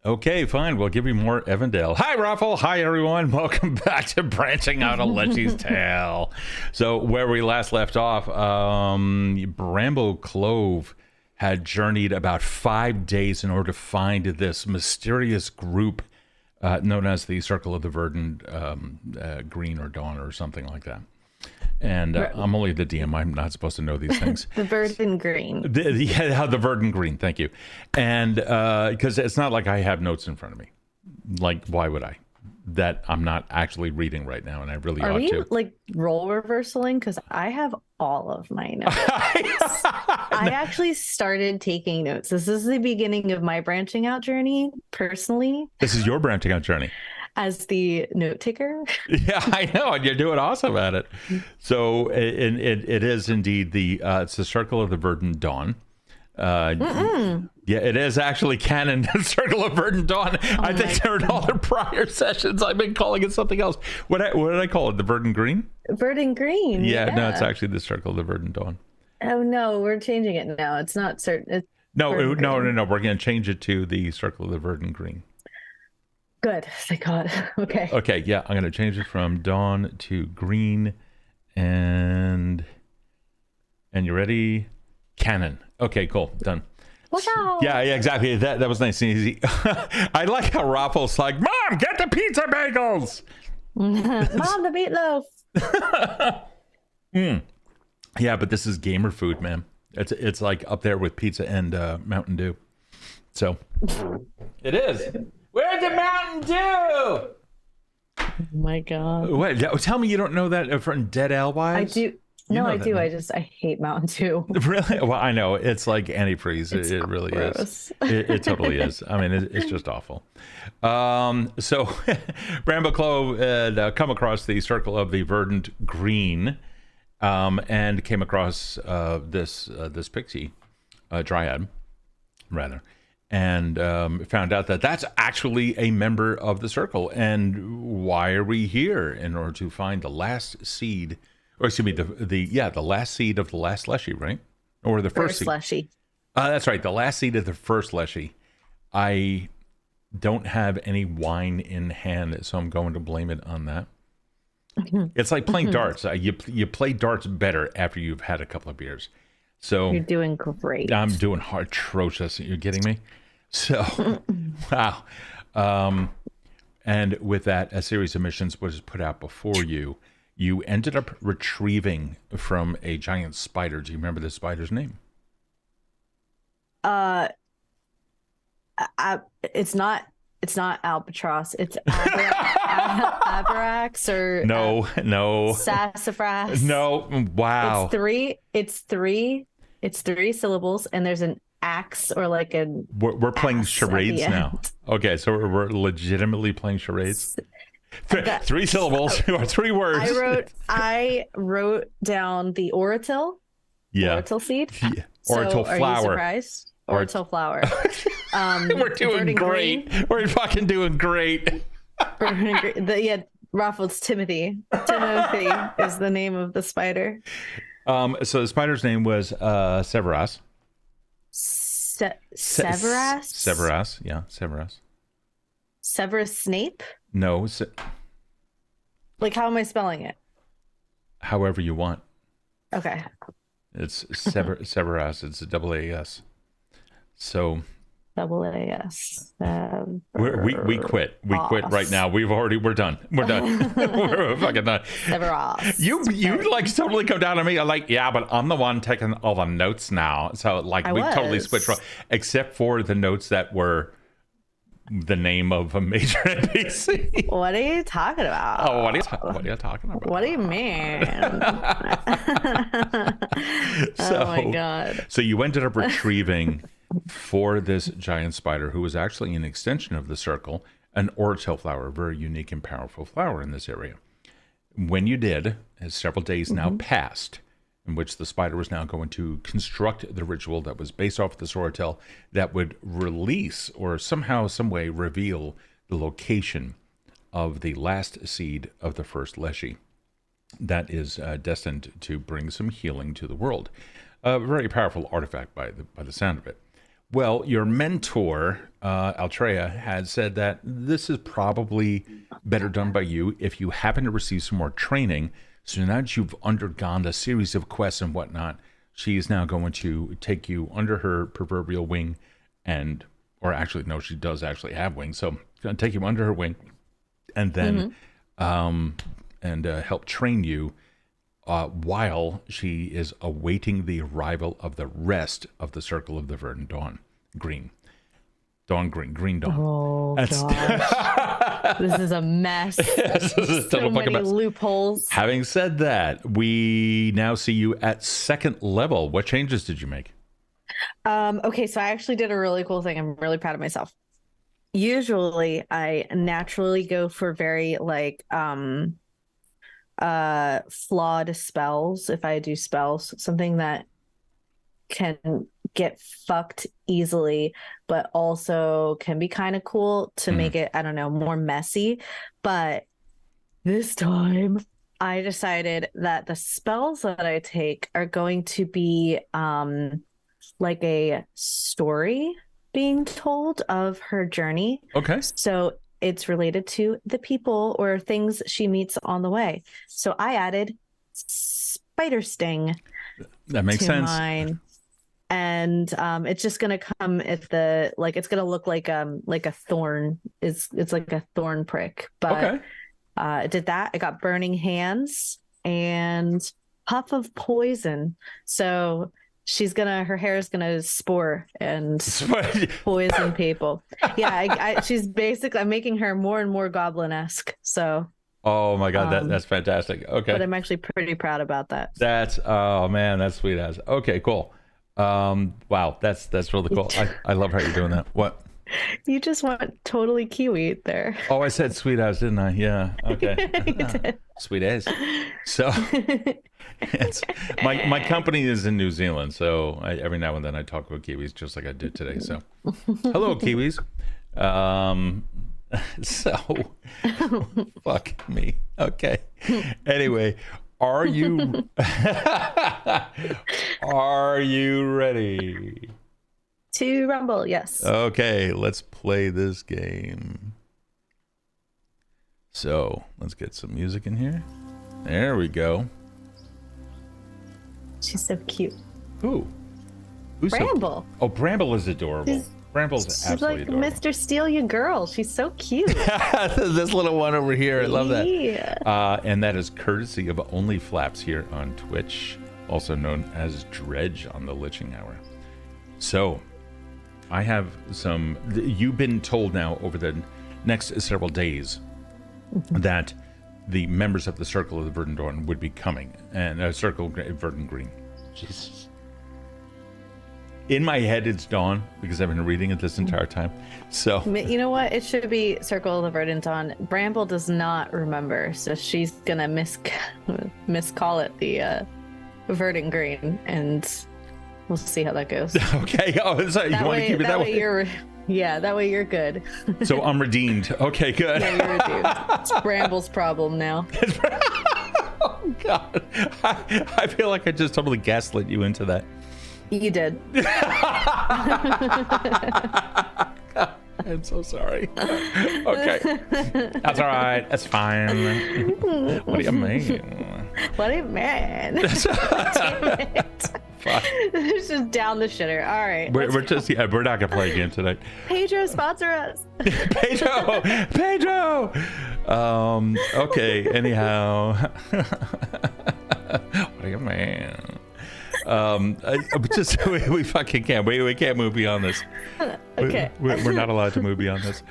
Okay, fine. We'll give you more Evindale. Hi, Raffle. Hi, everyone. Welcome back to Branching Out a Leshy's Tale. So, where we last left off, Bramble Clove had journeyed about 5 days in order to find this mysterious group known as the Circle of the Verdant Green or Dawn or something like that. And I'm only the DM. I'm not supposed to know these things. The Verdant Green. The Verdant Green. Thank you. And because it's not like I have notes in front of me. Like, why would I? That I'm not actually reading right now, and I really ought to. Are we like role reversaling? Because I have all of my notes. I actually started taking notes. This is the beginning of my branching out journey, personally. This is your branching out journey. As the note taker. Yeah, I know, and you're doing awesome at it. So it is indeed it's the Circle of the Verdant Dawn. Yeah, it is actually canon, the Circle of Verdant Dawn. I think there in all the prior sessions I've been calling it something else. What did I call it? The Verdant Green? Verdant Green. Yeah, no, it's actually the Circle of the Verdant Dawn. Oh no, we're changing it now. It's not certain. No. We're going to change it to the Circle of the Verdant Green. Good. Thank God. Okay. Okay. Yeah, I'm going to change it from dawn to green, and you ready? Canon. Okay. Cool. Done. Watch out. Yeah. Exactly. That was nice and easy. I like how Raffle's like, "Mom, get the pizza bagels." Mom, the meatloaf. Yeah, but this is gamer food, man. It's like up there with pizza and Mountain Dew. So it is. Where's the Mountain Dew? Oh my God. What? Tell me you don't know that from Dead Alewives? I do. No, I do. I hate Mountain Dew. Really? Well, I know. It's like antifreeze. It really is. It totally is. I mean, it's just awful. So Bramble Clove had come across the Circle of the Verdant Green and came across this pixie, dryad, rather. And found out that that's actually a member of the circle. And why are we here? In order to find the last seed, or excuse me, the last seed of the last Leshy, right? Or the first seed. Leshy. That's right, the last seed of the first Leshy. I don't have any wine in hand, so I'm going to blame it on that. It's like playing darts. You play darts better after you've had a couple of beers. So you're doing great. I'm doing atrocious. You're kidding me? So, wow. And with that, a series of missions was put out before you. You ended up retrieving from a giant spider. Do you remember the spider's name? It's not albatross. It's Abarax or no. Sassafras. No. Wow. It's three syllables, and there's an axe or like a. We're playing charades now. Okay, so we're legitimately playing charades. 3 syllables or 3 words. I wrote down the Oratil. Yeah. Oratil seed. Yeah. Oratil flower. Are you surprised? Oratil flower. We're doing great. Green. We're fucking doing great. Raffles Timothy. Timothy is the name of the spider. So the spider's name was Severus. Severus? Severus, yeah, Severus. Severus Snape? No. Like, how am I spelling it? However you want. Okay. It's Severus. It's a AAS. So. AAS. We quit. We quit right now. We're done. We're done. We're fucking done. Severus. You like totally come down on me. I'm like, yeah, but I'm the one taking all the notes now. So like we totally switched, except for the notes that were the name of a major NPC. What are you talking about? Oh, what are you talking about? What do you mean? Oh my God. So you ended up retrieving for this giant spider, who was actually an extension of the circle, an Oratil flower, a very unique and powerful flower in this area. When you did, as several days now passed, in which the spider was now going to construct the ritual that was based off of the Oratil that would release or somehow, some way reveal the location of the last seed of the first Leshy that is destined to bring some healing to the world. A very powerful artifact by the sound of it. Well, your mentor, Altrea, had said that this is probably better done by you if you happen to receive some more training. So now that you've undergone a series of quests and whatnot, she is now going to take you under her proverbial wing or actually, no, she does actually have wings. So she's going to take you under her wing and then help train you while she is awaiting the arrival of the rest of the Circle of the Verdant Dawn. Green Dawn. Oh, gosh. This is a mess. So many loopholes. Having said that, we now see you at second level. What changes did you make? Okay, so I actually did a really cool thing. I'm really proud of myself. Usually, I naturally go for very flawed spells. If I do spells, something that can get fucked easily, but also can be kind of cool to make it, I don't know, more messy. But this time I decided that the spells that I take are going to be like a story being told of her journey. Okay. So it's related to the people or things she meets on the way. So I added spider sting. That makes sense. Mine. And it's just gonna come at the it's gonna look like a thorn. It's like a thorn prick. But I did that. I got burning hands and puff of poison. So her hair is gonna spore and poison people. Yeah, she's basically, I'm making her more and more goblin-esque. So. Oh my God, that's fantastic. Okay. But I'm actually pretty proud about that. Oh man, that's sweet as. Okay, cool. Wow, that's really cool. I love how you're doing that. What? You just went totally Kiwi there. Oh, I said sweet as, didn't I? Yeah. Okay. You did. Sweet as. So my company is in New Zealand, so every now and then I talk about Kiwis just like I did today. So hello, Kiwis. So fuck me. Okay. Anyway, are you ready? To rumble, yes. Okay, let's play this game. So let's get some music in here. There we go. She's so cute. Who's Bramble. Oh, Bramble is adorable. Bramble's absolutely adorable. She's like Mr. Steal Your Girl. She's so cute. This little one over here. I love that. Yeah. And that is courtesy of Only Flaps here on Twitch, also known as Dredge on the Liching Hour. So, I have you've been told now over the next several days that the members of the Circle of the Verdant Dawn would be coming, and Circle of Verdant Green. Jesus. In my head, it's Dawn because I've been reading it this entire time. So you know what? It should be Circle of the Verdant Dawn. Bramble does not remember, so she's gonna miscall it the Verdant Green, and we'll see how that goes. Okay. Oh, sorry. You want to keep it that way? That way you're good. So I'm redeemed. Okay, good. Yeah, you're redeemed. It's Bramble's problem now. Oh God, I feel like I just totally gaslit you into that. You did. I'm so sorry. Okay. That's all right. That's fine. What do you mean? What do you mean? Damn it. It's just down the shitter. All right. We're not going to play a game tonight. Pedro, sponsor us. Pedro. Okay. Anyhow. What do you mean? We fucking can't. We can't move beyond this. Okay. We're not allowed to move beyond this.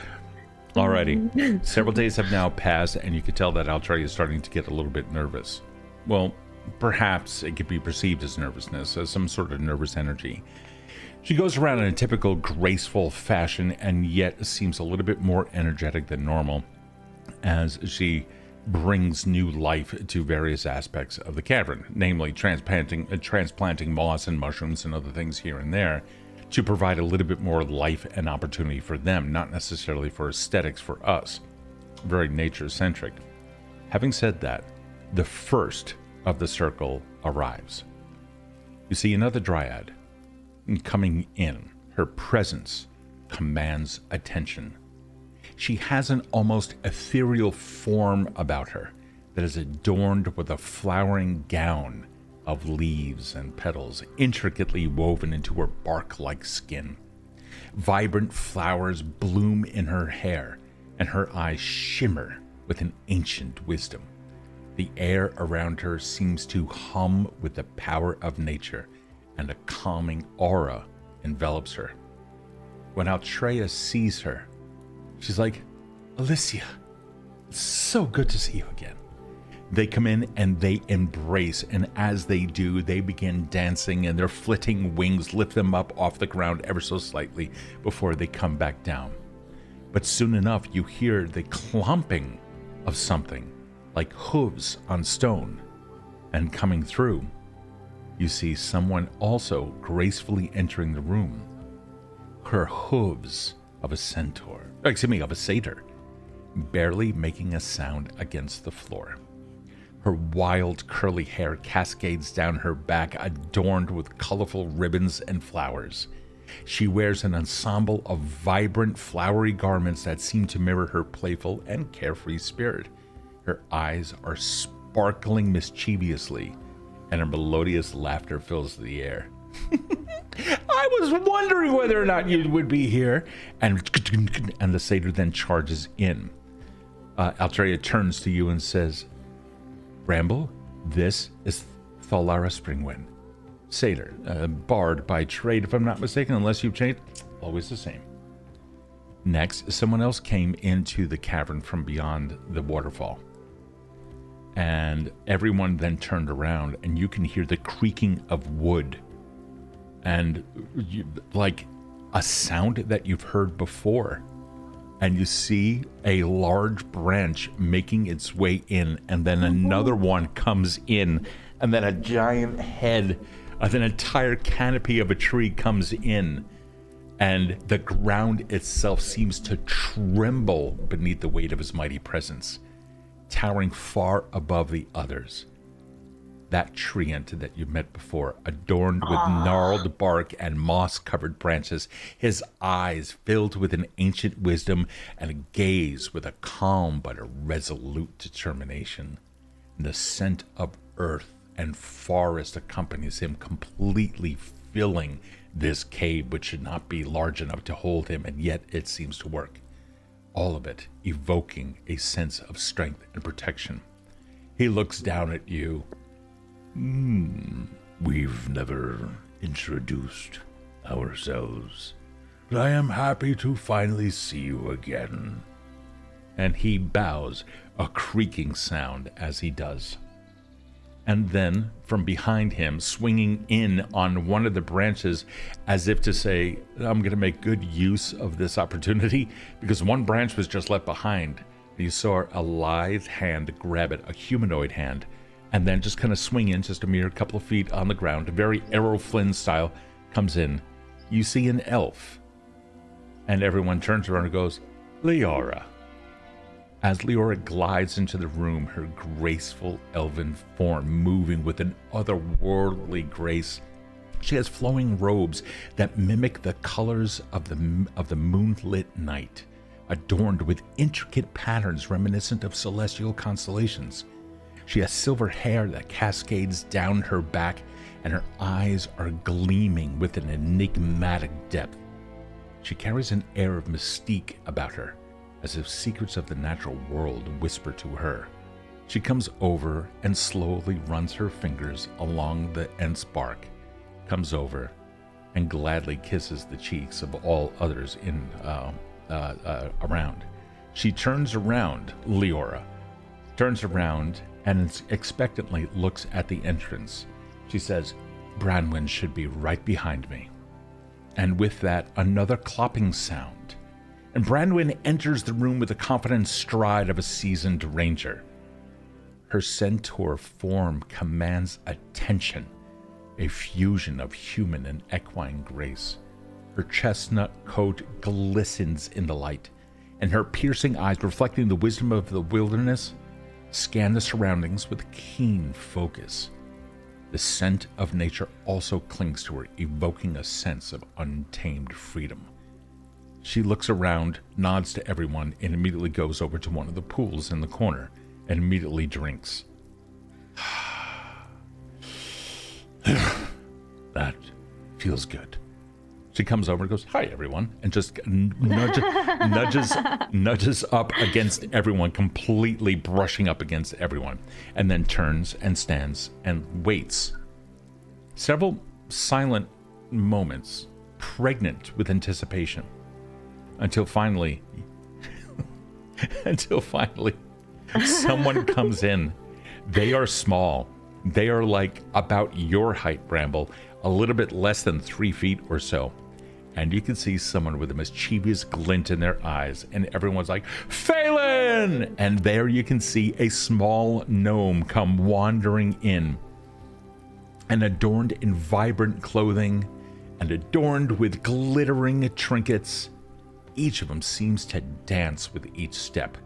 Alrighty. Several days have now passed, and you could tell that Altrea is starting to get a little bit nervous. Well, perhaps it could be perceived as nervousness, as some sort of nervous energy. She goes around in a typical graceful fashion, and yet seems a little bit more energetic than normal, as she brings new life to various aspects of the cavern, namely transplanting moss and mushrooms and other things here and there to provide a little bit more life and opportunity for them, not necessarily for aesthetics for us. Very nature-centric. Having said that, the first of the circle arrives. You see another dryad coming in. Her presence commands attention. She has an almost ethereal form about her that is adorned with a flowering gown of leaves and petals intricately woven into her bark-like skin. Vibrant flowers bloom in her hair, and her eyes shimmer with an ancient wisdom. The air around her seems to hum with the power of nature, and a calming aura envelops her. When Altrea sees her, she's like, "Alicia, it's so good to see you again." They come in and they embrace, and as they do, they begin dancing, and their flitting wings lift them up off the ground ever so slightly before they come back down. But soon enough, you hear the clomping of something, like hooves on stone, and coming through, you see someone also gracefully entering the room. Her hooves of a satyr, barely making a sound against the floor. Her wild curly hair cascades down her back, adorned with colorful ribbons and flowers. She wears an ensemble of vibrant, flowery garments that seem to mirror her playful and carefree spirit. Her eyes are sparkling mischievously, and her melodious laughter fills the air. "I was wondering whether or not you would be here." And the satyr then charges in. Altrea turns to you and says, "Bramble, this is Thalara Springwind. Satyr, bard by trade, if I'm not mistaken, unless you've changed, always the same." Next, someone else came into the cavern from beyond the waterfall. And everyone then turned around, and you can hear the creaking of wood. And like a sound that you've heard before. And you see a large branch making its way in, and then another one comes in, and then a giant head of an entire canopy of a tree comes in, and the ground itself seems to tremble beneath the weight of his mighty presence, towering far above the others. That treant that you met before, adorned with gnarled bark and moss-covered branches, his eyes filled with an ancient wisdom and a gaze with a calm but a resolute determination. And the scent of earth and forest accompanies him, completely filling this cave, which should not be large enough to hold him, and yet it seems to work. All of it evoking a sense of strength and protection. He looks down at you. We've never introduced ourselves, but I am happy to finally see you again." And he bows, a creaking sound as he does. And then, from behind him, swinging in on one of the branches, as if to say, "I'm going to make good use of this opportunity," because one branch was just left behind. You saw a lithe hand grab it, a humanoid hand, and then just kind of swing in just a mere couple of feet on the ground, very Errol Flynn style, comes in. You see an elf. And everyone turns around and goes, "Leora." As Leora glides into the room, her graceful elven form moving with an otherworldly grace. She has flowing robes that mimic the colors of the moonlit night, adorned with intricate patterns reminiscent of celestial constellations. She has silver hair that cascades down her back, and her eyes are gleaming with an enigmatic depth. She carries an air of mystique about her, as if secrets of the natural world whisper to her. She comes over and slowly runs her fingers along the Ents bark, comes over, and gladly kisses the cheeks of all others in around. She turns around, Leora, turns around and expectantly looks at the entrance. She says, "Branwen should be right behind me." And with that, another clopping sound. And Branwen enters the room with the confident stride of a seasoned ranger. Her centaur form commands attention, a fusion of human and equine grace. Her chestnut coat glistens in the light, and her piercing eyes, reflecting the wisdom of the wilderness, scan the surroundings with keen focus. The scent of nature also clings to her, evoking a sense of untamed freedom. She looks around, nods to everyone, and immediately goes over to one of the pools in the corner and immediately drinks. That feels good. She comes over and goes, "Hi, everyone," and just nudges up against everyone, completely brushing up against everyone, and then turns and stands and waits. Several silent moments, pregnant with anticipation, until finally someone comes in. They are small. They are like about your height, Bramble, a little bit less than 3 feet or so. And you can see someone with a mischievous glint in their eyes, and everyone's like, "Phelan!" And there you can see a small gnome come wandering in, and adorned in vibrant clothing, and adorned with glittering trinkets. Each of them seems to dance with each step.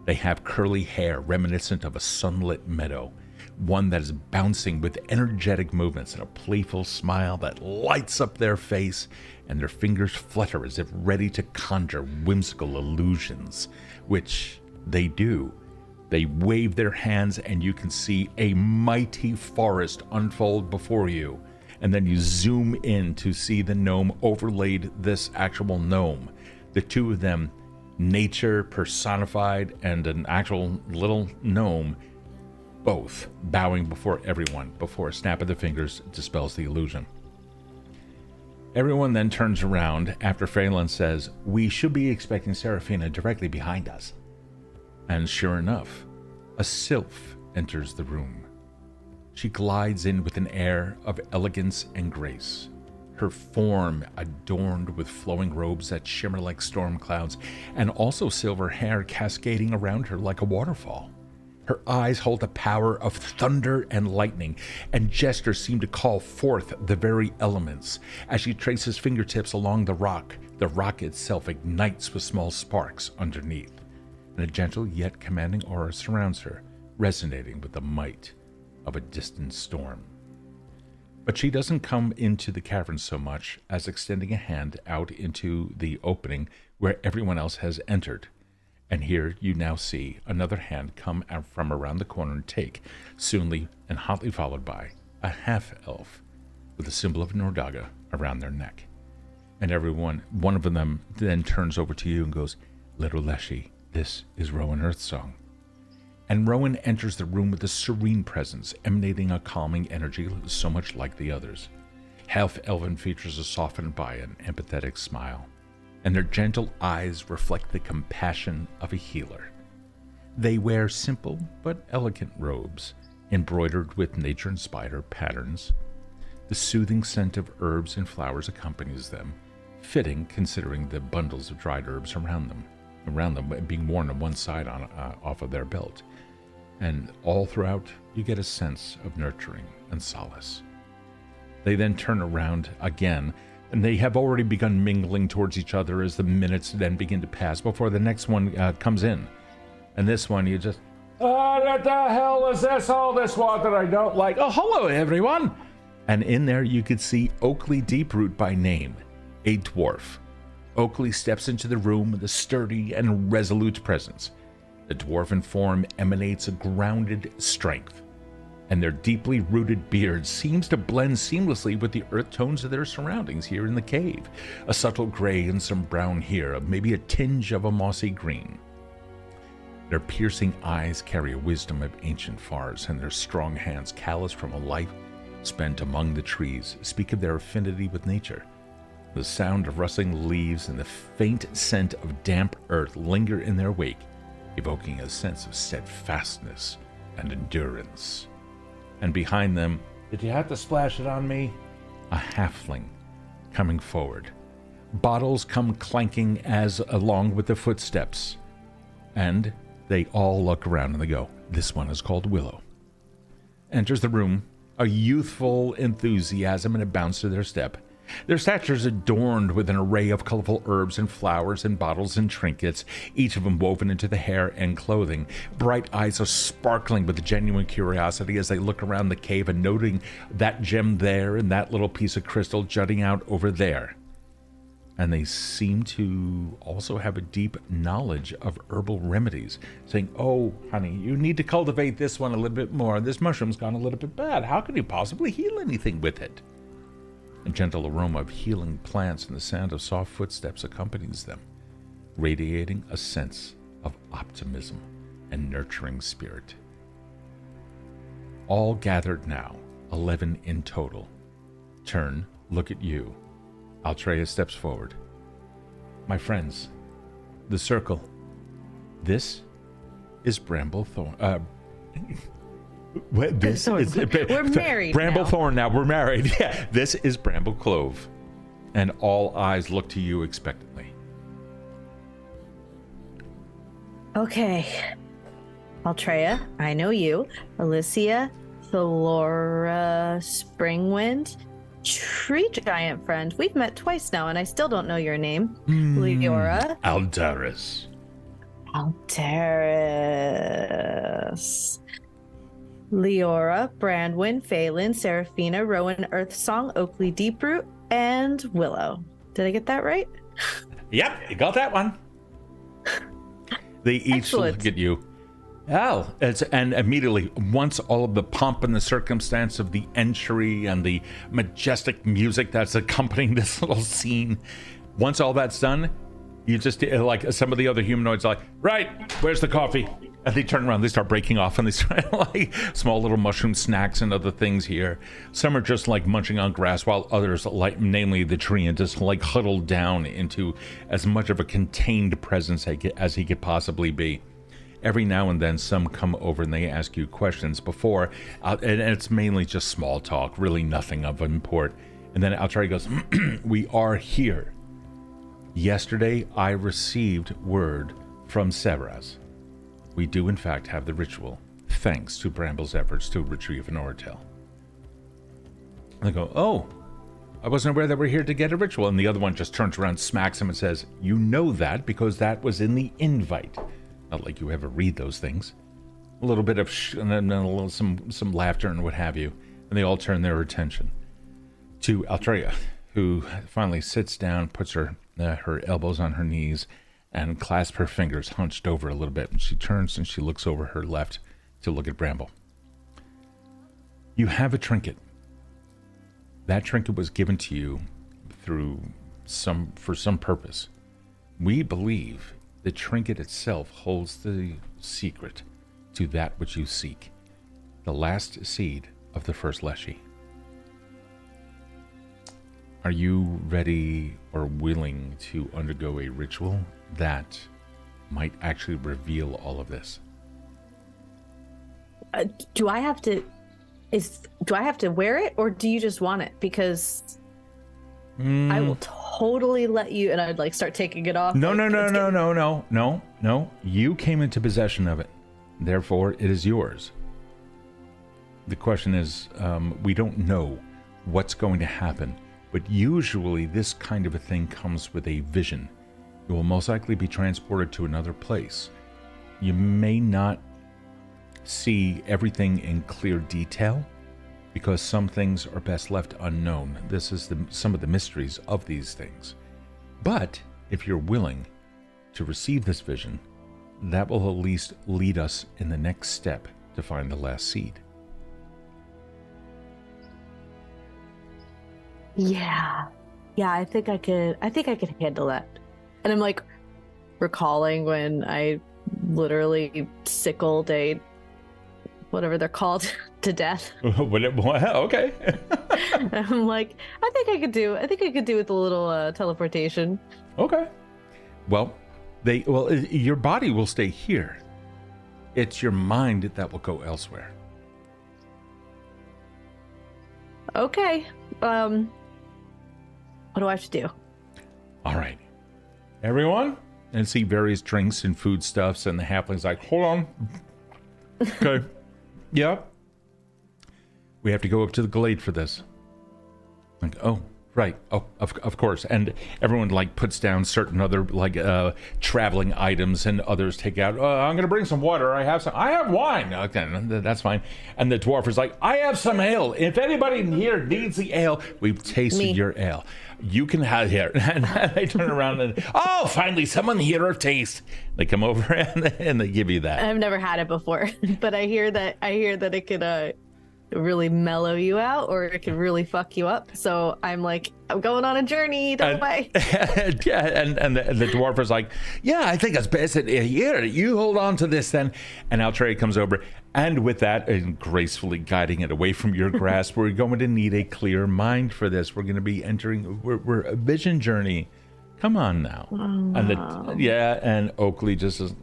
They have curly hair reminiscent of a sunlit meadow, one that is bouncing with energetic movements and a playful smile that lights up their face, and their fingers flutter as if ready to conjure whimsical illusions, which they do. They wave their hands and you can see a mighty forest unfold before you, and then you zoom in to see the gnome overlaid this actual gnome. The two of them, nature personified and an actual little gnome, both bowing before everyone before a snap of the fingers dispels the illusion. Everyone then turns around after Phelan says, "We should be expecting Seraphina directly behind us." And sure enough, a sylph enters the room. She glides in with an air of elegance and grace, her form adorned with flowing robes that shimmer like storm clouds, and also silver hair cascading around her like a waterfall. Her eyes hold the power of thunder and lightning, and gestures seem to call forth the very elements. As she traces fingertips along the rock itself ignites with small sparks underneath, and a gentle yet commanding aura surrounds her, resonating with the might of a distant storm. But she doesn't come into the cavern so much as extending a hand out into the opening where everyone else has entered. And here you now see another hand come out from around the corner and take, soonly and hotly followed by, a half-elf with a symbol of Nordaga around their neck. And one of them then turns over to you and goes, "Little Leshy, this is Rowan Earthsong." And Rowan enters the room with a serene presence, emanating a calming energy so much like the others. Half-elven features are softened by an empathetic smile, and their gentle eyes reflect the compassion of a healer. They wear simple but elegant robes, embroidered with nature-inspired patterns. The soothing scent of herbs and flowers accompanies them, fitting considering the bundles of dried herbs around them being worn on one side off of their belt. And all throughout, you get a sense of nurturing and solace. They then turn around again, and they have already begun mingling towards each other as the minutes then begin to pass before the next one comes in. And this one, you just, what the hell is this? All this one that I don't like. Oh, hello, everyone. And in there, you could see Oakley Deeproot by name, a dwarf. Oakley steps into the room with a sturdy and resolute presence. The dwarven form emanates a grounded strength, and their deeply rooted beard seems to blend seamlessly with the earth tones of their surroundings here in the cave. A subtle gray and some brown here, maybe a tinge of a mossy green. Their piercing eyes carry a wisdom of ancient fars, and their strong hands, calloused from a life spent among the trees, speak of their affinity with nature. The sound of rustling leaves and the faint scent of damp earth linger in their wake, evoking a sense of steadfastness and endurance. And behind them, did you have to splash it on me? A halfling coming forward. Bottles come clanking along with the footsteps, and they all look around and they go, "This one is called Willow." Enters the room, a youthful enthusiasm and a bounce to their step, Their statues adorned with an array of colorful herbs and flowers and bottles and trinkets, each of them woven into the hair and clothing. Bright eyes are sparkling with genuine curiosity as they look around the cave and noting that gem there and that little piece of crystal jutting out over there. And they seem to also have a deep knowledge of herbal remedies, saying, "Oh, honey, you need to cultivate this one a little bit more. This mushroom's gone a little bit bad. How can you possibly heal anything with it?" A gentle aroma of healing plants and the sound of soft footsteps accompanies them, radiating a sense of optimism and nurturing spirit. All gathered now, 11 in total. Turn, look at you. Altreya steps forward. "My friends, the circle. This is Bramble Thorn. We're married Bramble now. Thorn now. We're married. Yeah, this is Bramble Clove." And all eyes look to you expectantly. Okay. Altreya, I know you. Alicia, Thalora, Springwind, Tree Giant friend. We've met twice now, and I still don't know your name. Leora. Aldaris. Aldaris. Leora, Brandwin, Phelan, Seraphina, Rowan, Earthsong, Oakley Deeproot, and Willow. Did I get that right? Yep, you got that one. They each look at you. Oh, and immediately, once all of the pomp and the circumstance of the entry and the majestic music that's accompanying this little scene, once all that's done, you just, like, some of the other humanoids are like, "Right, where's the coffee?" And they turn around, they start breaking off, and they start, like, small little mushroom snacks and other things here. Some are just, like, munching on grass, while others, like, namely the tree, and just, like, huddled down into as much of a contained presence as he could possibly be. Every now and then, some come over and they ask you questions before, and it's mainly just small talk, really nothing of import. And then Altreya goes, "We are here. Yesterday, I received word from Severaz. We do, in fact, have the ritual, thanks to Bramble's efforts to retrieve an oracle." And they go, "Oh, I wasn't aware that we're here to get a ritual." And the other one just turns around, smacks him, and says, "You know that because that was in the invite." Not like you ever read those things. A little bit of and then a little some laughter and what have you. And they all turn their attention to Altreya, who finally sits down, puts her elbows on her knees, and clasps her fingers hunched over a little bit. And she turns and she looks over her left to look at Bramble. "You have a trinket. That trinket was given to you for some purpose. We believe the trinket itself holds the secret to that which you seek, the last seed of the first Leshy. Are you ready or willing to undergo a ritual that might actually reveal all of this?" Do I have to wear it, or do you just want it? Because I will totally let you, and I'd like start taking it off. No. You came into possession of it. Therefore, it is yours. The question is, we don't know what's going to happen, but usually this kind of a thing comes with a vision. You will most likely be transported to another place. You may not see everything in clear detail, because some things are best left unknown. This is some of the mysteries of these things. But if you're willing to receive this vision, that will at least lead us in the next step to find the last seed. Yeah, I think I could handle that. And I'm like recalling when I literally sickled a whatever they're called to death. Okay. I'm like, I think I could do with a little teleportation. Okay. Well, your body will stay here. It's your mind that will go elsewhere. Okay. What do I have to do? All right. Everyone, and see various drinks and foodstuffs, and the halfling's like, "Hold on." Okay. Yeah. We have to go up to the glade for this. Like, oh, Right. Oh, of course. And everyone like puts down certain other like traveling items, and others take out. I'm going to bring some water. I have wine. Okay, that's fine. And the dwarf is like, I have some ale. If anybody in here needs the ale, we've tasted your ale. You can have here. And they turn around and finally someone here of taste. They come over and they give you that. I've never had it before, but I hear that it could really mellow you out, or it can really fuck you up. So I'm like, I'm going on a journey. Don't buy. Yeah, and the dwarf is like, yeah, I think it's best that here you hold on to this then. And Altrey comes over, and with that, and gracefully guiding it away from your grasp, we're going to need a clear mind for this. We're going to be entering. We're a vision journey. Come on now. And Oakley just says,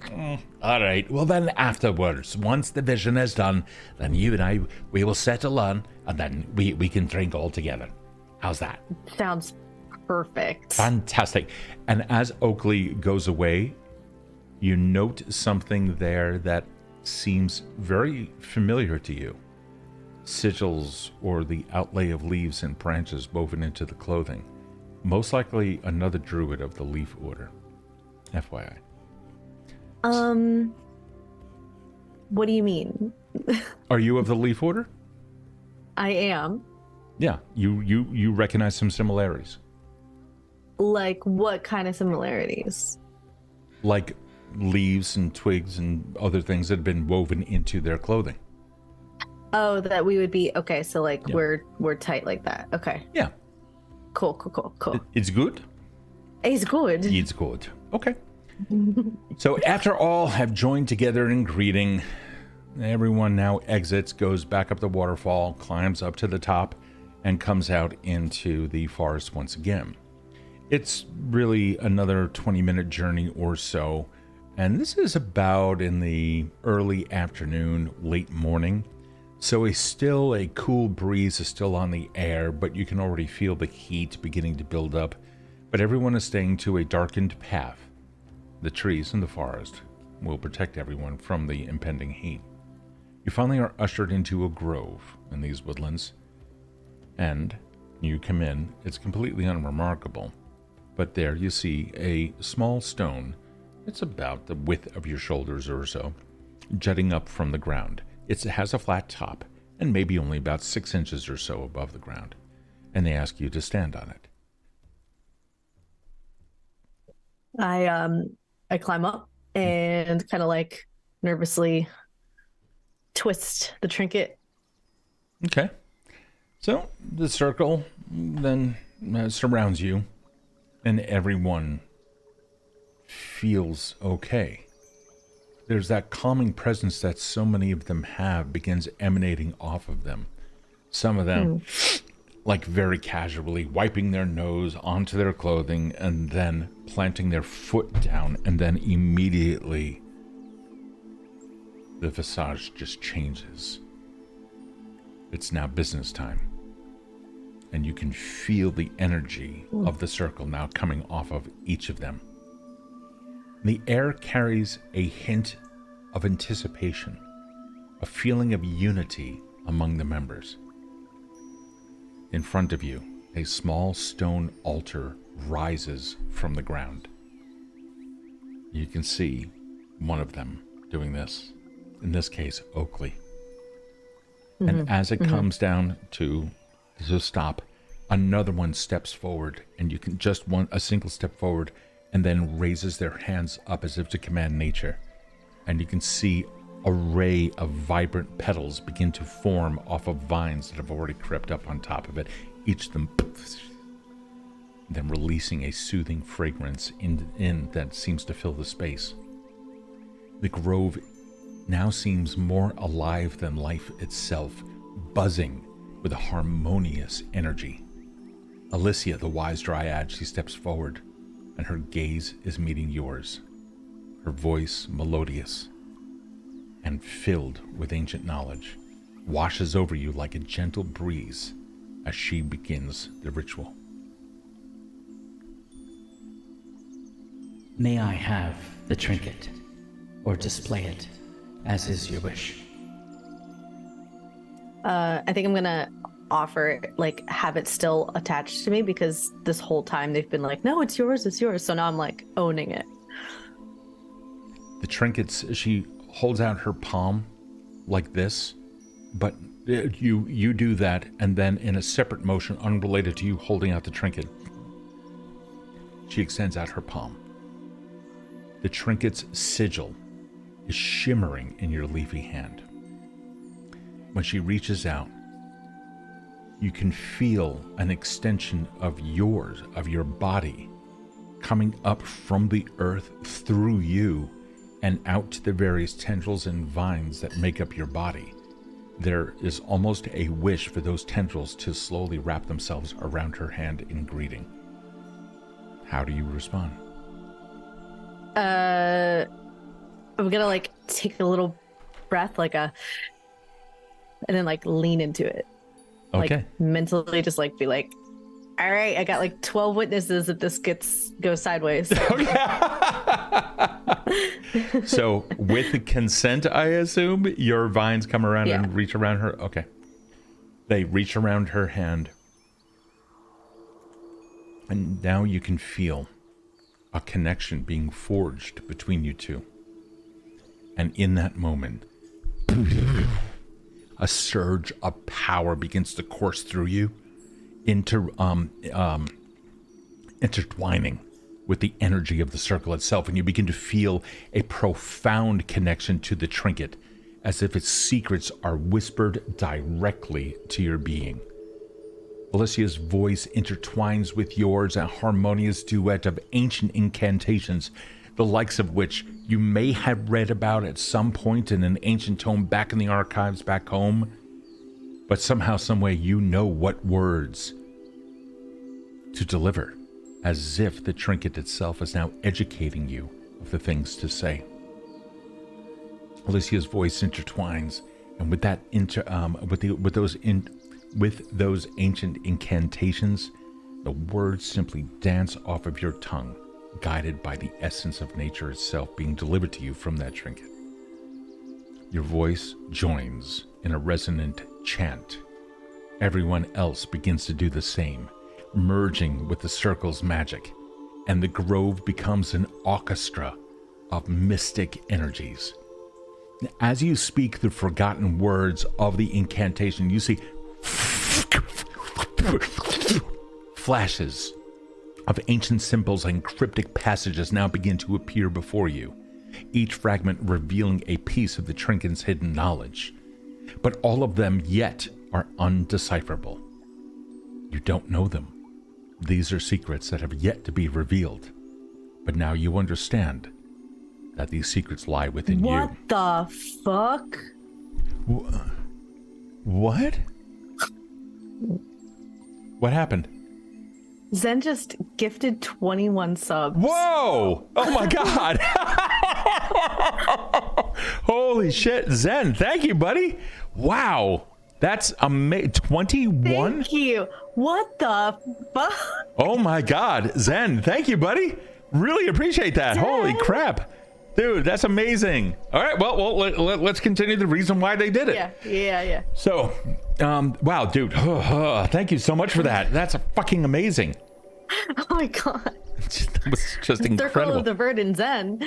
all right, well then afterwards, once the vision is done, then you and I, we will settle on, and then we can drink all together. How's that? Sounds perfect. Fantastic. And as Oakley goes away, you note something there that seems very familiar to you. Sigils, or the outlay of leaves and branches woven into the clothing. Most likely another druid of the Leaf Order. FYI. What do you mean? Are you of the Leaf Order? I am. Yeah, you recognize some similarities. Like what kind of similarities? Like leaves and twigs and other things that have been woven into their clothing. Oh, that we would be okay. So like we're tight like that. Okay. Yeah. Cool. It's good? It's good. It's good. Okay. So after all have joined together in greeting, everyone now exits, goes back up the waterfall, climbs up to the top, and comes out into the forest once again. It's really another 20-minute journey or so, and this is about in the early afternoon, late morning. So a cool breeze is still on the air, but you can already feel the heat beginning to build up. But everyone is staying to a darkened path. The trees in the forest will protect everyone from the impending heat. You finally are ushered into a grove in these woodlands, and you come in. It's completely unremarkable, but there you see a small stone. It's about the width of your shoulders or so, jutting up from the ground. It has a flat top and maybe only about 6 inches or so above the ground, and they ask you to stand on it. I climb up and kind of like nervously twist the trinket. Okay. So the circle then surrounds you, and everyone feels okay. There's that calming presence that so many of them have begins emanating off of them. Some of them, like very casually, wiping their nose onto their clothing and then planting their foot down, and then immediately the visage just changes. It's now business time. And you can feel the energy of the circle now coming off of each of them. The air carries a hint of anticipation, a feeling of unity among the members. In front of you, a small stone altar rises from the ground. You can see one of them doing this, in this case, Oakley. And as it comes down to stop, another one steps forward, and you can just a single step forward, and then raises their hands up as if to command nature. And you can see a ray of vibrant petals begin to form off of vines that have already crept up on top of it, each of them then releasing a soothing fragrance in that seems to fill the space. The grove now seems more alive than life itself, buzzing with a harmonious energy. Alicia, the wise dryad, she steps forward, and her gaze is meeting yours, her voice melodious and filled with ancient knowledge, washes over you like a gentle breeze as she begins the ritual. May I have the trinket, or display it, as is your wish? I think I'm gonna offer it, like have it still attached to me, because this whole time they've been like, no, it's yours, it's yours. So now I'm like owning it. The trinkets, she holds out her palm like this, but you do that, and then in a separate motion unrelated to you holding out the trinket, she extends out her palm. The trinket's sigil is shimmering in your leafy hand. When she reaches out, you can feel an extension of yours, of your body, coming up from the earth through you and out to the various tendrils and vines that make up your body. There is almost a wish for those tendrils to slowly wrap themselves around her hand in greeting. How do you respond? I'm gonna like take a little breath, and then like lean into it. Okay. Like mentally just like be like, all right, I got like 12 witnesses if this goes sideways. So with the consent, I assume, your vines come around and reach around her. Okay. They reach around her hand. And now you can feel a connection being forged between you two. And in that moment, a surge of power begins to course through you, intertwining with the energy of the circle itself, and you begin to feel a profound connection to the trinket, as if its secrets are whispered directly to your being. Alicia's voice intertwines with yours, a harmonious duet of ancient incantations, the likes of which you may have read about at some point in an ancient tome back in the archives back home, but somehow, someway, you know what words to deliver, as if the trinket itself is now educating you of the things to say. Alicia's voice intertwines, and with that with those ancient incantations, the words simply dance off of your tongue, guided by the essence of nature itself being delivered to you from that trinket. Your voice joins in a resonant chant. Everyone else begins to do the same, merging with the circle's magic, and the grove becomes an orchestra of mystic energies. As you speak the forgotten words of the incantation, you see flashes of ancient symbols and cryptic passages now begin to appear before you, each fragment revealing a piece of the trinket's hidden knowledge. But all of them yet are undecipherable. You don't know them. These are secrets that have yet to be revealed. But now you understand that these secrets lie within you. What the fuck? What? What happened? Zen just gifted 21 subs. Whoa! Oh my god! Holy shit, Zen! Thank you, buddy. Wow, that's amazing. 21. Thank you. What the fuck? Oh my god, Zen! Thank you, buddy. Really appreciate that. Zen. Holy crap, dude, that's amazing. All right, well, let's continue the reason why they did it. Yeah. So, wow, dude, thank you so much for that. That's fucking amazing. Oh my god. That was just incredible. Circle of the Verdant Zen.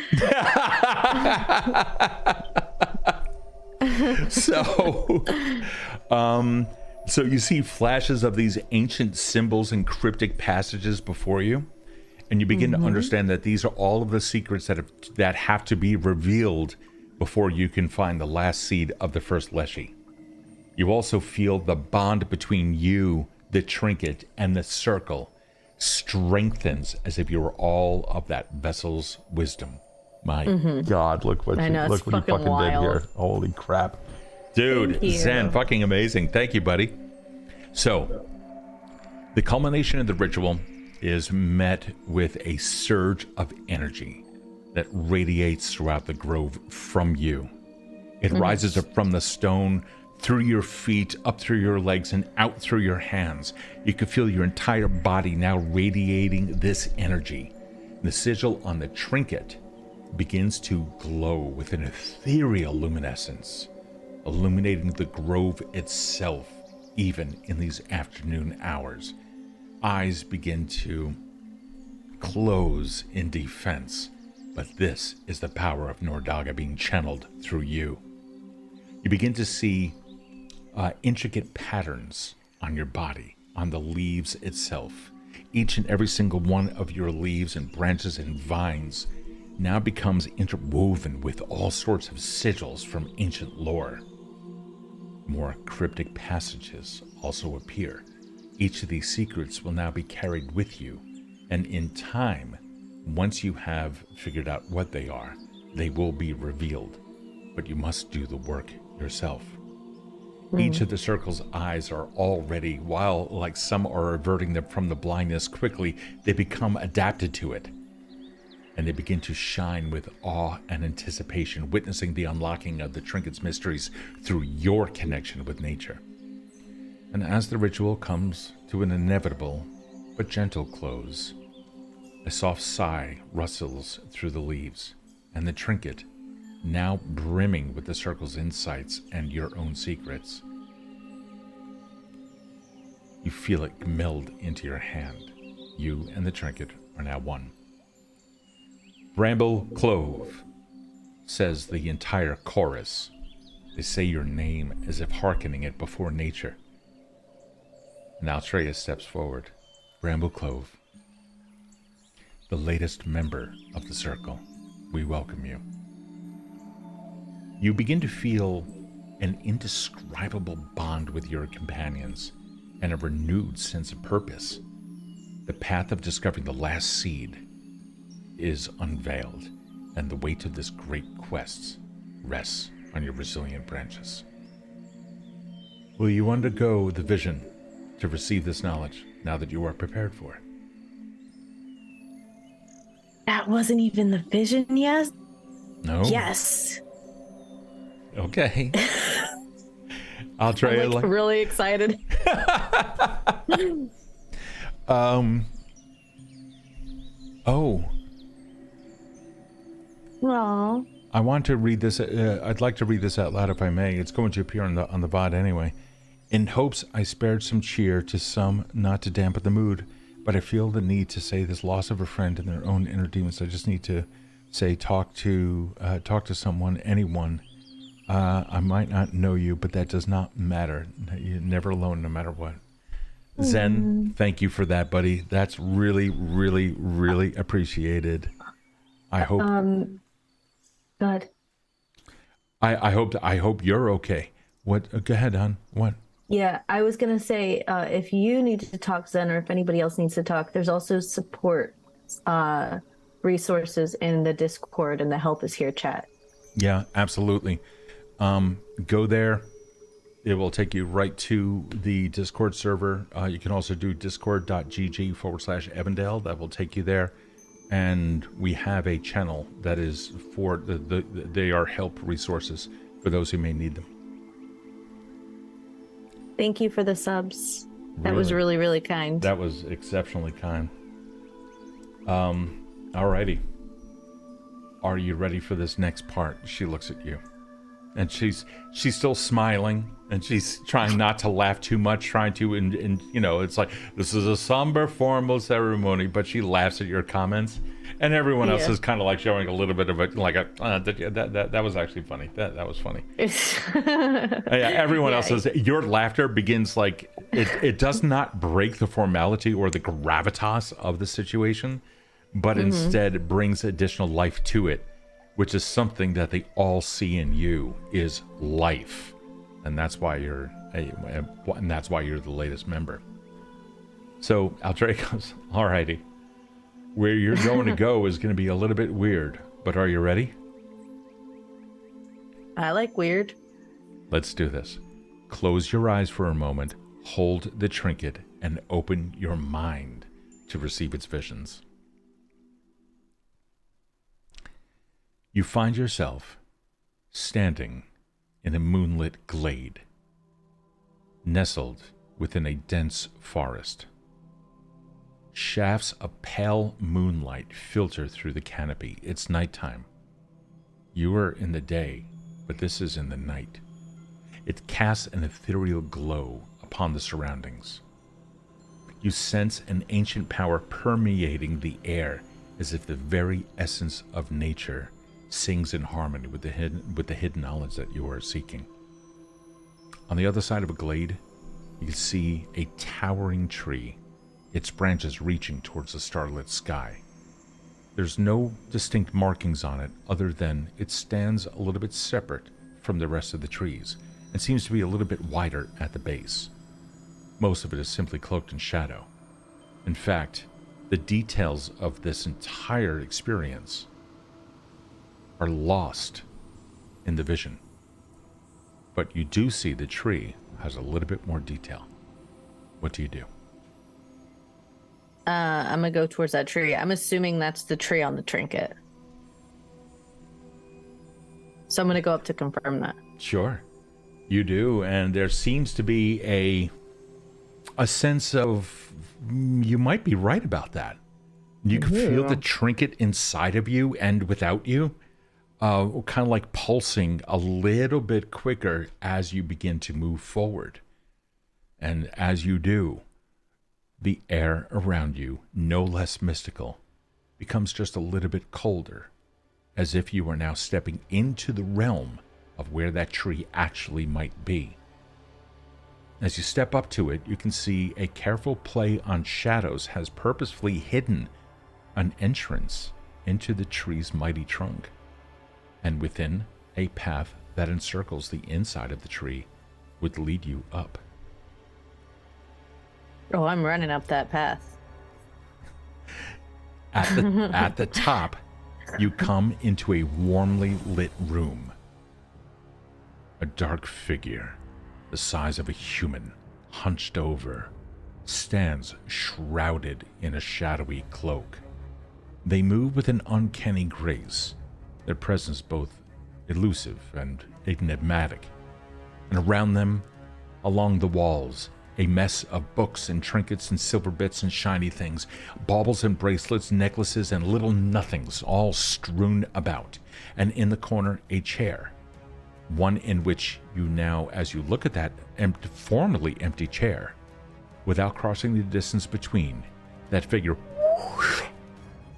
So you see flashes of these ancient symbols and cryptic passages before you, and you begin to understand that these are all of the secrets that have to be revealed before you can find the last seed of the first Leshy. You also feel the bond between you, the trinket, and the circle strengthens as if you were all of that vessel's wisdom. My God, look what you fucking did here. Holy crap. Dude, Zen, fucking amazing. Thank you, buddy. So, the culmination of the ritual is met with a surge of energy that radiates throughout the grove from you. It rises up from the stone, through your feet, up through your legs, and out through your hands. You can feel your entire body now radiating this energy. The sigil on the trinket begins to glow with an ethereal luminescence, illuminating the grove itself even in these afternoon hours. Eyes begin to close in defense, but this is the power of Nordaga being channeled through you. You begin to see intricate patterns on your body, on the leaves itself. Each and every single one of your leaves and branches and vines now becomes interwoven with all sorts of sigils from ancient lore. More cryptic passages also appear. Each of these secrets will now be carried with you, and in time, once you have figured out what they are, they will be revealed. But you must do the work yourself. Each of the circle's eyes are already, while like some are averting them from the blindness quickly, they become adapted to it. And they begin to shine with awe and anticipation, witnessing the unlocking of the trinket's mysteries through your connection with nature. And as the ritual comes to an inevitable but gentle close, a soft sigh rustles through the leaves, and the trinket, now brimming with the circle's insights and your own secrets, you feel it meld into your hand. You and the trinket are now one. Bramble Clove, says the entire chorus. They say your name as if hearkening it before nature. And Altreya steps forward. Bramble Clove, the latest member of the circle, we welcome you. You begin to feel an indescribable bond with your companions and a renewed sense of purpose. The path of discovering the last seed is unveiled, and the weight of this great quest rests on your resilient branches. Will you undergo the vision to receive this knowledge now that you are prepared for it? That wasn't even the vision yet? No? Yes. Okay. I'll try it. I'm really excited. Oh. Well, I want to read this. I'd like to read this out loud if I may. It's going to appear on the VOD anyway. In hopes I spared some cheer to some, not to dampen the mood, but I feel the need to say this loss of a friend and their own inner demons. I just need to say, talk to someone, anyone. I might not know you, but that does not matter. You're never alone, no matter what. Zen, thank you for that, buddy. That's really, really, really appreciated. I hope. God. I hope you're okay. What? Go ahead, hon. What? Yeah, I was gonna say, if you need to talk, Zen, or if anybody else needs to talk, there's also support resources in the Discord and the Help Is Here chat. Yeah, absolutely. Go there. It will take you right to the Discord server. You can also do discord.gg/Evindale. That will take you there. And we have a channel that is for they are help resources for those who may need them. Thank you for the subs. That was really, really kind. That was exceptionally kind. Alrighty. Are you ready for this next part? She looks at you. And she's still smiling, and she's trying not to laugh too much, trying to, and you know, it's like, this is a somber, formal ceremony, but she laughs at your comments, and everyone else is kind of like showing a little bit of a, like a, that was actually funny. That was funny. Everyone else says, your laughter begins like, it does not break the formality or the gravitas of the situation, but instead brings additional life to it, which is something that they all see in you is life. And that's why you're the latest member. So Altreya goes, alrighty. Where you're going to go is going to be a little bit weird, but are you ready? I like weird. Let's do this. Close your eyes for a moment, hold the trinket, and open your mind to receive its visions. You find yourself standing in a moonlit glade, nestled within a dense forest. Shafts of pale moonlight filter through the canopy. It's nighttime. You are in the day, but this is in the night. It casts an ethereal glow upon the surroundings. You sense an ancient power permeating the air, as if the very essence of nature sings in harmony with the hidden knowledge that you are seeking. On the other side of a glade, you can see a towering tree, its branches reaching towards the starlit sky. There's no distinct markings on it other than it stands a little bit separate from the rest of the trees and seems to be a little bit wider at the base. Most of it is simply cloaked in shadow. In fact, the details of this entire experience are lost in the vision. But you do see the tree has a little bit more detail. What do you do? I'm gonna go towards that tree. I'm assuming that's the tree on the trinket. So I'm gonna go up to confirm that. Sure. You do, and there seems to be a sense of you might be right about that. You can feel the trinket inside of you and without you, kind of like pulsing a little bit quicker as you begin to move forward. And as you do, the air around you, no less mystical, becomes just a little bit colder, as if you are now stepping into the realm of where that tree actually might be. As you step up to it, you can see a careful play on shadows has purposefully hidden an entrance into the tree's mighty trunk, and within, a path that encircles the inside of the tree would lead you up. Oh, I'm running up that path. At the top, you come into a warmly lit room. A dark figure, the size of a human, hunched over, stands shrouded in a shadowy cloak. They move with an uncanny grace, their presence both elusive and enigmatic. And around them, along the walls, a mess of books and trinkets and silver bits and shiny things, baubles and bracelets, necklaces and little nothings, all strewn about. And in the corner, a chair, one in which you now, as you look at that formerly empty chair, without crossing the distance between, that figure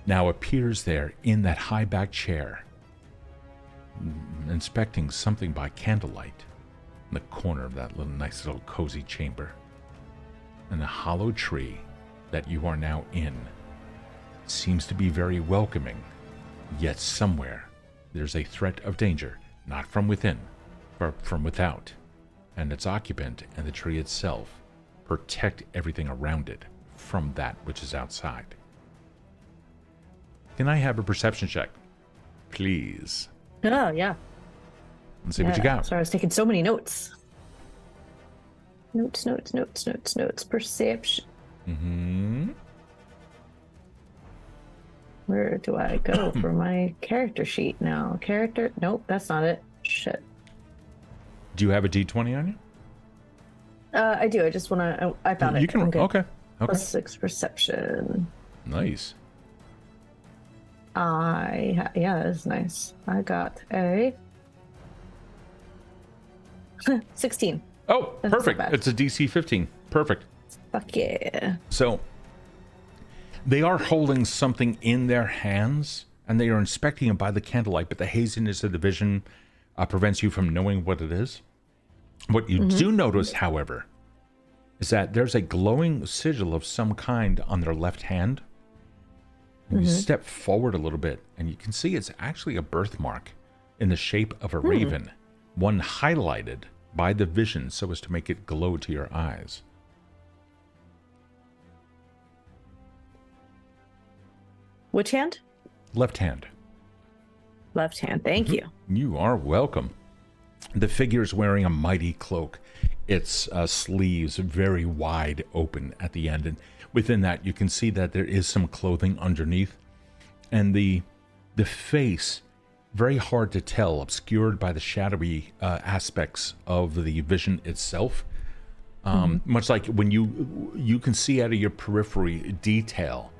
now appears there in that high-backed chair, inspecting something by candlelight in the corner of that nice little cozy chamber. And the hollow tree that you are now in seems to be very welcoming, yet somewhere there's a threat of danger, not from within, but from without, and its occupant and the tree itself protect everything around it from that which is outside. Can I have a perception check, please? Oh, yeah. Let's see what you got. Sorry, I was taking so many notes. Notes. Perception. Mm-hmm. Where do I go for my character sheet now? Character? Nope, that's not it. Shit. Do you have a D20 on you? I do. I just want to. I found it. You can. Okay. +6 perception. Nice. Yeah, that's nice. I got a 16. Oh, That's perfect. It's a DC 15. Perfect. Fuck yeah. So they are holding something in their hands, and they are inspecting it by the candlelight, but the haziness of the vision prevents you from knowing what it is. What you do notice, however, is that there's a glowing sigil of some kind on their left hand. And you step forward a little bit, and you can see it's actually a birthmark in the shape of a raven, one highlighted by the vision so as to make it glow to your eyes. Which hand? Left hand. Left hand. Thank you. You are welcome. The figure is wearing a mighty cloak. Its sleeves very wide open at the end, and within that you can see that there is some clothing underneath, and the face, very hard to tell, obscured by the shadowy aspects of the vision itself. Much like when you can see out of your periphery detail,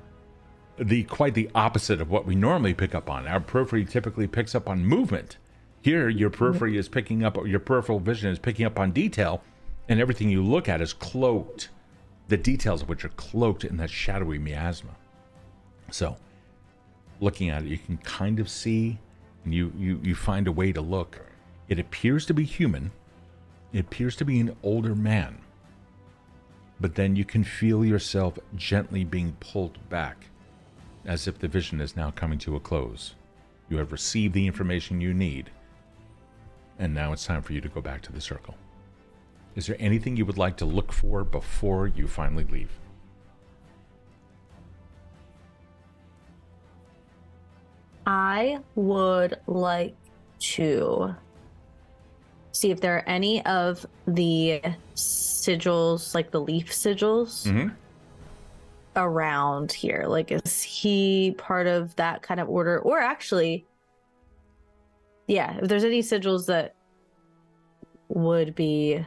quite the opposite of what we normally pick up on. Our periphery typically picks up on movement. Here, your periphery is picking up, your peripheral vision is picking up on detail, And everything you look at is cloaked, the details of which are cloaked in that shadowy miasma. So, looking at it, you can kind of see, and you find a way to look. It appears to be human. It appears to be an older man. But then you can feel yourself gently being pulled back, as if the vision is now coming to a close. You have received the information you need, and now it's time for you to go back to the circle. Is there anything you would like to look for before you finally leave? I would like to see if there are any of the sigils, like the leaf sigils, around here. Like, is he part of that kind of order? Or actually, yeah, if there's any sigils that would be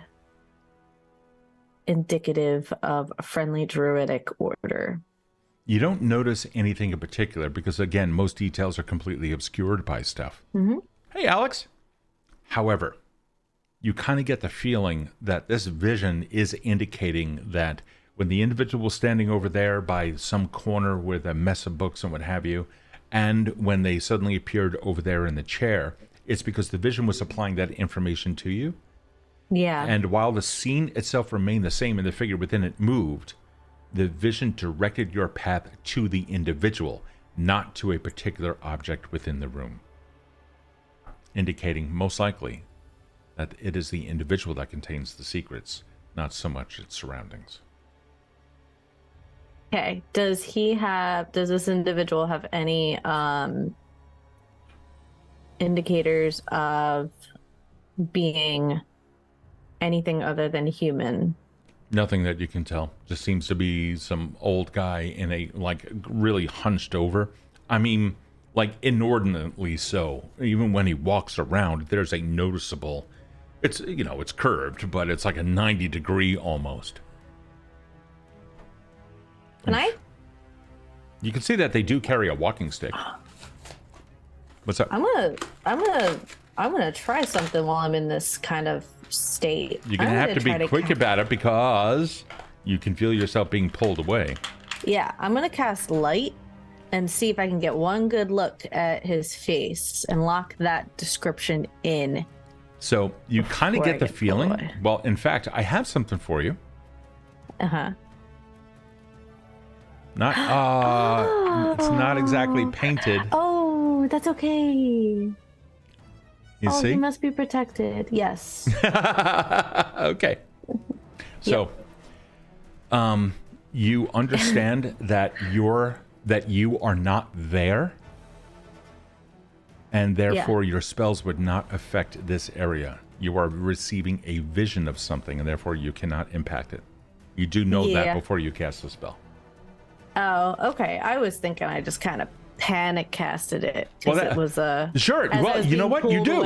indicative of a friendly druidic order. You don't notice anything in particular because, again, most details are completely obscured by stuff. Hey, Alex. However, you kind of get the feeling that this vision is indicating that when the individual was standing over there by some corner with a mess of books and what have you, and when they suddenly appeared over there in the chair, it's because the vision was supplying that information to you. Yeah. And while the scene itself remained the same and the figure within it moved, the vision directed your path to the individual, not to a particular object within the room, indicating most likely that it is the individual that contains the secrets, not so much its surroundings. Okay. Does this individual have any indicators of being anything other than human? Nothing that you can tell. Just seems to be some old guy in a, like, really hunched over. I mean, like, inordinately so. Even when he walks around, there's a noticeable, it's, you know, it's curved, but it's like a 90-degree almost. Can I? You can see that they do carry a walking stick. What's up? I'm gonna try something while I'm in this kind of state. You're gonna have to be quick about it because you can feel yourself being pulled away. Yeah, I'm gonna cast light and see if I can get one good look at his face and lock that description in. So you kind of get the feeling. Well, in fact, I have something for you. Not it's not exactly painted. Oh, that's okay. You see? He must be protected. Yes. Okay. So, you understand that you are not there, and therefore your spells would not affect this area. You are receiving a vision of something, and therefore you cannot impact it. You do know that before you cast the spell. Oh, okay. I was thinking I just kind of panic casted it because it was a sure. Well, you know what you do.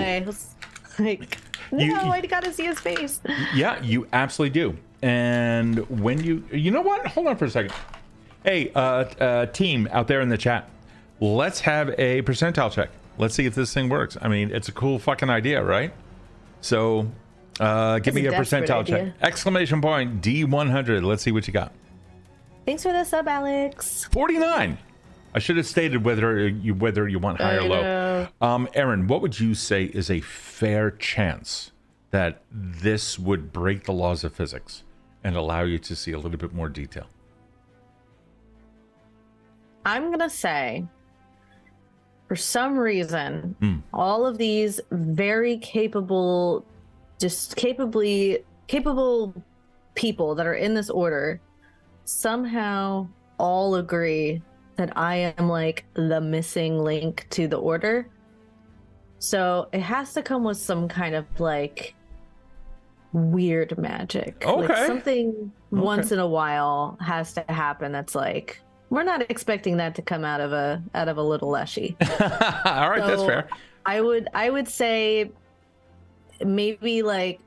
Like, no, I gotta see his face. Yeah, you absolutely do. And when you know what? Hold on for a second. Hey, team out there in the chat, let's have a percentile check. Let's see if this thing works. I mean, it's a cool fucking idea, right? So, give me a percentile check. Exclamation point D100. Let's see what you got. Thanks for the sub, Alex. 49. I should have stated whether you want high or low. Erin, what would you say is a fair chance that this would break the laws of physics and allow you to see a little bit more detail? I'm gonna say, for some reason, all of these very capable people that are in this order somehow all agree that I am like the missing link to the order. So it has to come with some kind of like weird magic. Okay. Like something once in a while has to happen that's like, we're not expecting that to come out of a little Leshy. All right, so that's fair. I would say maybe like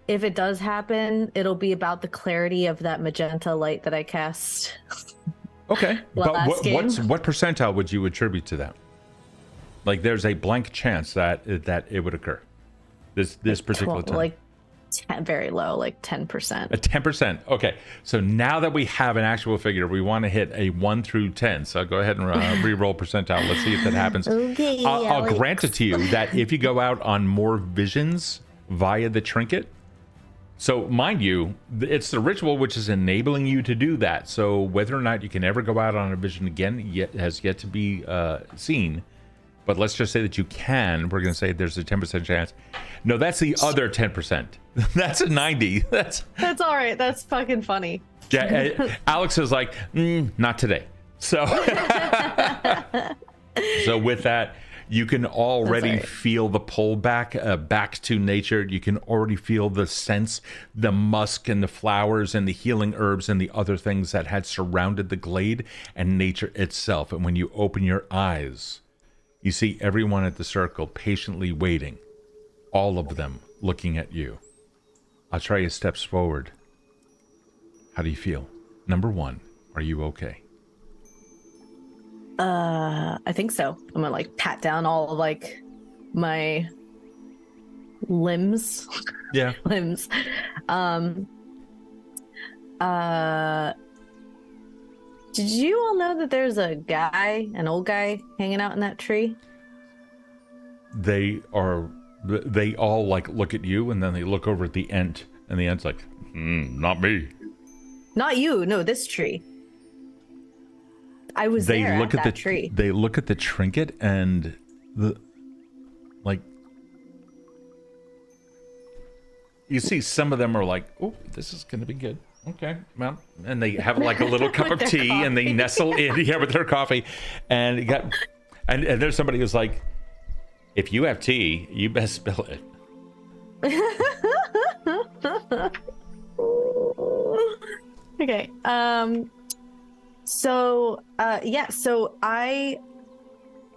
if it does happen, it'll be about the clarity of that magenta light that I cast. Okay, but what percentile would you attribute to that? Like, there's a blank chance that it would occur. This particular time. Like Very low, like 10%. A 10%. Okay. So now that we have an actual figure, we want to hit a 1 through 10. So go ahead and re-roll percentile. Let's see if that happens. Okay, I'll grant it to you that if you go out on more visions via the trinket, so mind you, it's the ritual which is enabling you to do that. So whether or not you can ever go out on a vision again has yet to be seen. But let's just say that you can. We're going to say there's a 10% chance. No, that's the other 10%. That's a 90. That's all right. That's fucking funny. Yeah, Alex is like, not today. So, so with that, you can already feel the pull back to nature. You can already feel the scents, the musk and the flowers and the healing herbs and the other things that had surrounded the glade and nature itself. And when you open your eyes, you see everyone at the circle patiently waiting, all of them looking at you. Atreya steps forward. How do you feel? Number one, are you okay? I think so. I'm gonna like pat down all of like my limbs. Yeah. Limbs. Did you all know that there's a guy, an old guy, hanging out in that tree? They all like look at you and then they look over at the Ent, and the Ent's like, not me. Not you, no, this tree. I was there at that tree. They look at the trinket and you see some of them are like, oh, this is gonna be good. Okay, well, and they have like a little cup of tea coffee. And they nestle in with their coffee, and and there's somebody who's like, if you have tea, you best spill it. Okay. So I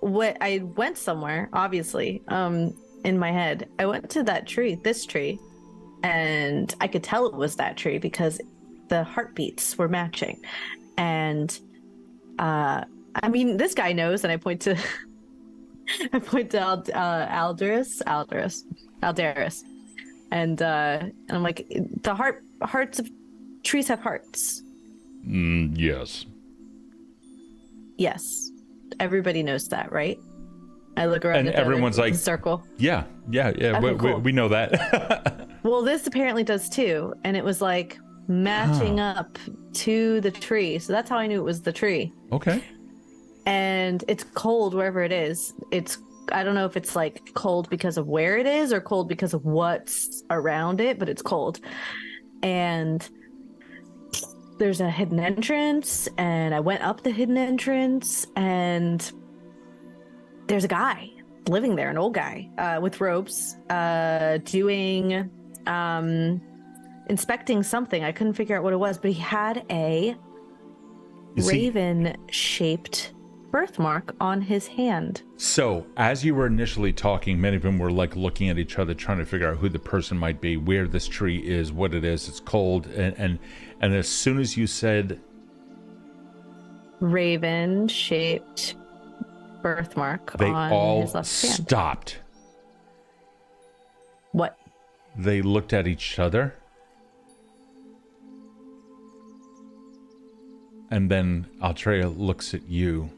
went somewhere, obviously, in my head. I went to this tree, and I could tell it was that tree because the heartbeats were matching. And I mean, this guy knows, and I point to Aldaris, and I'm like, the hearts of trees have hearts. Yes. Yes, everybody knows that, right? I look around, and everyone's like, circle. Yeah. Okay, cool. We know that. Well, this apparently does too, and it was like matching up to the tree, so that's how I knew it was the tree. Okay. And it's cold wherever it is. I don't know if it's like cold because of where it is or cold because of what's around it, but it's cold. And there's a hidden entrance, and I went up the hidden entrance, and there's a guy living there, an old guy with robes, doing inspecting something. I couldn't figure out what it was, but he had a raven-shaped birthmark on his hand. So, as you were initially talking, many of them were like looking at each other, trying to figure out who the person might be, where this tree is, what it is. It's cold, and as soon as you said raven-shaped birthmark they on all his left hand. Stopped. What? They looked at each other, and then Atreya looks at you.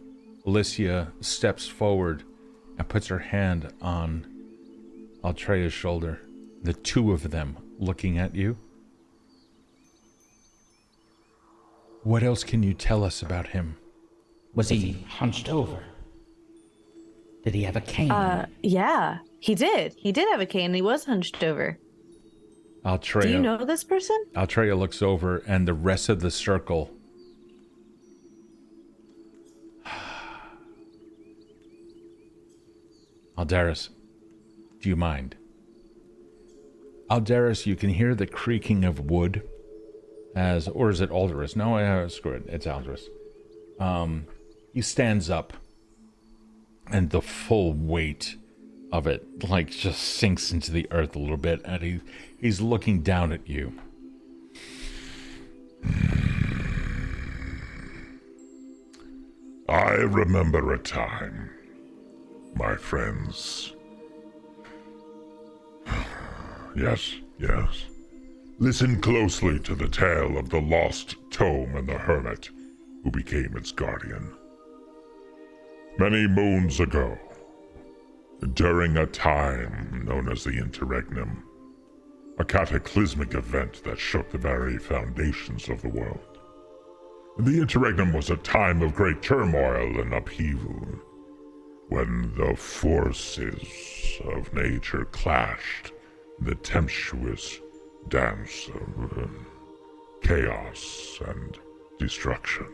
Alicia steps forward and puts her hand on Altreya's shoulder. The two of them looking at you. What else can you tell us about him? Was he hunched over? Did he have a cane? Yeah, he did. He did have a cane, and he was hunched over. Altreya, do you know this person? Altreya looks over, and the rest of the circle Aldaris, do you mind? Aldaris, you can hear the creaking of wood or is it Aldaris? No, screw it. It's Aldaris. He stands up, and the full weight of it like just sinks into the earth a little bit, and he's looking down at you. I remember a time, my friends. Yes. Listen closely to the tale of the lost tome and the hermit who became its guardian. Many moons ago, during a time known as the Interregnum, a cataclysmic event that shook the very foundations of the world. The Interregnum was a time of great turmoil and upheaval, when the forces of nature clashed in the tempestuous dance of chaos and destruction.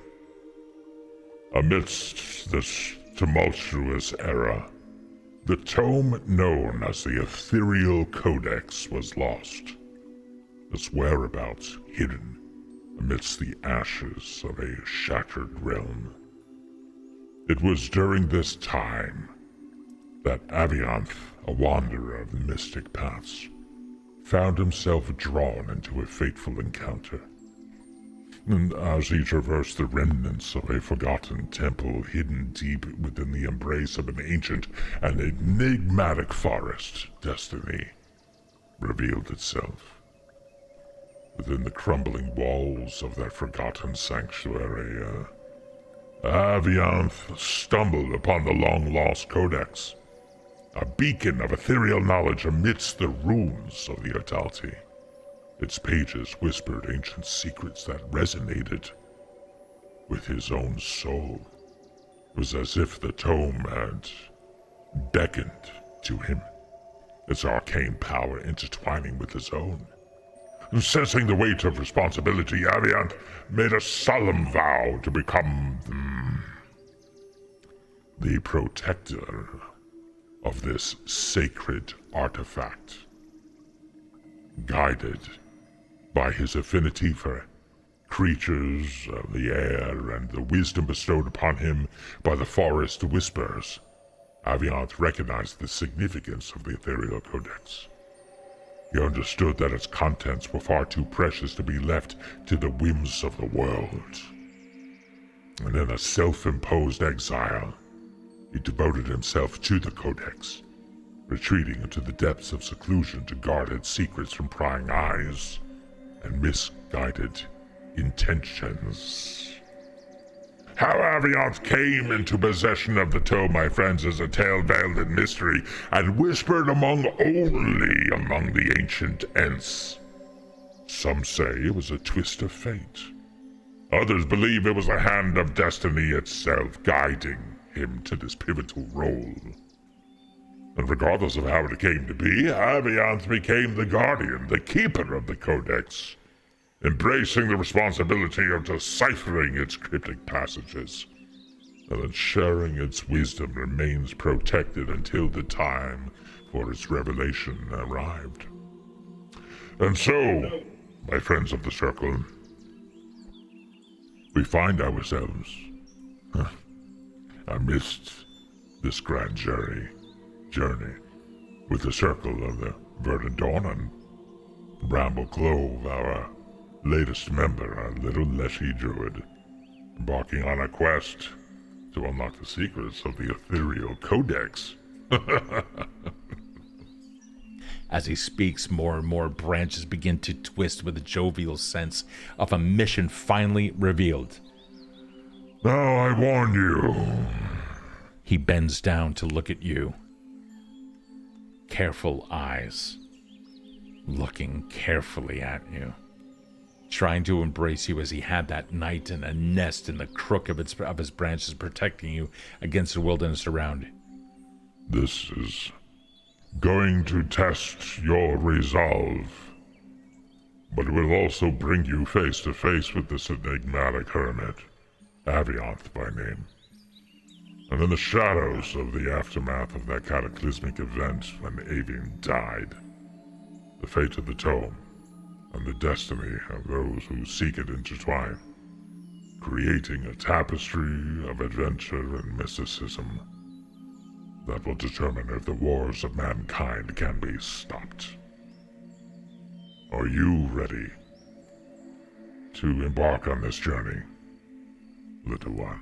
Amidst this tumultuous era, the tome known as the Ethereal Codex was lost, its whereabouts hidden amidst the ashes of a shattered realm. It was during this time that Avianth, a wanderer of the mystic paths, found himself drawn into a fateful encounter. And as he traversed the remnants of a forgotten temple hidden deep within the embrace of an ancient and enigmatic forest, destiny revealed itself. Within the crumbling walls of that forgotten sanctuary, Avianth stumbled upon the long-lost Codex, a beacon of ethereal knowledge amidst the ruins of the Atalti. Its pages whispered ancient secrets that resonated with his own soul. It was as if the tome had beckoned to him, its arcane power intertwining with his own. Sensing the weight of responsibility, Avianth made a solemn vow to become the protector of this sacred artifact. Guided by his affinity for creatures of the air and the wisdom bestowed upon him by the forest whispers, Avianth recognized the significance of the Ethereal Codex. He understood that its contents were far too precious to be left to the whims of the world. And in a self-imposed exile, he devoted himself to the Codex, retreating into the depths of seclusion to guard its secrets from prying eyes and misguided intentions. How Avianth came into possession of the tome, my friends, is a tale veiled in mystery and whispered only among the ancient Ents. Some say it was a twist of fate. Others believe it was the hand of destiny itself guiding him to this pivotal role. And regardless of how it came to be, Avianth became the guardian, the keeper of the Codex, embracing the responsibility of deciphering its cryptic passages, and ensuring its wisdom remains protected until the time for its revelation arrived. And so, my friends of the Circle, we find ourselves amidst this grand journey with the Circle of the Verdant Dawn and Bramble Clove, our latest member, our little Leshy Druid, embarking on a quest to unlock the secrets of the Ethereal Codex. As he speaks, more and more branches begin to twist with a jovial sense of a mission finally revealed. Now I warn you. He bends down to look at you. Careful eyes, looking carefully at you, trying to embrace you as he had that night in a nest in the crook of his branches, protecting you against the wilderness around. This is going to test your resolve, but it will also bring you face to face with this enigmatic hermit, Avianth by name. And in the shadows of the aftermath of that cataclysmic event when Avin died, the fate of the tome and the destiny of those who seek it intertwine, creating a tapestry of adventure and mysticism that will determine if the wars of mankind can be stopped. Are you ready to embark on this journey, little one?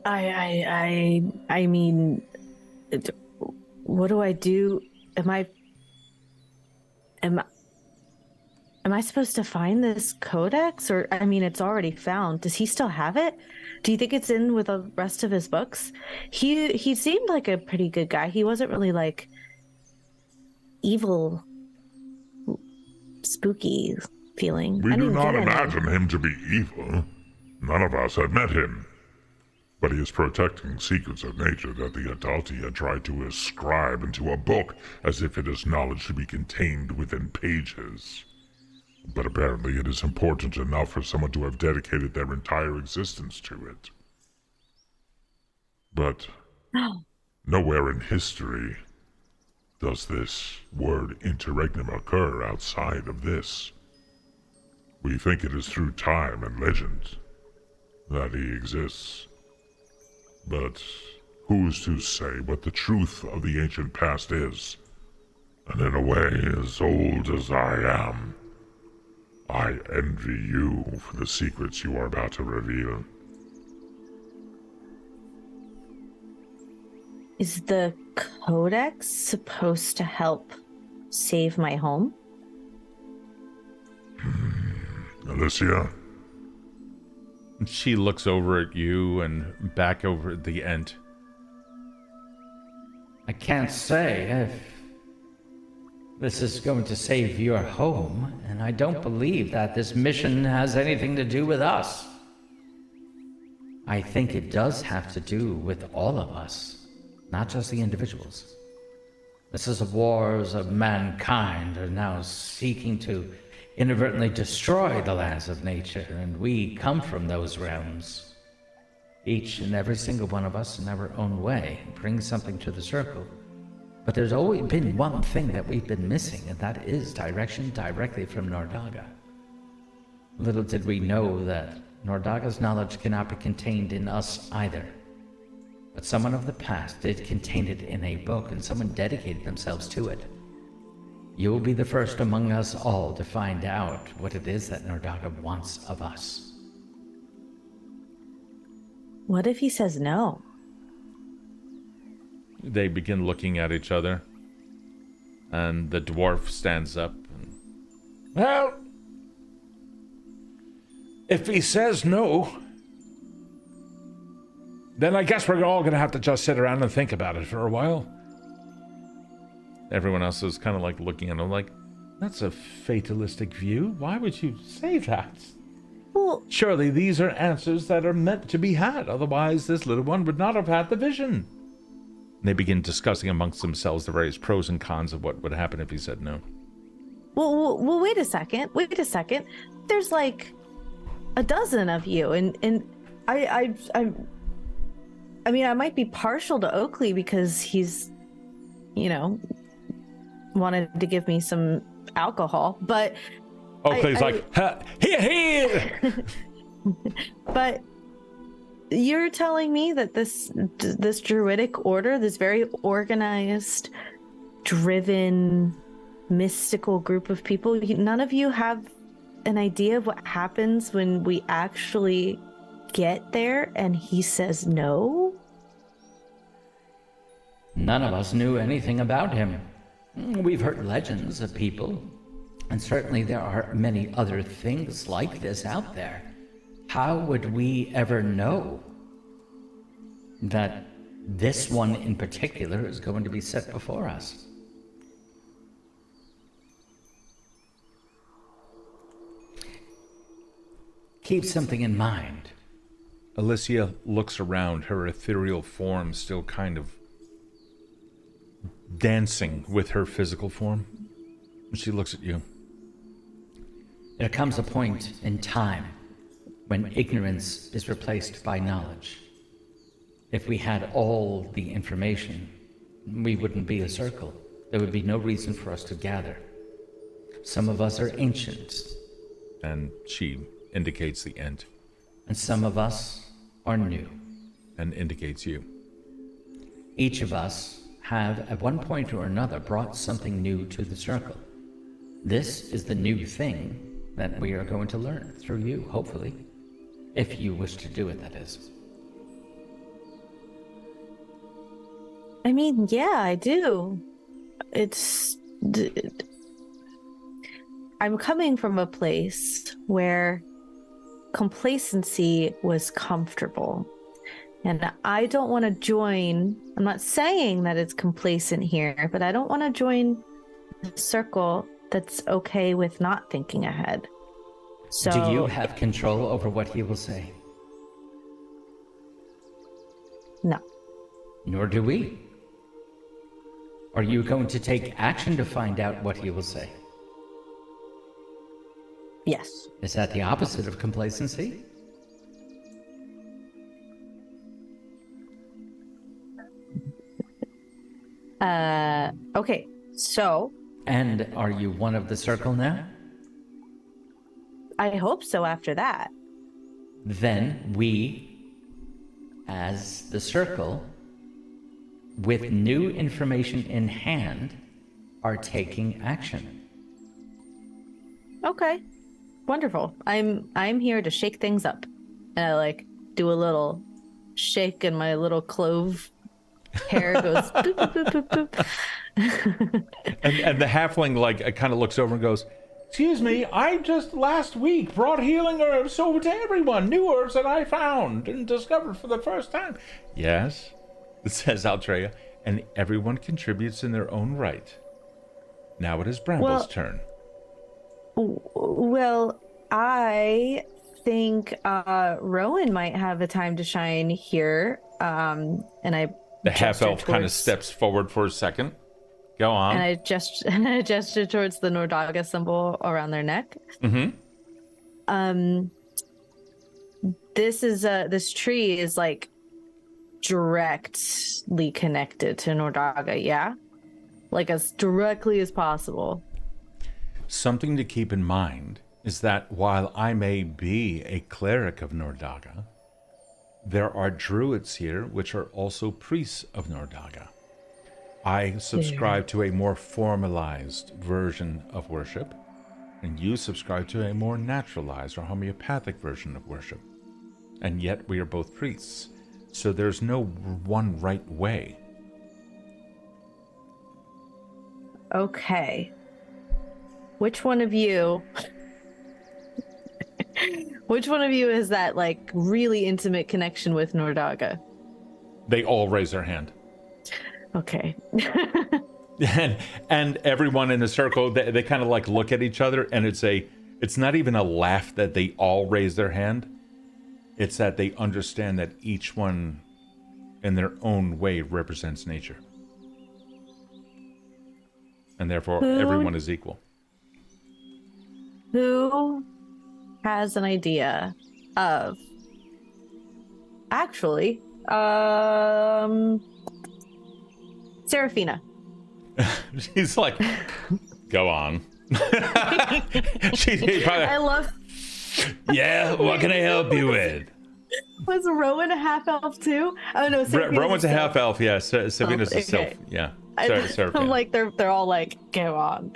I mean, what do I do am I supposed to find this codex? Or, I mean, it's already found. Does he still have it? Do you think it's in with the rest of his books? He seemed like a pretty good guy. He wasn't really like evil, spooky feeling. We I do didn't not get any. imagine him to be evil. None of us have met him. But he is protecting secrets of nature that the Adalti had tried to ascribe into a book as if it is knowledge to be contained within pages. But apparently it is important enough for someone to have dedicated their entire existence to it. But nowhere in history does this word interregnum occur outside of this. We think it is through time and legend that he exists. But who's to say what the truth of the ancient past is? And in a way, as old as I am, I envy you for the secrets you are about to reveal. Is the codex supposed to help save my home? Alicia? She looks over at you and back over at the Ent. I can't say if this is going to save your home, and I don't believe that this mission has anything to do with us. I think it does have to do with all of us, not just the individuals. This is a wars of mankind are now seeking to inadvertently destroy the lands of nature, and we come from those realms. Each and every single one of us in our own way brings something to the circle. But there's always been one thing that we've been missing, and that is direction directly from Nordaga. Little did we know that Nordaga's knowledge cannot be contained in us either. But someone of the past did contain it in a book, and someone dedicated themselves to it. You will be the first among us all to find out what it is that Nordaga wants of us. What if he says no? They begin looking at each other, and the dwarf stands up. Well, if he says no, then I guess we're all going to have to just sit around and think about it for a while. Everyone else is kind of like looking at him like, that's a fatalistic view. Why would you say that? Well, surely these are answers that are meant to be had. Otherwise, this little one would not have had the vision. And they begin discussing amongst themselves the various pros and cons of what would happen if he said no. Well, wait a second. There's like a dozen of you, and I mean, I might be partial to Oakley because he's, wanted to give me some alcohol, but Oakley's here. But you're telling me that this druidic order, this very organized, driven, mystical group of people, none of you have an idea of what happens when we actually get there and he says no? None of us knew anything about him. We've heard legends of people, and certainly there are many other things like this out there. How would we ever know that this one in particular is going to be set before us? Keep something in mind. Alicia looks around, her ethereal form still kind of dancing with her physical form. And she looks at you. There comes a point in time when ignorance is replaced by knowledge. If we had all the information, we wouldn't be a circle. There would be no reason for us to gather. Some of us are ancient. And she indicates the Ent. And some of us are new. And indicates you. Each of us have, at one point or another, brought something new to the circle. This is the new thing that we are going to learn through you, hopefully. If you wish to do it, that is. I mean, yeah, I do. I'm coming from a place where complacency was comfortable. And I don't want to join, I'm not saying that it's complacent here, but I don't want to join a circle that's okay with not thinking ahead. So, do you have control over what he will say? No. Nor do we. Are you going to take action to find out what he will say? Yes. Is that the opposite of complacency? Okay, so... And are you one of the circle now? I hope so after that. Then we, as the circle, with new information in hand, are taking action. Okay. Wonderful. I'm here to shake things up. And I do a little shake and my little clove hair goes boop, boop, boop, boop, boop. and the halfling kind of looks over and goes, "Excuse me, I just last week brought healing herbs over to everyone. New herbs that I found and discovered for the first time." "Yes," says Altrea, "and everyone contributes in their own right. Now it is Bramble's turn." Well, I think Rowan might have a time to shine here. And the half elf kind of steps forward for a second. Go on. And I gesture towards the Nordaga symbol around their neck. Mm-hmm. This tree is directly connected to Nordaga, yeah? As directly as possible. Something to keep in mind is that while I may be a cleric of Nordaga, there are druids here which are also priests of Nordaga. I subscribe to a more formalized version of worship, and you subscribe to a more naturalized or homeopathic version of worship. And yet we are both priests, so there's no one right way. Okay. Which one of you has that really intimate connection with Nordaga? They all raise their hand. Okay. and everyone in the circle, they kind of look at each other, and it's not even a laugh that they all raise their hand. It's that they understand that each one in their own way represents nature. And therefore everyone is equal. Who has an idea of actually Seraphina? She's like, go on. I love. Yeah, what can I help you with? Was Rowan a half elf too? Oh no, Rowan's a half elf. Yeah, Seraphina's a sylph. Yeah, I'm they're all go on.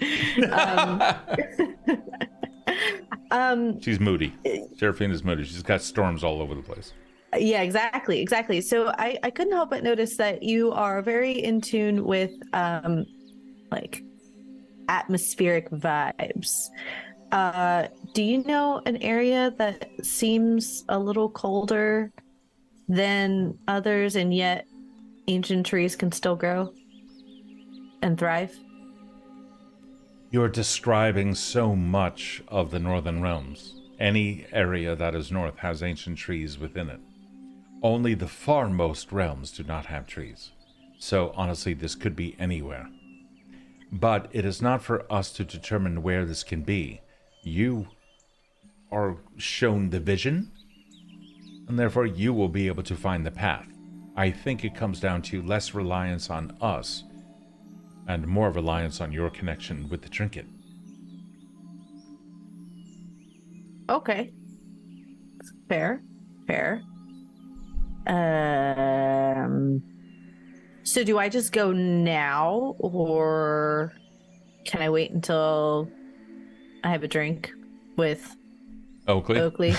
She's moody. Seraphina's moody. She's got storms all over the place. Yeah, exactly. So I couldn't help but notice that you are very in tune with atmospheric vibes. Do you know an area that seems a little colder than others, and yet ancient trees can still grow and thrive? You're describing so much of the Northern Realms. Any area that is north has ancient trees within it. Only the farmost realms do not have trees. So honestly, this could be anywhere. But it is not for us to determine where this can be. You are shown the vision, and therefore you will be able to find the path. I think it comes down to less reliance on us and more reliance on your connection with the trinket. Okay. Fair. So do I just go now, or can I wait until I have a drink with Oakley? Oakley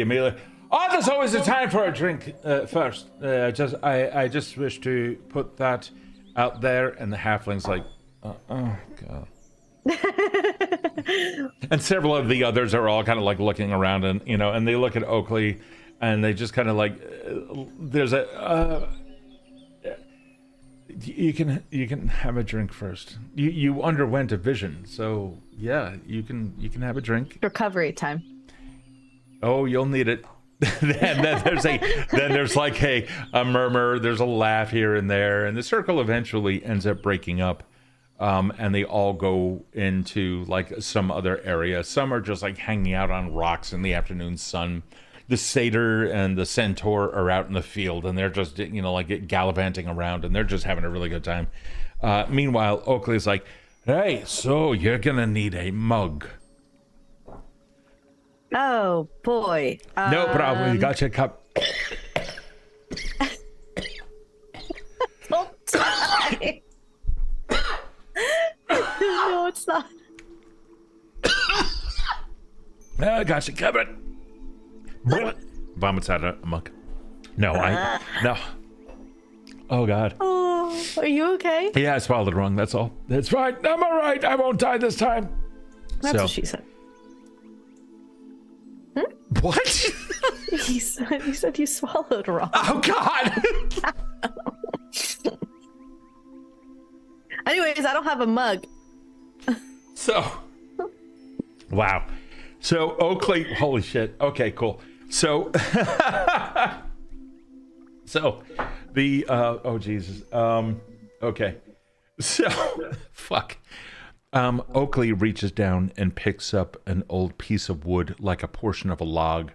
immediately. Oh, there's always a time for a drink first. I just wish to put that out there, and the halfling's like, oh god. And several of the others are all kind of like looking around, and and they look at Oakley, and they just kind of like, there's a. You can have a drink first. You underwent a vision, so yeah, you can have a drink. Recovery time. Oh, you'll need it. then there's like a murmur. There's a laugh here and there, and the circle eventually ends up breaking up, and they all go into like some other area. Some are just like hanging out on rocks in the afternoon sun. The satyr and the centaur are out in the field, and they're just, like gallivanting around, and they're just having a really good time. Meanwhile, Oakley's like, hey, so you're gonna need a mug. Oh, boy. No problem, you got your cup. Don't die. No, it's not. I got you covered. Vomits out a mug. No. Oh god. Oh, are you okay? Yeah, I swallowed it wrong. That's all. That's fine. I'm all right. I won't die this time. That's what she said. What? He said you swallowed wrong. Oh god. Anyways, I don't have a mug. So, wow. So Oakley, holy shit. Okay, cool. So, the oh Jesus. Okay. So, fuck. Oakley reaches down and picks up an old piece of wood, like a portion of a log,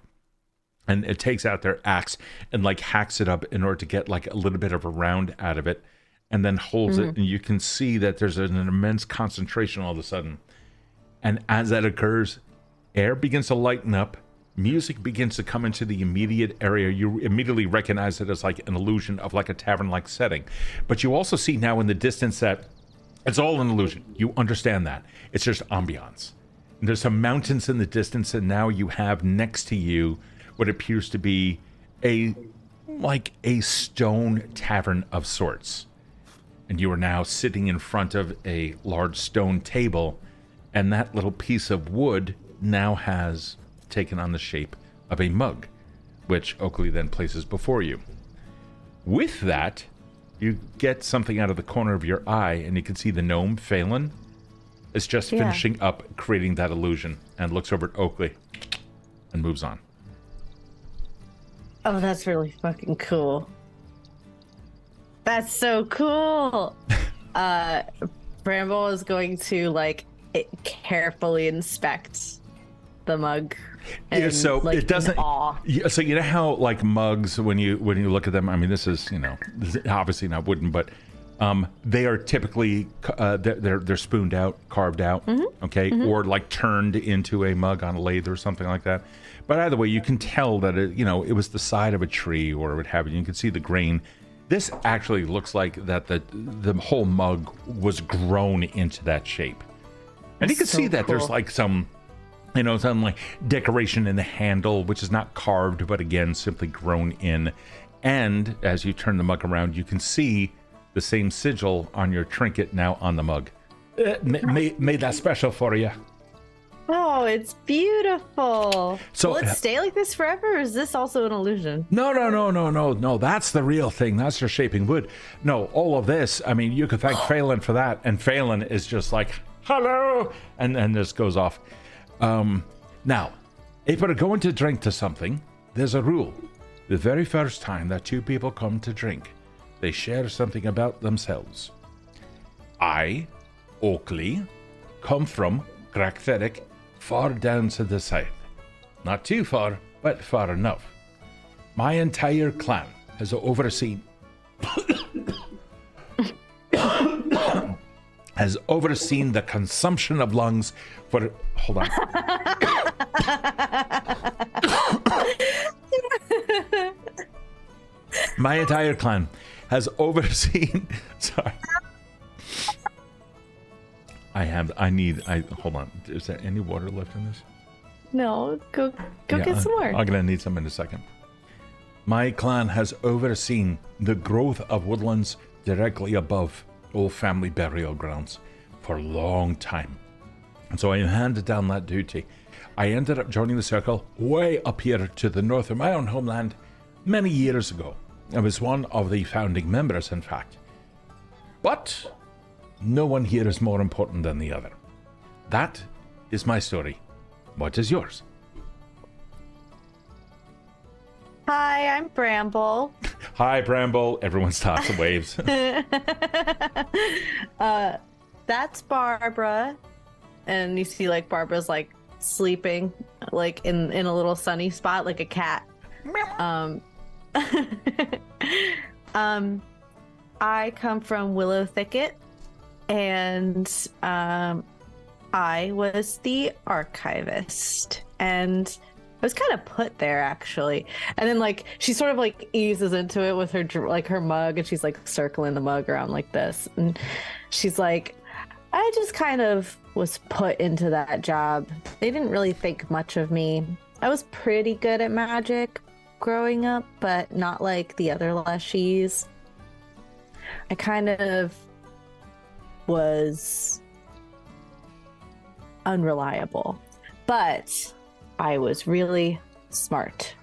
and it takes out their axe and like hacks it up in order to get like a little bit of a round out of it, and then holds it, and you can see that there's an immense concentration all of a sudden. And as that occurs, air begins to lighten up. Music begins to come into the immediate area. You immediately recognize it as like an illusion of like a tavern-like setting. But you also see now in the distance that it's all an illusion. You understand that. It's just ambiance. And there's some mountains in the distance, and now you have next to you what appears to be a stone tavern of sorts. And you are now sitting in front of a large stone table, and that little piece of wood now has taken on the shape of a mug, which Oakley then places before you. With that, you get something out of the corner of your eye, and you can see the gnome, Phelan, is just finishing up creating that illusion, and looks over at Oakley and moves on. Oh, that's really fucking cool. That's so cool. Bramble is going to carefully inspect the mug. And, so it doesn't. So you know how like mugs, when you look at them, I mean, this is obviously not wooden, but they are typically they're spooned out, carved out, okay, or like turned into a mug on a lathe or something like that. But either way, you can tell that it was the side of a tree or what have you. You can see the grain. This actually looks like that the whole mug was grown into that shape, and you can see that there's like some like decoration in the handle, which is not carved, but again, simply grown in. And as you turn the mug around, you can see the same sigil on your trinket now on the mug. Made that special for you. Oh, it's beautiful. So will it stay like this forever, or is this also an illusion? No. That's the real thing. That's your shaping wood. No, all of this, I mean, you could thank Phelan for that. And Phelan is just like, hello, and this goes off. Now, if we're going to drink to something, there's a rule. The very first time that two people come to drink, they share something about themselves. I, Oakley, come from Gractheric, far down to the south. Not too far, but far enough. My entire clan has overseen the consumption of lungs for... Hold on. My entire clan has overseen... Sorry. Hold on. Is there any water left in this? No, go get some more. I'm gonna need some in a second. My clan has overseen the growth of woodlands directly above old family burial grounds for a long time. And so I handed down that duty. I ended up joining the circle way up here to the north of my own homeland many years ago. I was one of the founding members, in fact. But no one here is more important than the other. That is my story. What is yours? Hi, I'm Bramble. Hi, Bramble. Everyone stops and waves. That's Barbara. And you see, like, Barbara's, like, sleeping, like, in a little sunny spot, like a cat. I come from Willow Thicket, and I was the archivist, and I was kind of put there, actually. And then, like, she sort of, like, eases into it with her, like, her mug, and she's, like, circling the mug around like this. And she's like, I just kind of was put into that job. They didn't really think much of me. I was pretty good at magic growing up, but not like the other Leshies. I kind of was unreliable, but I was really smart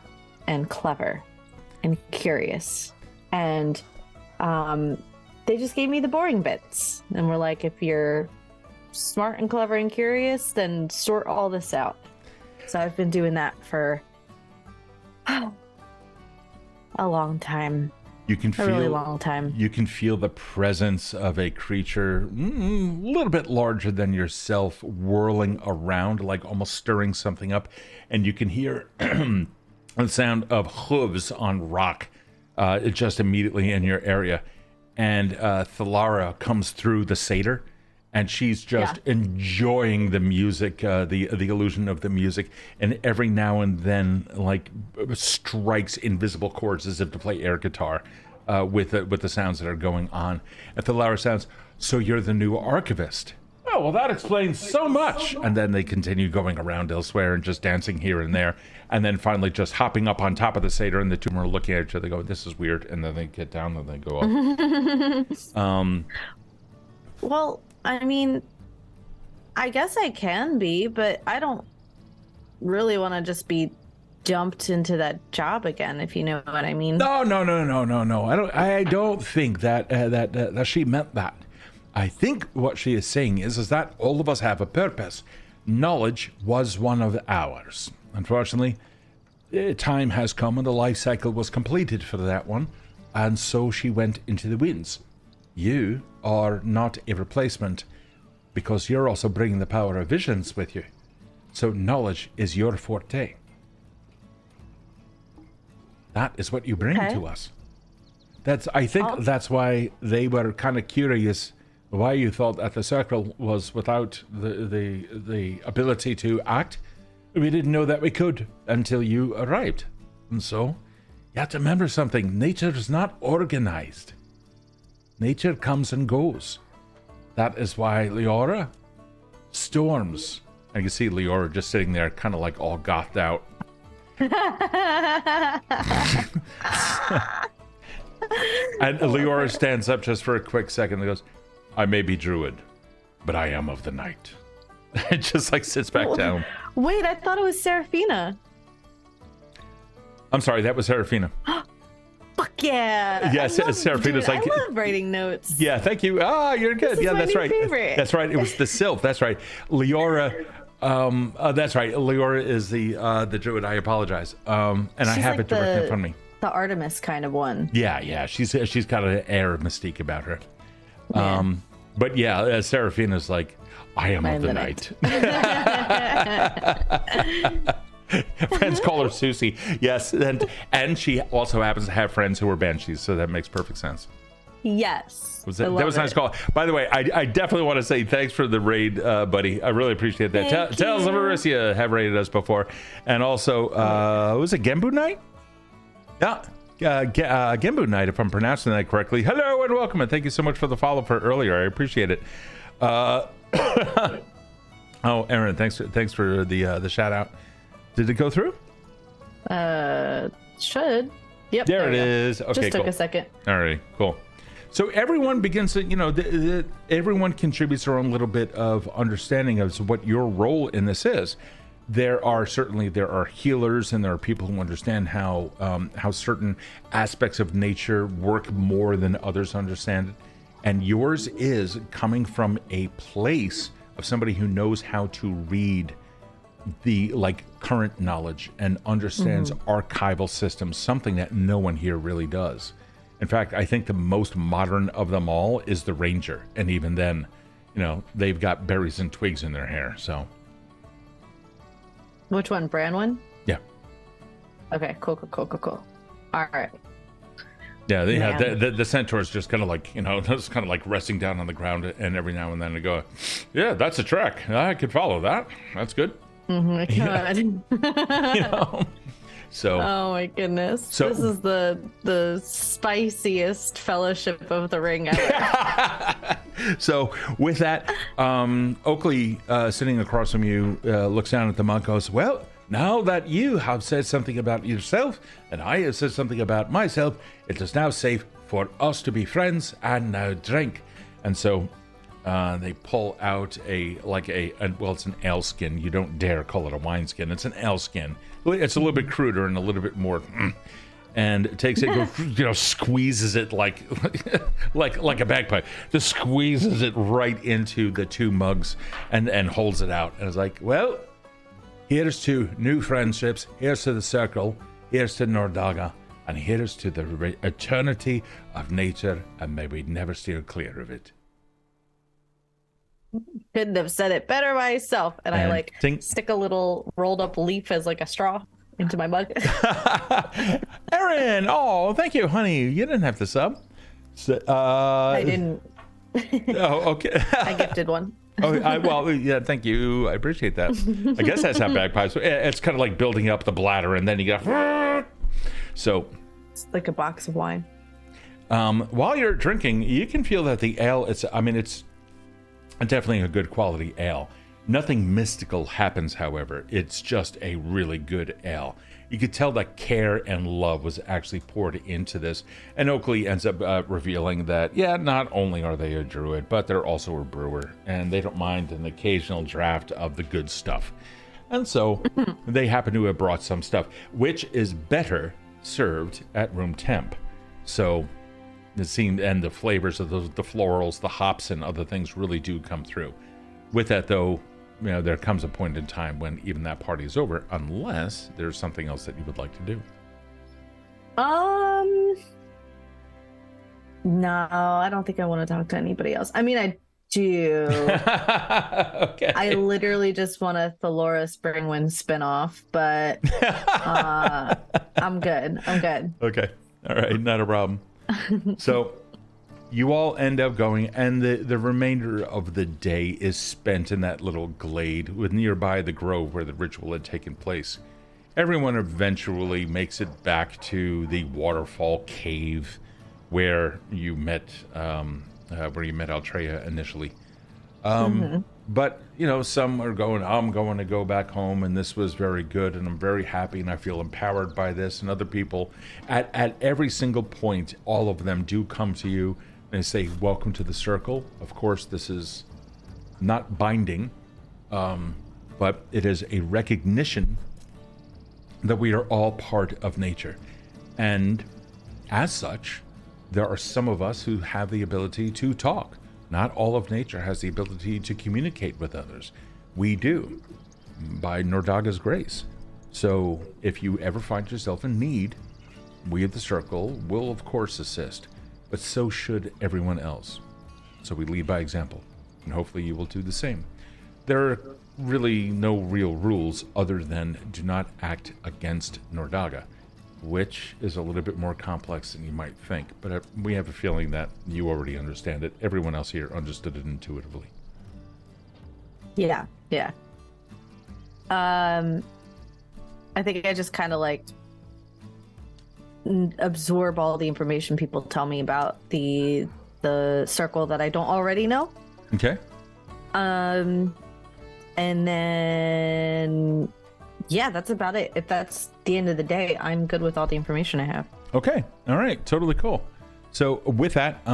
and clever and curious, and they just gave me the boring bits and were like, if you're smart and clever and curious, then sort all this out. So I've been doing that for a long time. You can feel a really long time. You can feel the presence of a creature a little bit larger than yourself whirling around, like almost stirring something up. And you can hear the sound of hooves on rock just immediately in your area. And Thalara comes through the Seder, and she's just enjoying the music, the illusion of the music, and every now and then, like, strikes invisible chords as if to play air guitar with the sounds that are going on. And Thalara sounds, so you're the new archivist. Oh, well, that explains so much. And then they continue going around elsewhere and just dancing here and there. And then finally just hopping up on top of the Seder, and the two are looking at each other. They go, this is weird. And then they get down and they go up. Well, I mean, I guess I can be, but I don't really want to just be dumped into that job again, if you know what I mean. No. I don't think that she meant that. I think what she is saying is that all of us have a purpose. Knowledge was one of ours. Unfortunately, time has come and the life cycle was completed for that one, and so she went into the winds. You are not a replacement, because you're also bringing the power of visions with you. So knowledge is your forte. That is what you bring to us. I think that's why they were kind of curious why you thought that the circle was without the ability to act. We didn't know that we could until you arrived. And so you have to remember something. Nature is not organized. Nature comes and goes. That is why Leora storms. And you can see Leora just sitting there kind of like all gothed out. And Leora stands up just for a quick second and goes, I may be Druid, but I am of the night. And just like sits back down. Wait, I thought it was Seraphina. I'm sorry, that was Seraphina. Fuck yeah. Yes, Seraphina's like, I love writing notes. Yeah, thank you. You're good. Yeah, that's right. Favorite. That's right. It was the Sylph. That's right. Leora. That's right. Leora is the Druid. I apologize. And she's I have it directly in front of me. The Artemis kind of one. Yeah. She's got an air of mystique about her. Yeah. But yeah, Seraphina's like, I am of the night. Friends call her Susie. Yes, and she also happens to have friends who are banshees, so that makes perfect sense. Yes. That was a nice call. By the way, I definitely want to say thanks for the raid, buddy. I really appreciate that. Tales of Arisia have raided us before. And also, was it Gembu Night? Yeah. Gembu Night, if I'm pronouncing that correctly. Hello and welcome, and thank you so much for the follow for earlier. I appreciate it. Erin, thanks for the shout out. Did it go through? Should. Yep. There it is. Okay, just took a second. All right, cool. So everyone begins to, everyone contributes their own little bit of understanding of what your role in this is. There are healers, and there are people who understand how certain aspects of nature work more than others understand it. And yours is coming from a place of somebody who knows how to read the current knowledge and understands archival systems, something that no one here really does. In fact, I think the most modern of them all is the ranger, and even then, they've got berries and twigs in their hair. So, which one, Branwyn? Yeah. Okay, cool. All right. Yeah, the centaur's just kind of just kind of resting down on the ground, and every now and then they go, "Yeah, that's a trek. I could follow that. That's good." God. So. Oh my goodness! So, this is the spiciest Fellowship of the Ring ever. So with that, Oakley, sitting across from you, looks down at the monk, goes, "Well, now that you have said something about yourself, and I have said something about myself, it is now safe for us to be friends and now drink." And so they pull out it's an ale skin. You don't dare call it a wine skin. It's an ale skin. It's a little bit cruder and a little bit more, and takes it, squeezes it like a bagpipe. Just squeezes it right into the two mugs and holds it out. And it's like, "Well, here's to new friendships. Here's to the circle. Here's to Nordaga. And here's to the eternity of nature, and may we never steer clear of it." Couldn't have said it better myself. And I stick a little rolled up leaf as a straw into my mug. Erin, oh, thank you, honey. You didn't have to sub. So, I didn't. Oh, okay. I gifted one. Well, yeah, thank you. I appreciate that. I guess that's how bagpipes. It's kind of like building up the bladder, and then you go. So it's like a box of wine. While you're drinking, you can feel that the ale. It's definitely a good quality ale. Nothing mystical happens, however. It's just a really good ale. You could tell that care and love was actually poured into this. And Oakley ends up revealing that, not only are they a druid, but they're also a brewer. And they don't mind an occasional draft of the good stuff. And so they happen to have brought some stuff, which is better served at room temp. So it seemed, and the flavors of the florals, the hops, and other things really do come through. With that, though, there comes a point in time when even that party is over, unless there's something else that you would like to do. No, I don't think I want to talk to anybody else. I mean, I do. Okay. I literally just want a Thaloris Bringwind spinoff, but I'm good. Okay. All right. Not a problem. So you all end up going, and the remainder of the day is spent in that little glade with nearby the grove where the ritual had taken place. Everyone eventually makes it back to the waterfall cave where you met Altreya initially. But some are going, I'm going to go back home, and this was very good, and I'm very happy, and I feel empowered by this. And other people, at every single point, all of them do come to you and say, "Welcome to the circle." Of course, this is not binding, but it is a recognition that we are all part of nature. And as such, there are some of us who have the ability to talk. Not all of nature has the ability to communicate with others. We do, by Nordaga's grace. So if you ever find yourself in need, we at the Circle will of course assist, but so should everyone else. So we lead by example, and hopefully you will do the same. There are really no real rules other than do not act against Nordaga, which is a little bit more complex than you might think, but we have a feeling that you already understand it. Everyone else here understood it intuitively. Yeah. I think I just kind of absorb all the information people tell me about the circle that I don't already know. Okay. And then that's about it. If that's the end of the day, I'm good with all the information I have. Okay. All right. Totally cool. So with that,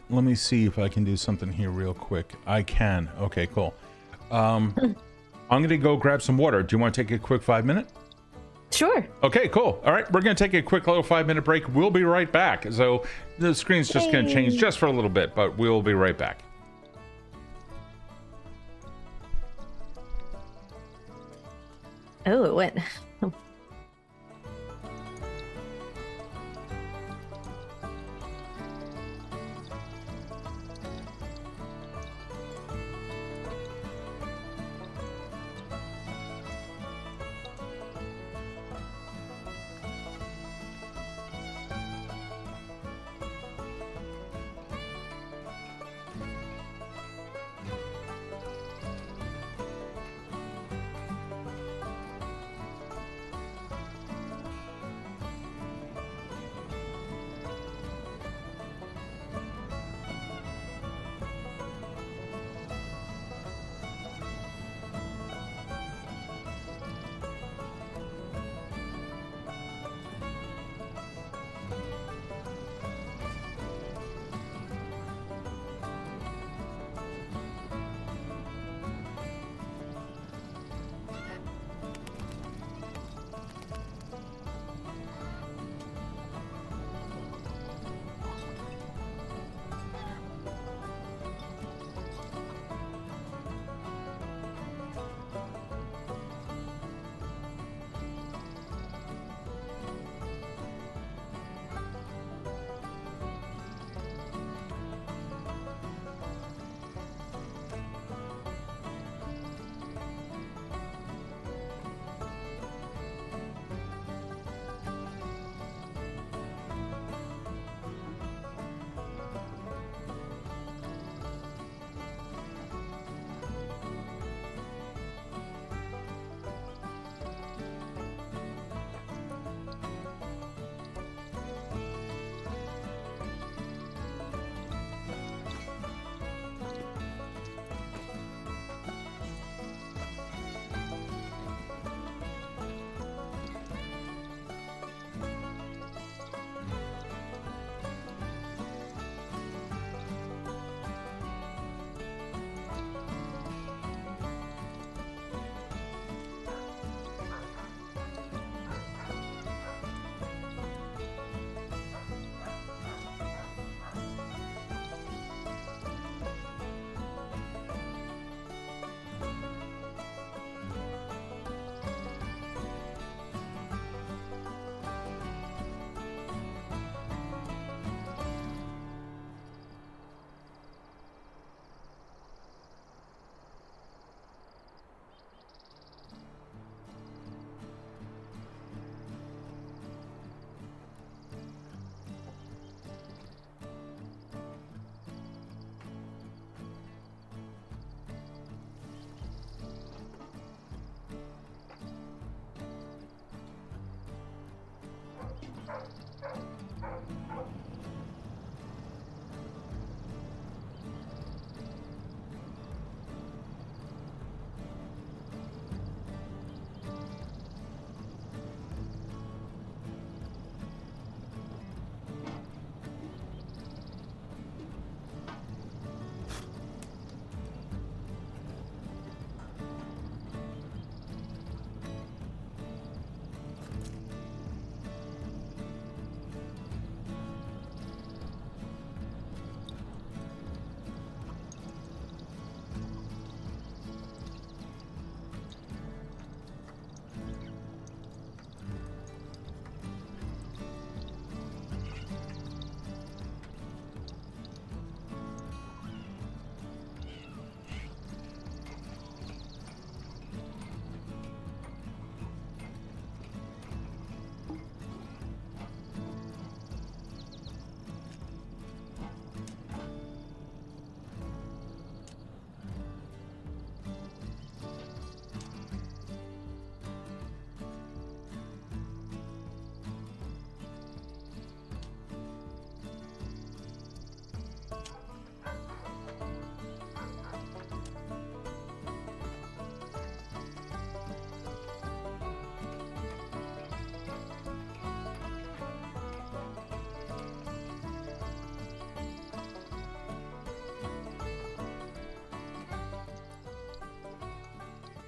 let me see if I can do something here real quick. I can. Okay, cool. I'm going to go grab some water. Do you want to take a quick 5-minute? Sure. Okay, cool. All right, we're going to take a quick little 5-minute break. We'll be right back. So the screen's just going to change just for a little bit, but we'll be right back. Oh, it went.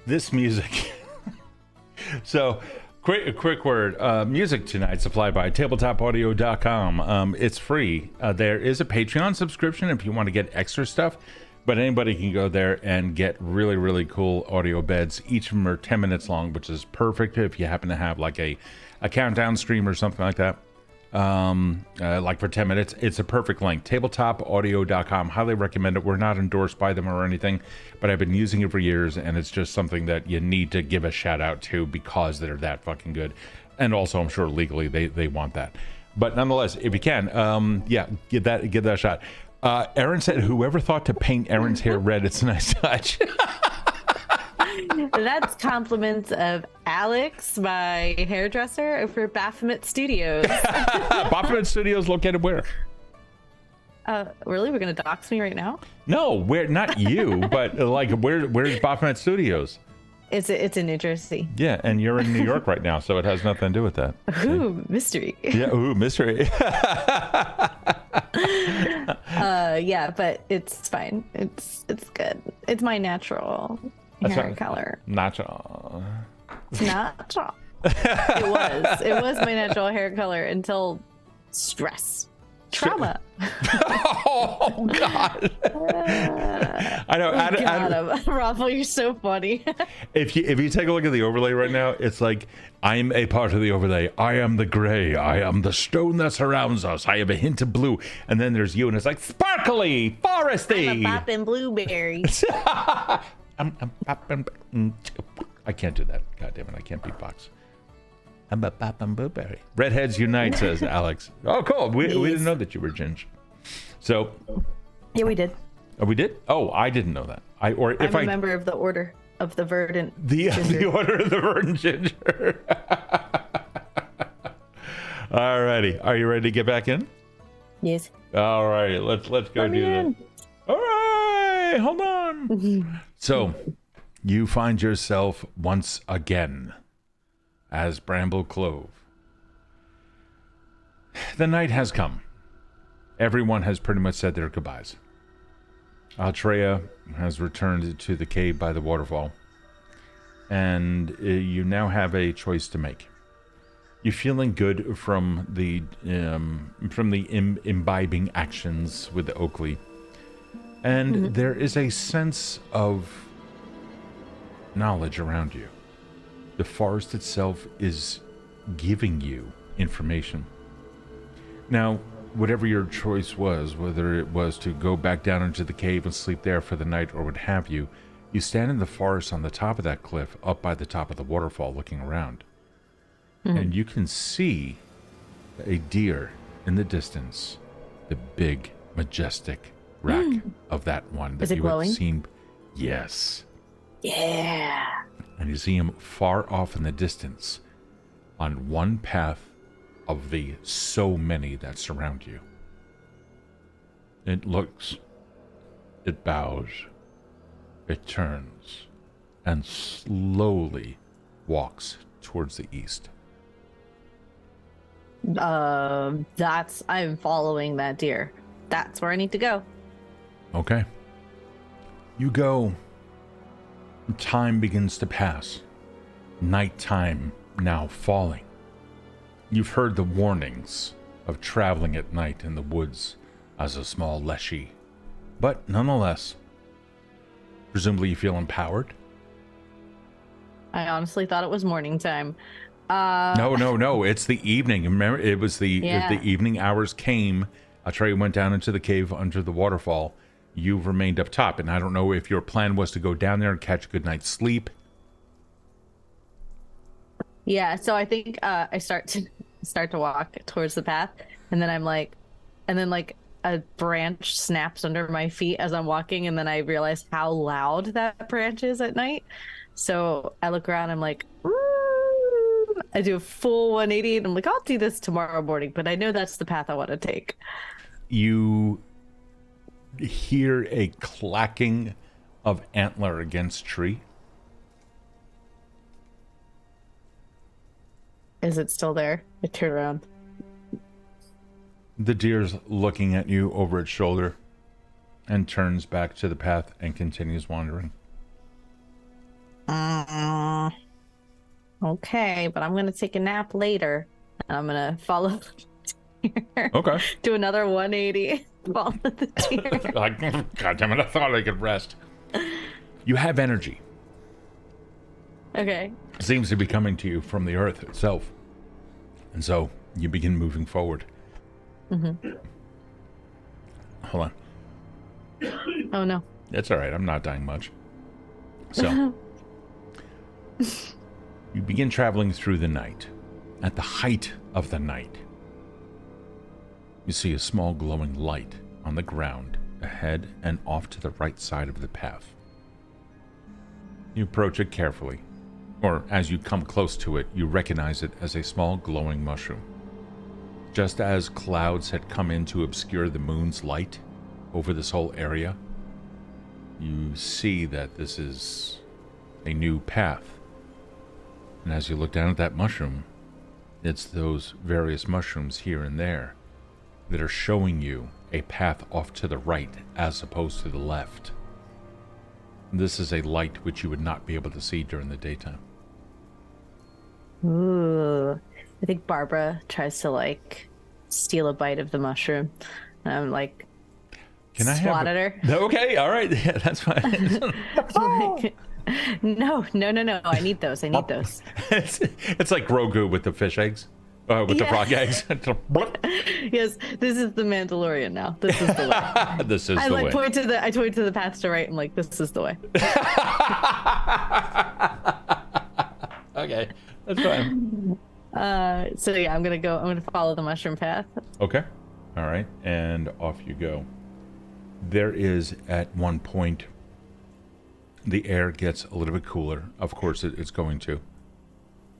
this music. So, quick word. Music tonight supplied by tabletopaudio.com. It's free. There is a Patreon subscription if you want to get extra stuff, but anybody can go there and get really, really cool audio beds. Each of them are 10 minutes long, which is perfect if you happen to have like a countdown stream or something like that. Like for 10 minutes. It's a perfect link. tabletopaudio.com. Highly recommend it. We're not endorsed by them or anything, but I've been using it for years, and it's just something that you need to give a shout out to because they're that fucking good. And also, I'm sure legally they want that. But nonetheless, if you can, yeah, give that a shot. Erin said, whoever thought to paint Erin's hair red, it's a nice touch. That's compliments of Alex, my hairdresser, for Baphomet Studios. Baphomet Studios located where? Really? We're gonna dox me right now? No, where? Not you, but like where's Baphomet Studios? It's in New Jersey. Yeah, and you're in New York right now, so it has nothing to do with that. Ooh, mystery. Yeah, ooh, mystery. Yeah, but it's fine. It's good. It's my natural hair color. Natural. It's natural. It was my natural hair color until stress. Trauma. Oh God! I know. God, Raffle, you're so funny. If you take a look at the overlay right now, it's like I'm a part of the overlay. I am the gray. I am the stone that surrounds us. I have a hint of blue, and then there's you, and it's like sparkly, foresty. I'm a poppin' blueberry. I'm poppin'. I can't do that. God damn it! I can't beatbox. I'm a poppin' blueberry. Redheads unite, says Alex. Oh, cool. We didn't know that you were Ginge. So. Yeah, we did. Oh, we did? Oh, I didn't know that. I'm a member of the Order of the Verdant. The Order of the Verdant Ginger. Alrighty. Are you ready to get back in? Yes. Alrighty. Let's go do this. All right. Hold on. So, you find yourself once again as Bramble Clove. The night has come. Everyone has pretty much said their goodbyes. Altrea has returned to the cave by the waterfall, and you now have a choice to make. You're feeling good from the imbibing actions with Oakley, and there is a sense of knowledge around you. The forest itself is giving you information. Now, whatever your choice was, whether it was to go back down into the cave and sleep there for the night or what have you, you stand in the forest on the top of that cliff, up by the top of the waterfall, looking around. And you can see a deer in the distance, the big, majestic rack of that one that you have seen. Yes. Yeah. And you see him far off in the distance on one path of the so many that surround you. It looks, it bows, it turns, and slowly walks towards the east. I'm following that deer. That's where I need to go. Okay. You go. Time begins to pass. Nighttime now falling. You've heard the warnings of traveling at night in the woods as a small Leshy. But nonetheless, presumably you feel empowered? I honestly thought it was morning time. No. It's the evening. Remember, it was the evening hours came. Atreyu went down into the cave under the waterfall. You've remained up top, and I don't know if your plan was to go down there and catch a good night's sleep. Yeah, so I think I start to walk towards the path, and then a branch snaps under my feet as I'm walking, and then I realize how loud that branch is at night. So I look around, I'm like, I do a full 180, and I'm like, I'll do this tomorrow morning, but I know that's the path I want to take. You hear a clacking of antler against tree. Is it still there? I turn around. The deer's looking at you over its shoulder and turns back to the path and continues wandering. Okay, but I'm gonna take a nap later, and I'm gonna follow the deer. Okay. Do another 180. Follow the deer. Like, God damn it, I thought I could rest. You have energy. Okay. It seems to be coming to you from the earth itself. And so you begin moving forward. Mm-hmm. Hold on. Oh no. It's all right. I'm not dying much. So you begin traveling through the night. At the height of the night, you see a small glowing light on the ground ahead and off to the right side of the path. You approach it carefully, or as you come close to it, you recognize it as a small glowing mushroom. Just as clouds had come in to obscure the moon's light over this whole area, you see that this is a new path. And as you look down at that mushroom, it's those various mushrooms here and there that are showing you a path off to the right as opposed to the left. This is a light which you would not be able to see during the daytime. Ooh. I think Barbara tries to like steal a bite of the mushroom. And I'm like, can I swat have at her? Okay, all right, yeah, that's fine. Like, no. I need those. It's like Grogu with the fish eggs, with the frog eggs. Yes, this is the Mandalorian now. This is the way. This is I the like way. point to the path to right. I'm like, this is the way. Okay, that's fine. So yeah, I'm gonna follow the mushroom path. Okay, all right, and off you go. There is at one point the air gets a little bit cooler. Of course, it's going to.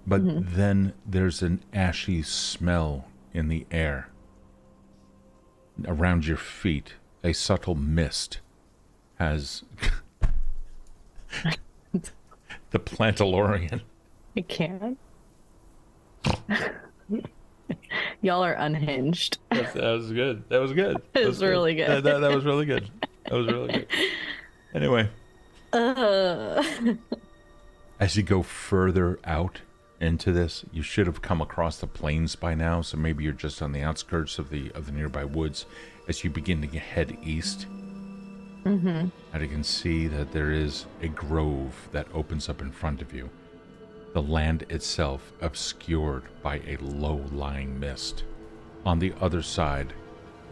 But then there's an ashy smell in the air. Around your feet, a subtle mist has the Plantalorian. I can't. Y'all are unhinged. That was good. That was good. It was really good. That was really good. That was really good. Anyway. As you go further out into this, you should have come across the plains by now, so maybe you're just on the outskirts of the nearby woods. As you begin to head east, and you can see that there is a grove that opens up in front of you. The land itself obscured by a low-lying mist. On the other side,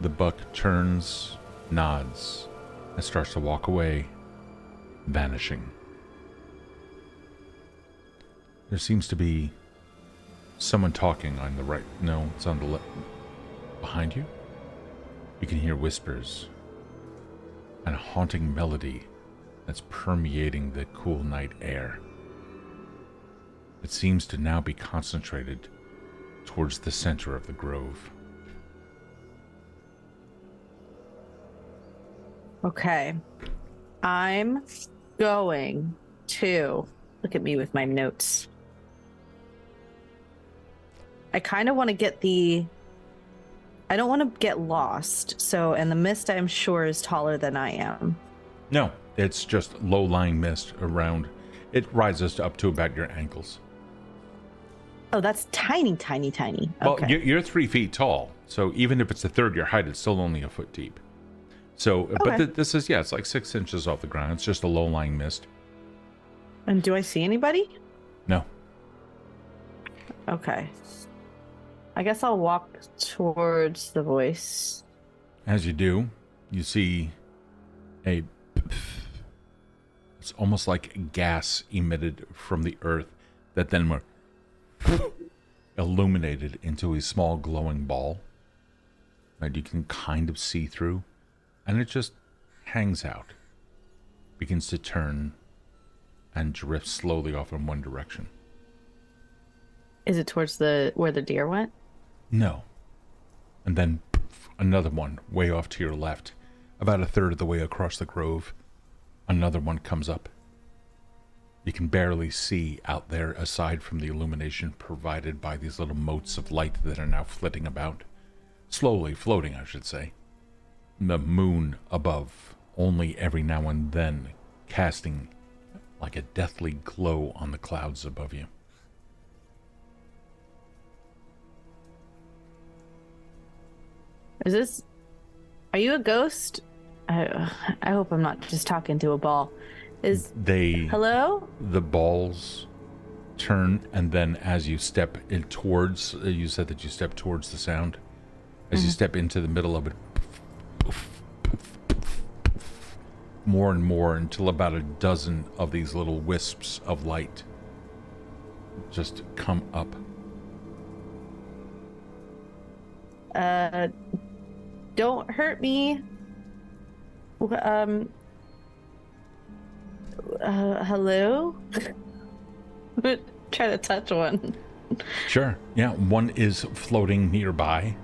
the buck turns, nods, and starts to walk away, vanishing. There seems to be someone talking on the right. No, it's on the left. Behind you? You can hear whispers and a haunting melody that's permeating the cool night air. It seems to now be concentrated towards the center of the grove. Okay. I'm going to look at me with my notes. I kind of want to get I don't want to get lost. So, and the mist I'm sure is taller than I am. No, it's just low-lying mist around. It rises up to about your ankles. Oh, that's tiny. Well, Okay. you're 3 feet tall, so even if it's a third your height, it's still only a foot deep. So, Okay. but this is, it's like 6 inches off the ground. It's just a low-lying mist. And do I see anybody? No. Okay. I guess I'll walk towards the voice. As you do, you see it's almost like gas emitted from the earth that then were illuminated into a small glowing ball that you can kind of see through, and it just hangs out, begins to turn, and drifts slowly off in one direction. Is it towards where the deer went? No. And then another one way off to your left, about a third of the way across the grove. Another one comes up. You can barely see out there aside from the illumination provided by these little motes of light that are now flitting about. Slowly floating, I should say. The moon above, only every now and then casting like a deathly glow on the clouds above you. Are you a ghost? I hope I'm not just talking to a ball. Hello? The balls turn, and then as you step in towards, you said that you step towards the sound. As you step into the middle of it, more and more until about a dozen of these little wisps of light just come up. Don't hurt me. Hello? Try to touch one. Sure. Yeah, one is floating nearby,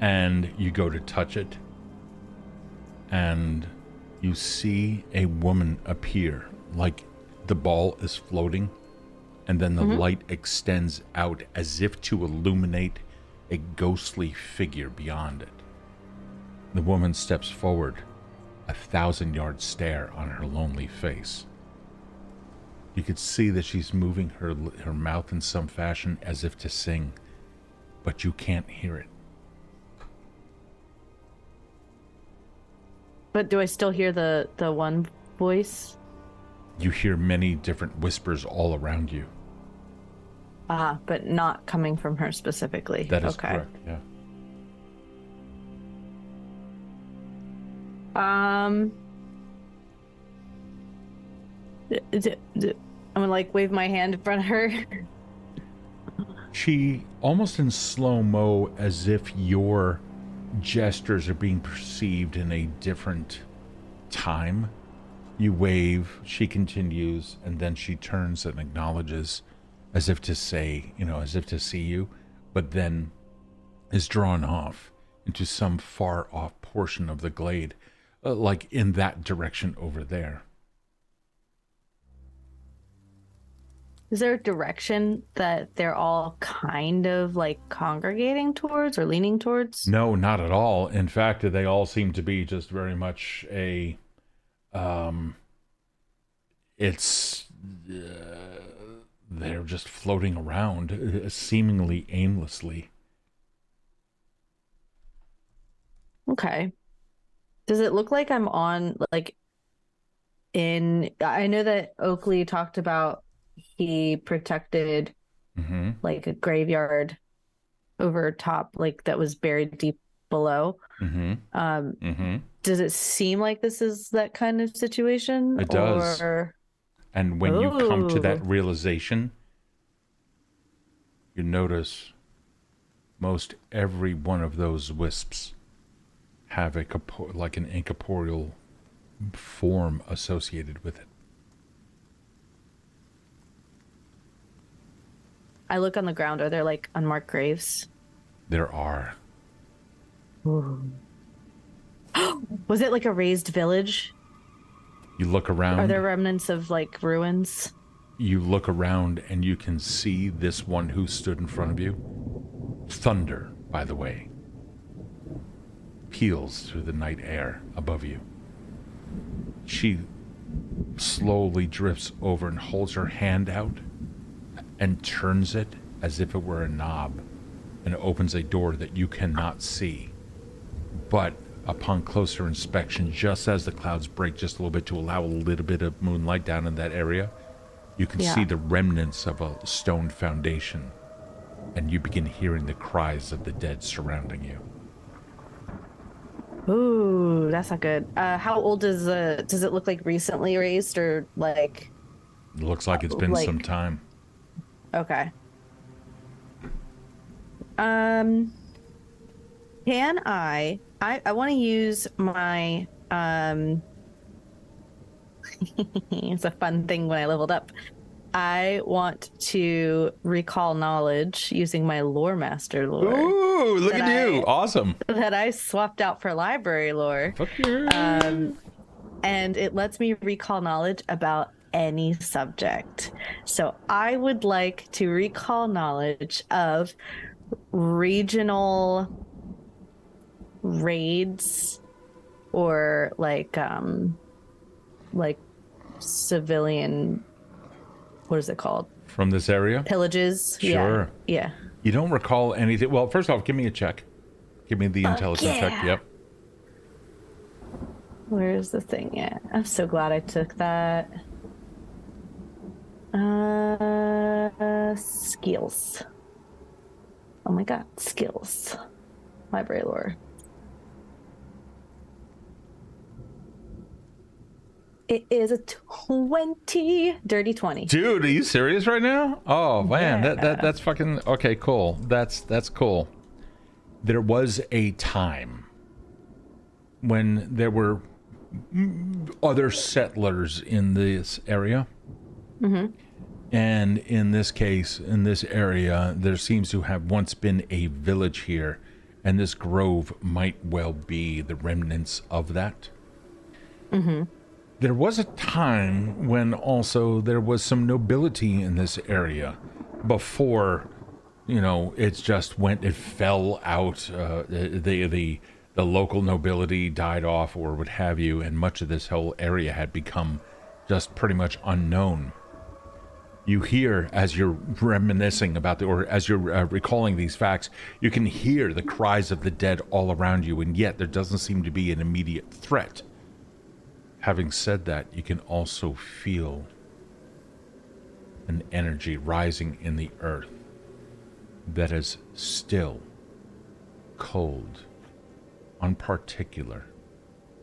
and you go to touch it, and you see a woman appear, like the ball is floating, and then the light extends out as if to illuminate a ghostly figure beyond it. The woman steps forward, a 1,000-yard stare on her lonely face. You could see that she's moving her mouth in some fashion as if to sing, but you can't hear it. But do I still hear the one voice? You hear many different whispers all around you. But not coming from her specifically. That is correct, yeah. I'm gonna like wave my hand in front of her. She, almost in slow-mo, as if your gestures are being perceived in a different time. You wave, she continues, and then she turns and acknowledges as if to say, as if to see you, but then is drawn off into some far-off portion of the glade, like in that direction over there. Is there a direction that they're all kind of like congregating towards or leaning towards? No, not at all. In fact, they all seem to be just very much they're just floating around, seemingly aimlessly. Okay. Does it look like I'm on, like, I know that Oakley talked about he protected, like, a graveyard over top, like, that was buried deep below. Does it seem like this is that kind of situation? It does. And when you come to that realization, you notice most every one of those wisps have like an incorporeal form associated with it. I look on the ground. Are there like unmarked graves? There are. Ooh. Was it like a raised village? You look around. Are there remnants of like ruins? You look around and you can see this one who stood in front of you. Thunder, by the way, peals through the night air above you. She slowly drifts over and holds her hand out and turns it as if it were a knob and opens a door that you cannot see. But upon closer inspection, just as the clouds break just a little bit to allow a little bit of moonlight down in that area, you can see the remnants of a stone foundation, and you begin hearing the cries of the dead surrounding you. Ooh, that's not good. How old does it look like recently raised or like? It looks like it's been some time. Okay. Can I want to use my it's a fun thing when I leveled up. I want to recall knowledge using my lore master lore. Ooh, look at you. Awesome. That I swapped out for library lore. Fuck yeah. And it lets me recall knowledge about any subject. So I would like to recall knowledge of regional raids or like civilian, what is it called? From this area? Pillages. Sure. Yeah. You don't recall anything. Well, first off, give me a check. Give me the intelligence check. Yep. Where's the thing at? I'm so glad I took that. Skills. Oh my god, skills. Library lore. It is a 20. Dirty 20. Dude, are you serious right now? Oh man, that's fucking okay, cool. That's cool. There was a time when there were other settlers in this area. Mm-hmm. And in this case, in this area, there seems to have once been a village here, and this grove might well be the remnants of that. Mm-hmm. There was a time when also there was some nobility in this area before, it just it fell out. The local nobility died off or what have you, and much of this whole area had become just pretty much unknown. You hear, as you're reminiscing about or as you're recalling these facts, you can hear the cries of the dead all around you, and yet there doesn't seem to be an immediate threat. Having said that, you can also feel an energy rising in the earth that is still, cold, unparticular,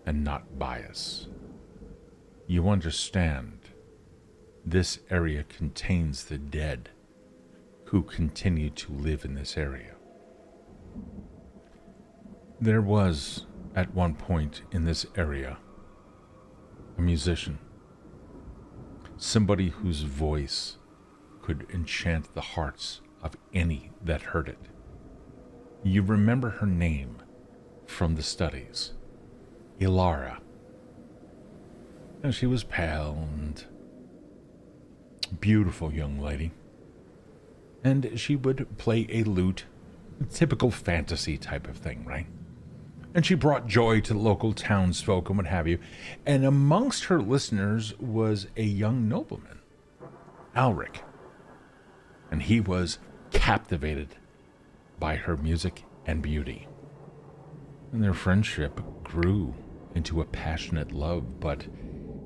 and not biased. You understand, this area contains the dead who continue to live in this area. There was, at one point in this area, a musician, somebody whose voice could enchant the hearts of any that heard it. You remember her name from the studies, Ilara. And she was pale and beautiful young lady. And she would play a lute, a typical fantasy type of thing, right? And she brought joy to the local townsfolk and what have you. And amongst her listeners was a young nobleman, Alric. And he was captivated by her music and beauty. And their friendship grew into a passionate love, but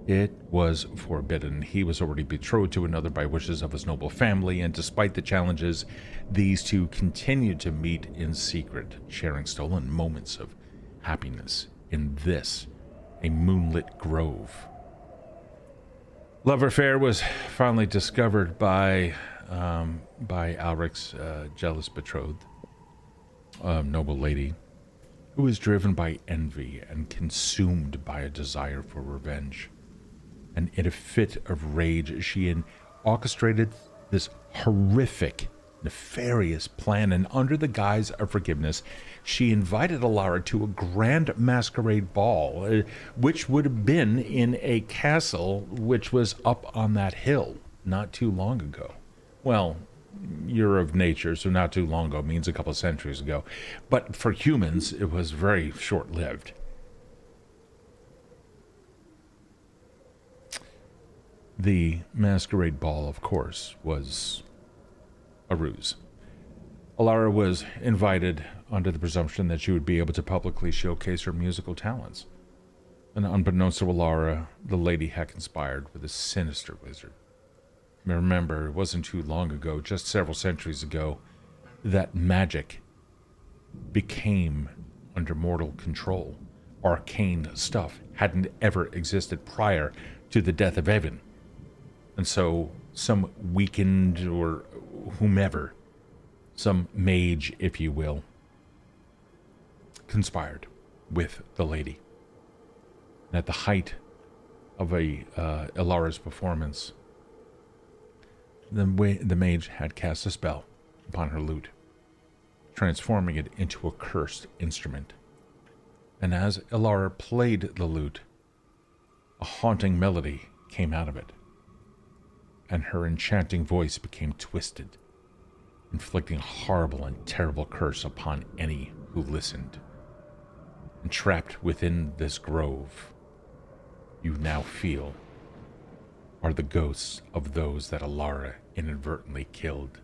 it was forbidden. He was already betrothed to another by wishes of his noble family, and despite the challenges, these two continued to meet in secret, sharing stolen moments of happiness in this, a moonlit grove. Love affair was finally discovered by Alric's jealous betrothed, noble lady, who was driven by envy and consumed by a desire for revenge. And in a fit of rage, she orchestrated this horrific, nefarious plan, and under the guise of forgiveness, she invited Ilara to a grand masquerade ball, which would have been in a castle which was up on that hill not too long ago. Well, you're of nature, so not too long ago means a couple of centuries ago. But for humans, it was very short-lived. The masquerade ball, of course, was a ruse. Ilara was invited under the presumption that she would be able to publicly showcase her musical talents. And unbeknownst to Ilara, the lady had conspired with a sinister wizard. Remember, it wasn't too long ago, just several centuries ago, that magic became under mortal control. Arcane stuff hadn't ever existed prior to the death of Evan. And so some weakened or whomever, some mage, if you will, conspired with the lady. And at the height of Ilara's performance, the mage had cast a spell upon her lute, transforming it into a cursed instrument. And as Ilara played the lute, a haunting melody came out of it, and her enchanting voice became twisted, inflicting a horrible and terrible curse upon any who listened. And trapped within this grove, you now feel are the ghosts of those that Alara inadvertently killed.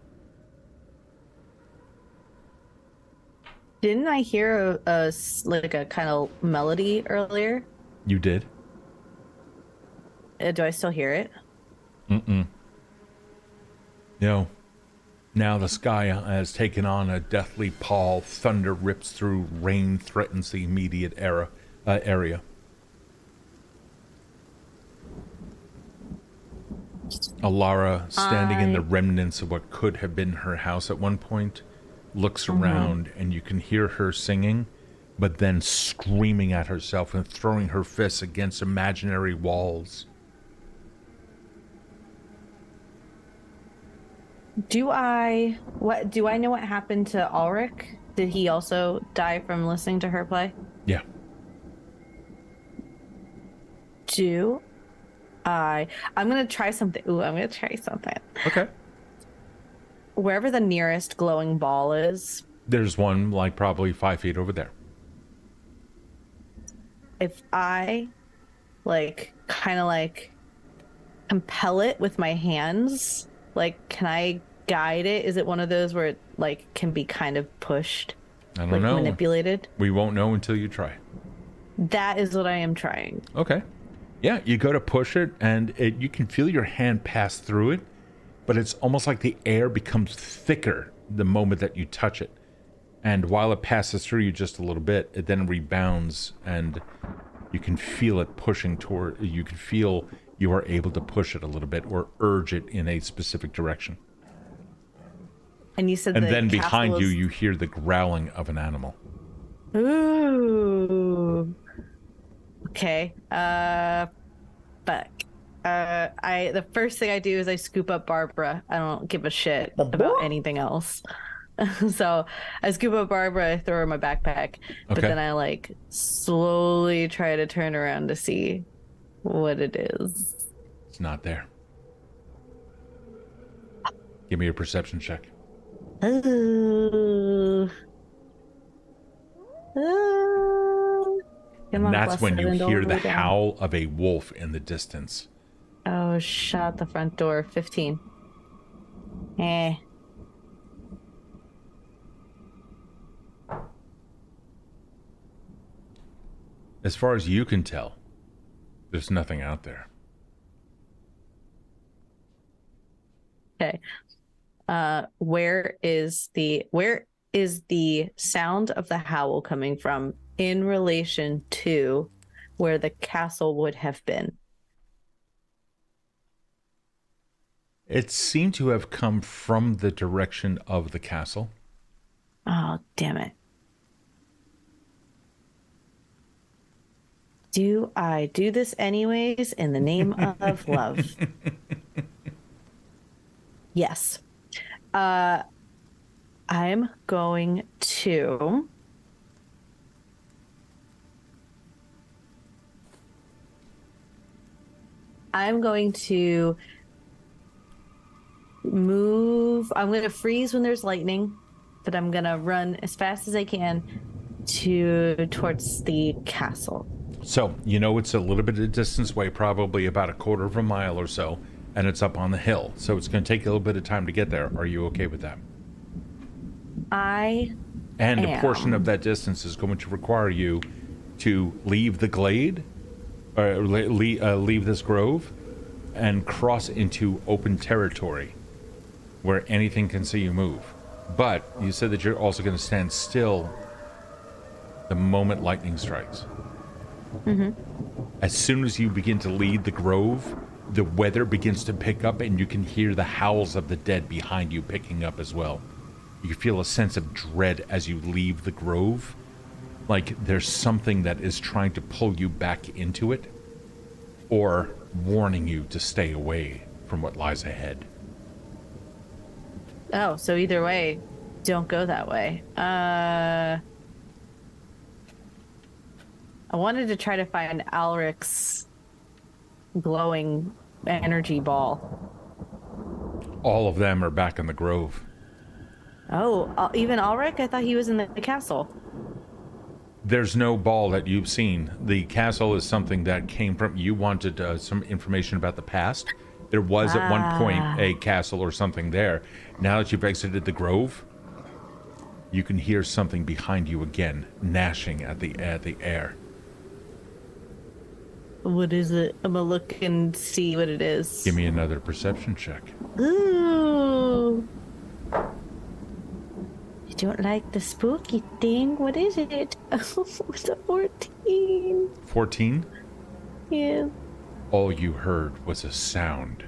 Didn't I hear a kind of melody earlier? You did? Do I still hear it? No. Now the sky has taken on a deathly pall. Thunder rips through. Rain threatens the immediate area. Alara, standing in the remnants of what could have been her house at one point, looks around, and you can hear her singing, but then screaming at herself and throwing her fists against imaginary walls. Do I know what happened to Ulrich? Did he also die from listening to her play? Yeah. I'm gonna try something. Okay. Wherever the nearest glowing ball is. There's one like probably 5 feet over there. If I kind of compel it with my hands, can I guide it? Is it one of those where it can be kind of pushed? I don't know. Manipulated? We won't know until you try. That is what I am trying. Okay. Yeah, you go to push it, and you can feel your hand pass through it, but it's almost like the air becomes thicker the moment that you touch it. And while it passes through you just a little bit, it then rebounds, and you can feel it pushing toward. You can feel you are able to push it a little bit or urge it in a specific direction. And you said, and then behind you, you hear the growling of an animal. Ooh. Okay. Fuck. The first thing I do is I scoop up Barbara. I don't give a shit about anything else. So I scoop up Barbara, I throw her in my backpack, but then I slowly try to turn around to see what it is. It's not there. Give me a perception check. And that's when you hear the howl of a wolf in the distance. Oh, shut the front door. 15. As far as you can tell, there's nothing out there. Okay. Where is the sound of the howl coming from in relation to where the castle would have been? It seemed to have come from the direction of the castle. Oh, damn it. Do I do this anyways in the name of love? Yes. I'm going to move. I'm going to freeze when there's lightning, but I'm going to run as fast as I can towards the castle. So, it's a little bit of distance away, probably about a quarter of a mile or so, and it's up on the hill. So it's going to take a little bit of time to get there. Are you okay with that? I am. A portion of that distance is going to require you to leave the glade, or leave this grove, and cross into open territory where anything can see you move. But you said that you're also going to stand still the moment lightning strikes. Mm-hmm. As soon as you begin to leave the grove, the weather begins to pick up, and you can hear the howls of the dead behind you picking up as well. You feel a sense of dread as you leave the grove, like there's something that is trying to pull you back into it, or warning you to stay away from what lies ahead. Oh, so either way, don't go that way. I wanted to try to find Alric's glowing energy ball. All of them are back in the grove. Oh, even Alric? I thought he was in the castle. There's no ball that you've seen. The castle is something that came from... You wanted some information about the past, There was at one point a castle or something there. Now that you've exited the grove, you can hear something behind you again, gnashing at the air. What is it? I'm gonna look and see what it is. Give me another perception check. Ooh. You don't like the spooky thing? What is it? Oh, it's a 14. 14? Yeah. All you heard was a sound.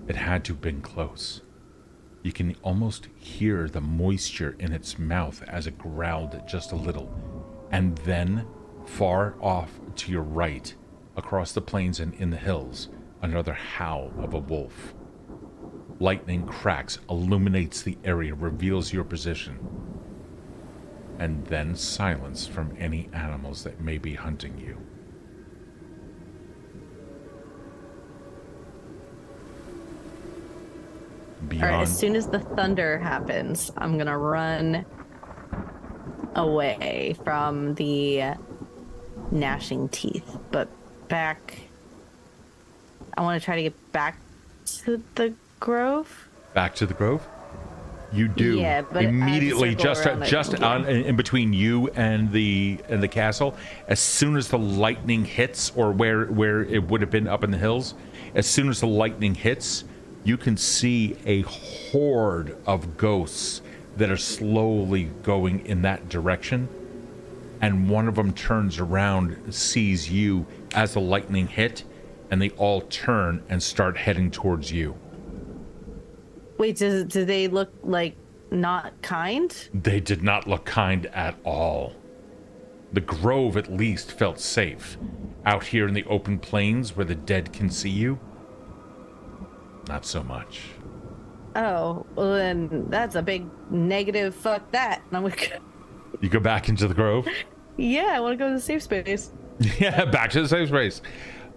It had to have been close. You can almost hear the moisture in its mouth as it growled just a little. And then, far off to your right, across the plains and in the hills, another howl of a wolf. Lightning cracks, illuminates the area, reveals your position. And then silence from any animals that may be hunting you. Beyond... All right, as soon as the thunder happens, I'm gonna run away from the gnashing teeth, but back. I want to try to get back to the grove. Back to the grove? You do. Yeah, but immediately, just in between you and the castle. As soon as the lightning hits, or where it would have been up in the hills, as soon as the lightning hits, you can see a horde of ghosts that are slowly going in that direction. And one of them turns around, sees you as the lightning hit, and they all turn and start heading towards you. Wait, do they look like not kind? They did not look kind at all. The grove at least felt safe. Out here in the open plains where the dead can see you, not so much. Oh, well then that's a big negative. Fuck that. And I'm like, you go back into the grove? Yeah, I want to go to the safe space. Yeah, back to the safe space.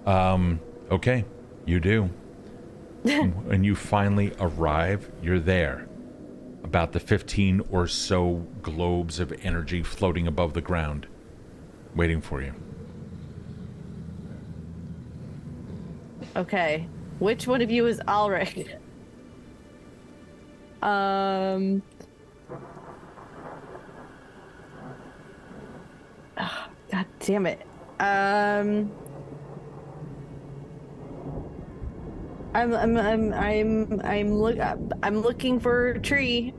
Okay, you do. When you finally arrive, you're there. About the 15 or so globes of energy floating above the ground, waiting for you. Okay, which one of you is Ulrich? Oh, God damn it. I'm looking for a tree.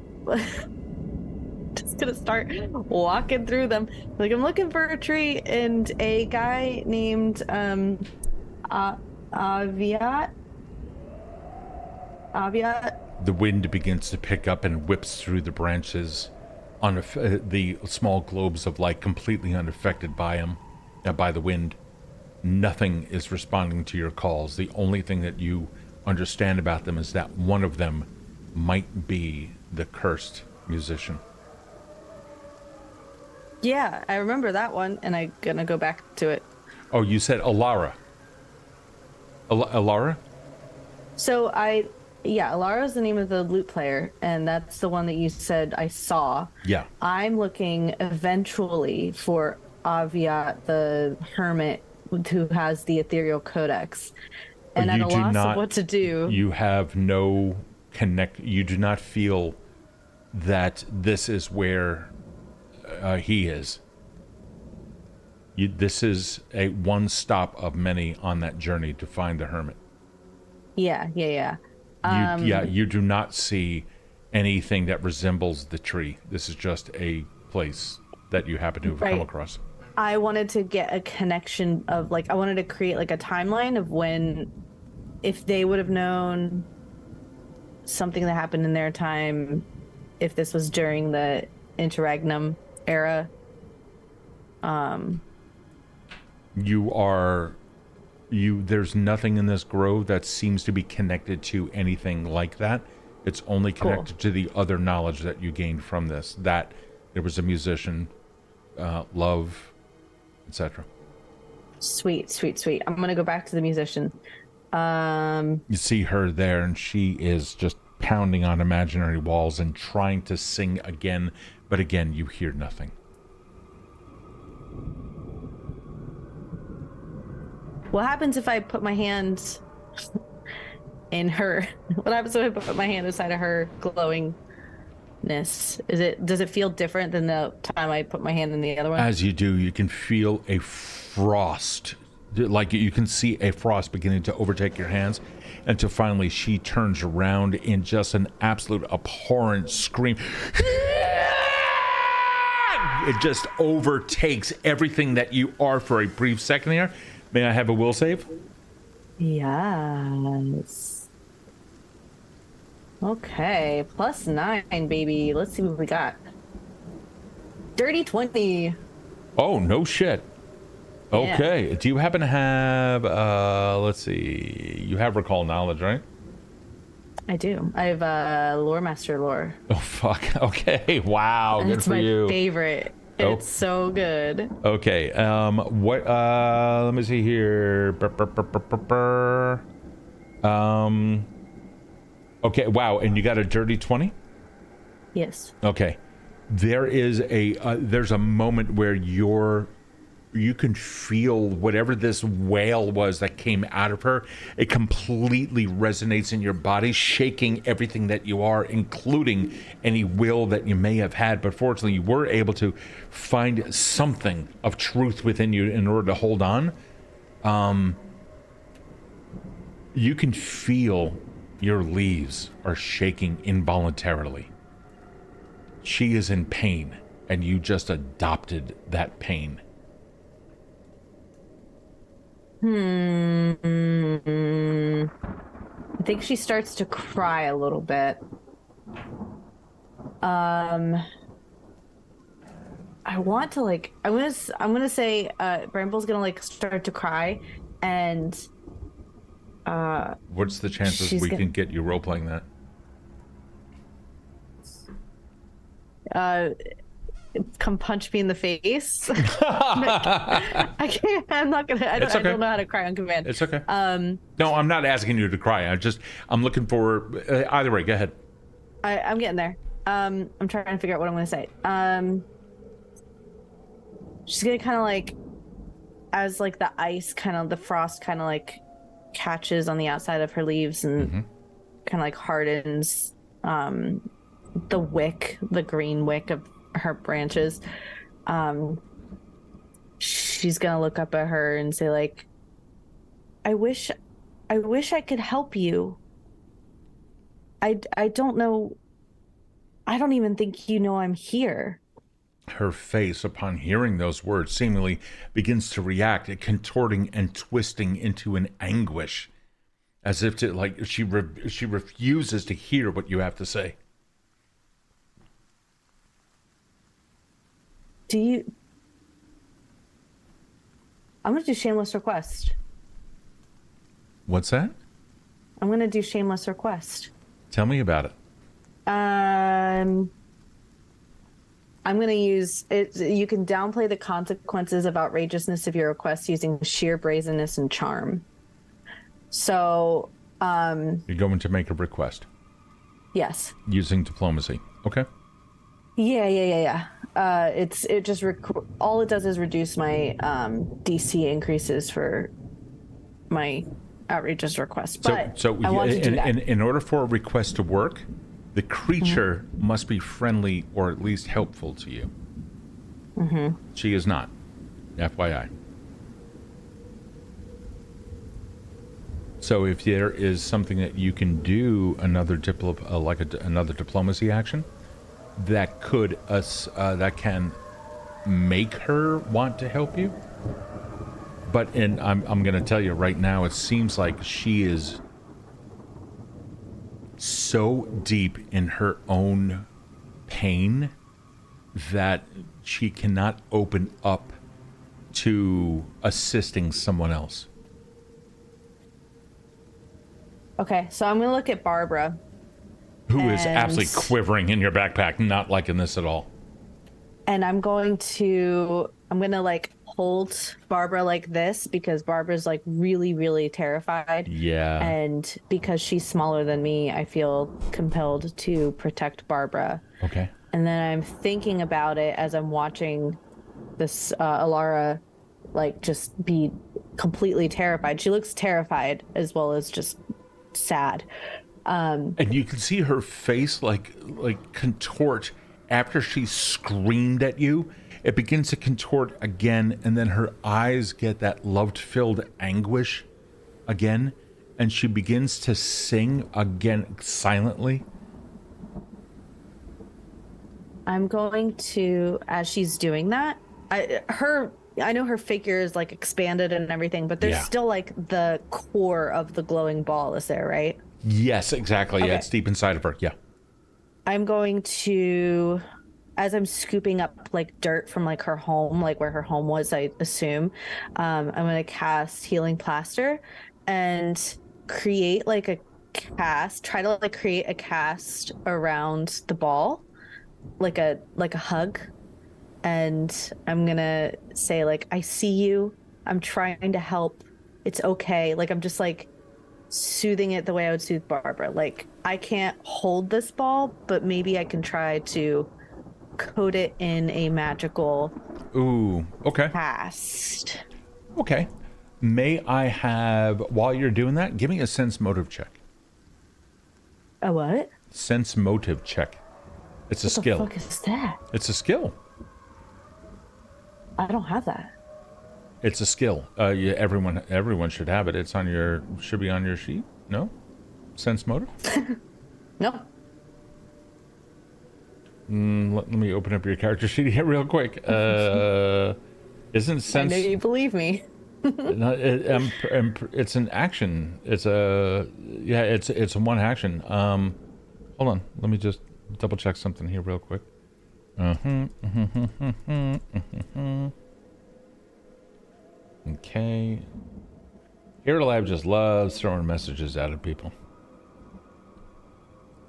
Just gonna start walking through them. Like, I'm looking for a tree, and a guy named Aviat. The wind begins to pick up and whips through the branches on the small globes of light, completely unaffected by the wind. Nothing is responding to your calls. The only thing that you understand about them is that one of them might be the cursed musician. Yeah, I remember that one, and I'm gonna go back to it. Oh, you said Alara. Alara? So Alara is the name of the lute player, and that's the one that you said I saw. Yeah. I'm looking eventually for Aviat, the hermit who has the ethereal codex. And at a loss of what to do. You have no you do not feel that this is where he is. This is a one stop of many on that journey to find the hermit. Yeah. You do not see anything that resembles the tree. This is just a place that you happen to have come across. I wanted to get a connection of, like, I wanted to create like a timeline of when, if they would have known something that happened in their time, if this was during the interregnum era. There's nothing in this grove that seems to be connected to anything like that. It's only connected to the other knowledge that you gained from this, that there was a musician, love, etc. Sweet. I'm gonna go back to the musician. You see her there, and she is just pounding on imaginary walls and trying to sing again, but again you hear nothing. What happens if I put my hand in her. What happens when I put my hand inside of her glowingness? Does it feel different than the time I put my hand in the other one? As you do, you can feel a frost, like you can see a frost beginning to overtake your hands, until finally she turns around in just an absolute abhorrent scream. It just overtakes everything that you are for a brief second here. May I have a will save? Yes. Okay, +9, baby. Let's see what we got. Dirty 20. Oh, no shit. Okay. Yeah. Do you happen to have, let's see, you have recall knowledge, right? I do. I have lore master lore. Oh, fuck. Okay. Wow. Good for you. It's my favorite. Oh. It's so good. Okay. What, let me see here. Okay. Wow. And you got a dirty 20? Yes. Okay. There is there's a moment where you can feel whatever this wail was that came out of her. It completely resonates in your body, shaking everything that you are, including any will that you may have had. But fortunately, you were able to find something of truth within you in order to hold on. You can feel your leaves are shaking involuntarily. She is in pain, and you just adopted that pain. I think she starts to cry a little bit. I want to I'm gonna say Bramble's gonna start to cry, and what's the chances we can get you role playing that? Come punch me in the face. I can't. I'm not gonna. I don't know how to cry on command. It's okay. No, I'm not asking you to cry. I'm looking for either way. Go ahead. I'm getting there. I'm trying to figure out what I'm gonna say. She's gonna kind of as the ice the frost catches on the outside of her leaves and kind of hardens the green wick of her branches. She's gonna look up at her and say I wish I could help you. I don't know. I don't even think you know I'm here. Her face, upon hearing those words, seemingly begins to react, contorting and twisting into an anguish, as if to she refuses to hear what you have to say. I'm gonna do shameless request. What's that? I'm gonna do shameless request. Tell me about it. I'm going to use it. You can downplay the consequences of outrageousness of your request using sheer brazenness and charm. So, you're going to make a request. Yes. Using diplomacy. Okay. Yeah. All it does is reduce my DC increases for my outrageous request. But I want to do that. In order for a request to work, the creature must be friendly or at least helpful to you. She is not. FYI. So if there is something that you can do, another diplomacy action, that can make her want to help you. But I'm going to tell you right now, it seems like she is so deep in her own pain that she cannot open up to assisting someone else. Okay, so I'm going to look at Barbara. Who is absolutely quivering in your backpack, not liking this at all. And I'm going to hold Barbara like this because Barbara's really, really terrified. Yeah. And because she's smaller than me, I feel compelled to protect Barbara. Okay. And then I'm thinking about it as I'm watching this Alara just be completely terrified. She looks terrified as well as just sad. And you can see her face like contort after she screamed at you. It begins to contort again, and then her eyes get that love-filled anguish again, and she begins to sing again silently. I'm going to, as she's doing that, I know her figure is like expanded and everything, but there's still like the core of the glowing ball is there, right? Yes, exactly. Okay. Yeah, it's deep inside of her. Yeah. I'm going to, as I'm scooping up like dirt from like her home, like where her home was, I assume, I'm going to cast Healing Plaster and create like a cast, try to like create a cast around the ball, like a hug. And I'm going to say like, I see you. I'm trying to help. It's okay. Like, I'm just like soothing it the way I would soothe Barbara. Like, I can't hold this ball, but maybe I can try to coat it in a magical cast. Okay. May I have, while you're doing that, give me a sense motive check. A what? Sense motive check. It's a skill. What the fuck is that? It's a skill. I don't have that. It's a skill. Yeah, everyone should have it. It's on should be on your sheet. No? Sense motive? No. Let me open up your character sheet here real quick. Isn't sense? I know you believe me. It's an action. It's a one action. Hold on. Let me just double check something here real quick. Okay. Hero Lab just loves throwing messages out at people.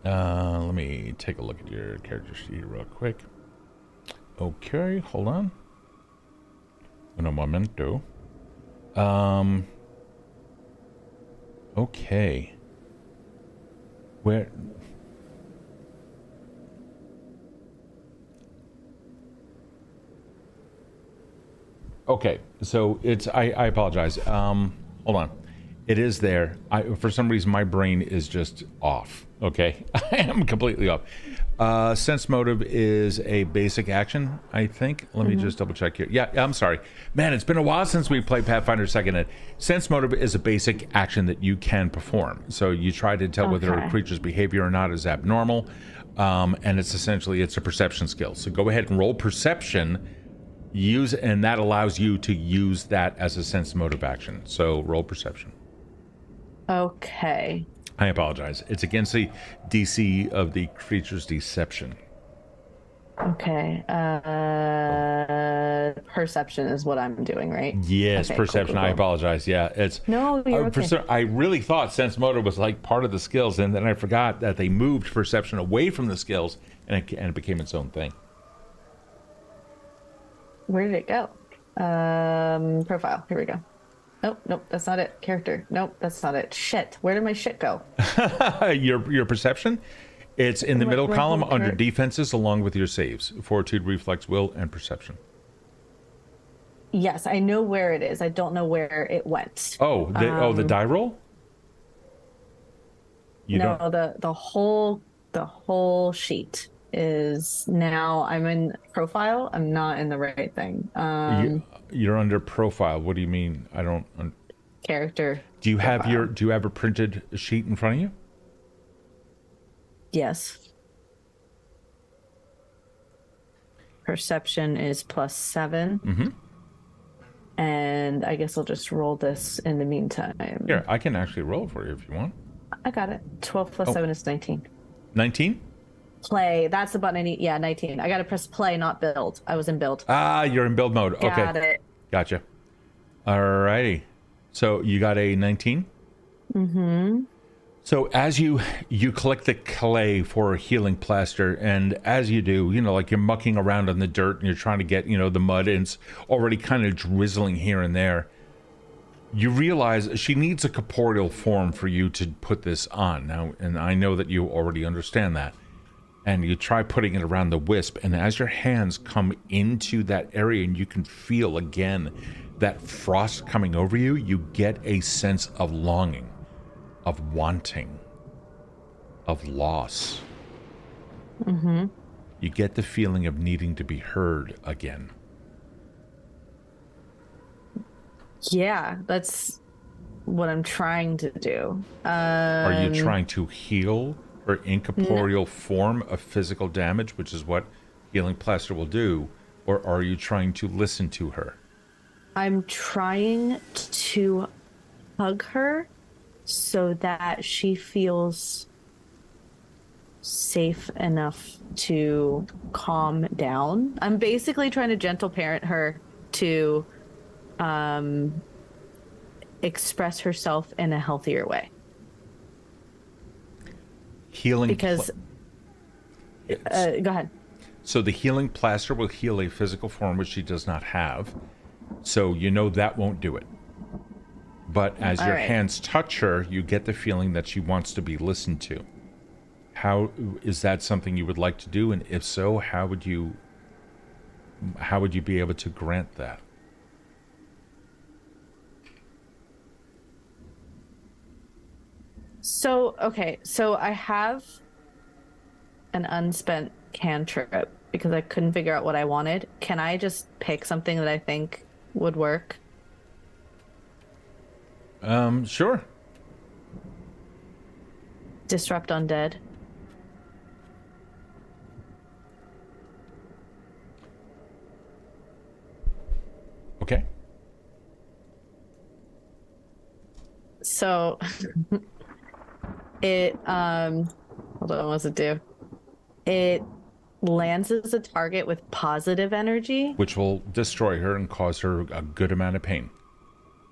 Let me take a look at your character sheet real quick. Okay, hold on. Un momento. Okay. Where... Okay, so it's... I apologize. Hold on. It is there. For some reason, my brain is just off. Okay? I am completely off. Sense motive is a basic action, I think. Let me just double check here. Yeah, I'm sorry. Man, it's been a while since we played Pathfinder 2nd Ed. Sense motive is a basic action that you can perform. So you try to tell whether a creature's behavior or not is abnormal. And it's essentially, it's a perception skill. So go ahead and roll perception. And that allows you to use that as a sense motive action. So roll perception. Okay. I apologize. It's against the DC of the creature's deception. Okay. Perception is what I'm doing, right? Yes, okay, perception. Cool. I apologize. Yeah, it's... No, you're okay. I really thought sense motive was like part of the skills, and then I forgot that they moved perception away from the skills, and it became its own thing. Where did it go? Profile. Here we go. Nope, that's not it. Character. Nope, that's not it. Shit. Where did my shit go? Your perception? It's in the middle column under defenses along with your saves. Fortitude, reflex, will, and perception. Yes, I know where it is. I don't know where it went. The die roll? The whole sheet is now. I'm in profile. I'm not in the right thing. You're under profile. What do you mean? I don't. Character. Do you have a printed sheet in front of you? Yes. Perception is +7. Mm-hmm. And I guess I'll just roll this in the meantime. Here, I can actually roll it for you if you want. I got it. 12 + 7 is 19. 19? Play. That's the button I need. Yeah, 19. I got to press play, not build. I was in build. You're in build mode. Okay. Got it. Gotcha. Alrighty. So you got a 19? Mm-hmm. So as you collect the clay for a healing plaster, and as you do, like you're mucking around in the dirt and you're trying to get, the mud, and it's already kind of drizzling here and there, you realize she needs a corporeal form for you to put this on. Now, and I know that you already understand that. And you try putting it around the wisp, and as your hands come into that area and you can feel again that frost coming over you, you get a sense of longing. of wanting, of loss. Mm-hmm. You get the feeling of needing to be heard again. Yeah, that's what I'm trying to do. Are you trying to heal her incorporeal form of physical damage, which is what Healing Plaster will do, or are you trying to listen to her? I'm trying to hug her so that she feels safe enough to calm down. I'm basically trying to gentle parent her to express herself in a healthier way. Healing Because go ahead. So the Healing Plaster will heal a physical form which she does not have. So you know that won't do it. But as your hands touch her, you get the feeling that she wants to be listened to. How is that something you would like to do? And if so, how would you be able to grant that? So I have an unspent cantrip because I couldn't figure out what I wanted. Can I just pick something that I think would work? Sure. Disrupt undead. Okay. So it hold on, what does it do? It lands as a target with positive energy, Which will destroy her and cause her a good amount of pain.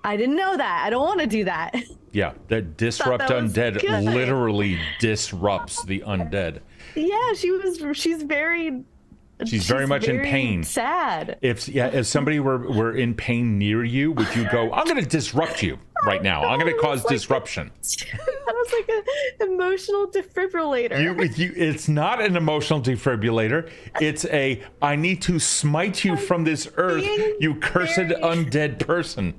I didn't know that. I don't want to do that. Yeah, that disrupt that was undead good. literally disrupts the undead. Yeah, she's very much in pain. Sad. If somebody were in pain near you, would you go, I'm going to disrupt you right now. I'm going to cause disruption. That was like an emotional defibrillator. It's not an emotional defibrillator. It's I need to smite you from this earth, you cursed undead person.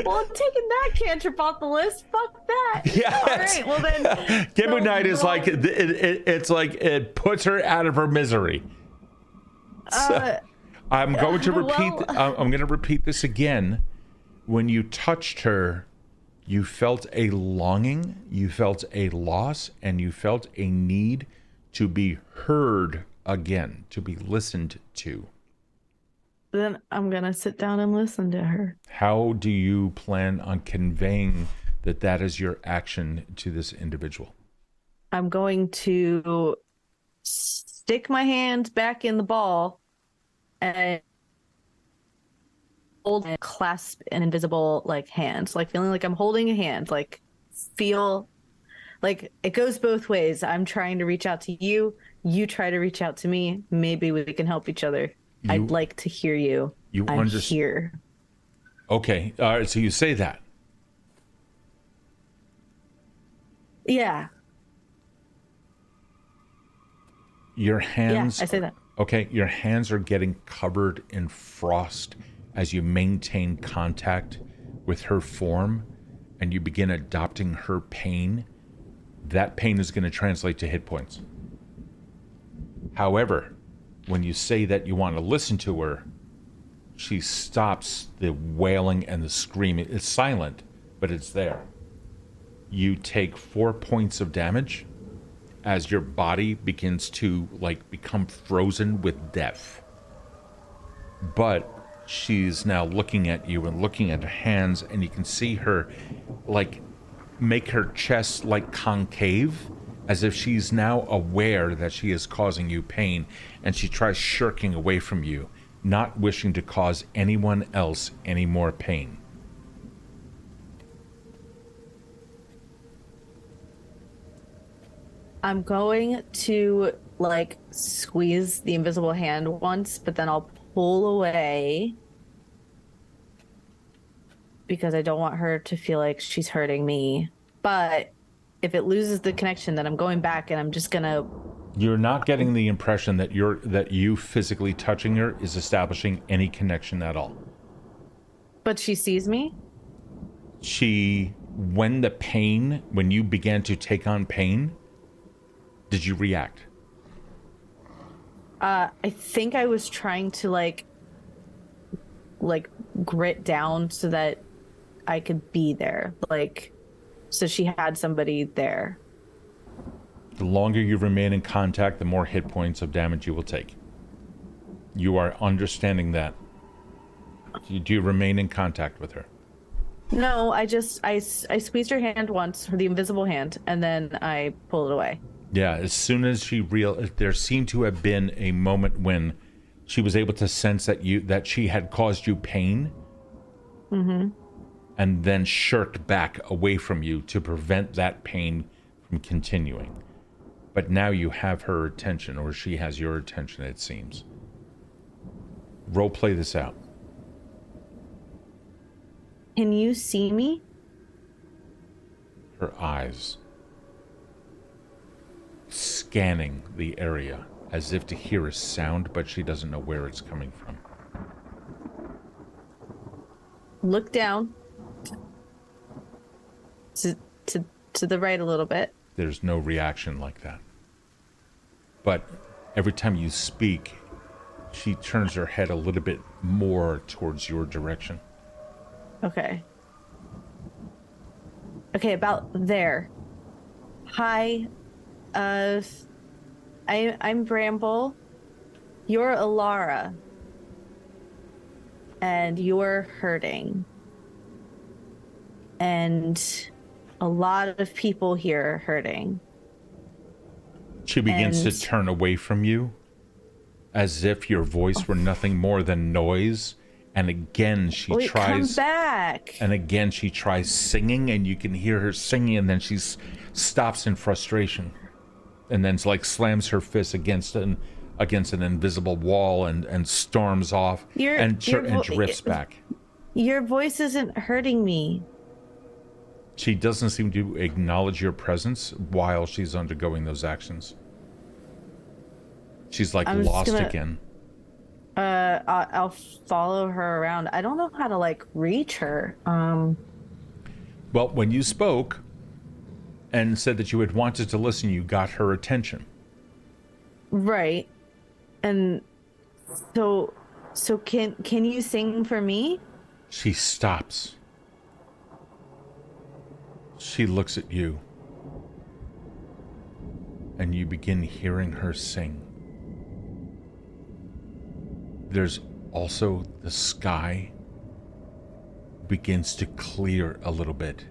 Well, I'm taking that cantrip off the list. Fuck that. Yeah. All right. Well then. Gimbo Knight is like it's like it puts her out of her misery. So, I'm going to repeat. I'm going to repeat this again. When you touched her, you felt a longing, you felt a loss, and you felt a need to be heard again, to be listened to. Then I'm going to sit down and listen to her. How do you plan on conveying that is your action to this individual? I'm going to stick my hand back in the ball and hold and clasp an invisible hand, like feeling like I'm holding a hand, like feel like it goes both ways. I'm trying to reach out to you, you try to reach out to me. Maybe we can help each other. I'd like to hear you. I'm here. Okay, all right, so you say that. Yeah. Your hands. Yeah, I say that. Okay, your hands are getting covered in frost as you maintain contact with her form and you begin adopting her pain. That pain is going to translate to hit points. However, when you say that you want to listen to her, she stops the wailing and the screaming. It's silent, but it's there. You take 4 points of damage as your body begins to become frozen with death. But she's now looking at you and looking at her hands, and you can see her make her chest concave, as if she's now aware that she is causing you pain, and she tries shirking away from you, not wishing to cause anyone else any more pain. I'm going to squeeze the invisible hand once, but then I'll pull away because I don't want her to feel like she's hurting me. But if it loses the connection, then I'm going back and I'm just gonna. You're not getting the impression that you physically touching her is establishing any connection at all. But she sees me? She when you began to take on pain, did you react? I think I was trying to like grit down so that I could be there. Like, so she had somebody there. The longer you remain in contact, the more hit points of damage you will take. You are understanding that. Do you remain in contact with her? No, I squeezed her hand once, the invisible hand, and then I pulled it away. Yeah, as soon as there seemed to have been a moment when she was able to sense that she had caused you pain, and then shirked back away from you to prevent that pain from continuing. But now you have her attention, or she has your attention, it seems. Role play this out. Can you see me? Her eyes scanning the area as if to hear a sound, but she doesn't know where it's coming from. Look down to the right a little bit. There's no reaction like that. But every time you speak, she turns her head a little bit more towards your direction. Okay. Okay, about there. Hi, I'm Bramble. You're Alara. And you're hurting. And a lot of people here are hurting. She begins to turn away from you, as if your voice were nothing more than noise. And again, she tries. Come back. And again, she tries singing, and you can hear her singing, and then she stops in frustration, and then slams her fist against an invisible wall, and storms off, and drifts back. Your voice isn't hurting me. She doesn't seem to acknowledge your presence while she's undergoing those actions. She's lost again. I'll follow her around. I don't know how to reach her. Well, when you spoke and said that you had wanted to listen, you got her attention. Right. And so can you sing for me? She stops. She looks at you. And you begin hearing her sing. There's also the sky begins to clear a little bit,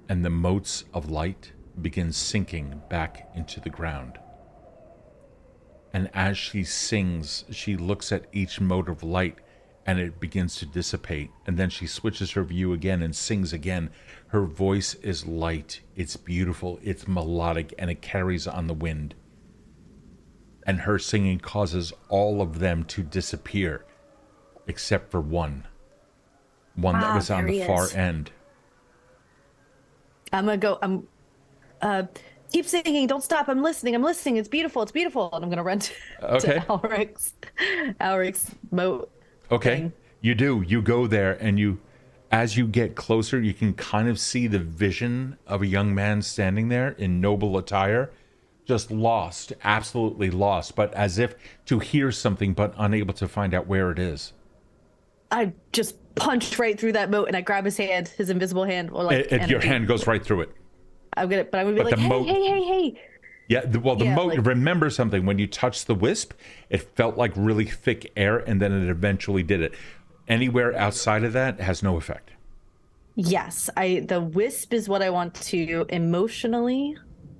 and the motes of light begin sinking back into the ground. And as she sings, she looks at each mote of light, and it begins to dissipate, and then she switches her view again and sings again. Her voice is light, it's beautiful, it's melodic, and it carries on the wind. And her singing causes all of them to disappear, except for one that was on the far end. I'm gonna go. Keep singing. Don't stop. I'm listening. It's beautiful. And I'm gonna run to Alric's moat. Okay, thing. you do. You go there, and as you get closer, you can kind of see the vision of a young man standing there in noble attire. Just lost, absolutely lost, but as if to hear something, but unable to find out where it is. I just punched right through that moat, and I grab his hand, his invisible hand. Your hand goes right through it. I'm gonna be like, hey. Yeah, the moat. Remember something. When you touched the wisp, it felt like really thick air, and then it eventually did it. Anywhere outside of that has no effect. Yes, the wisp is what I want to emotionally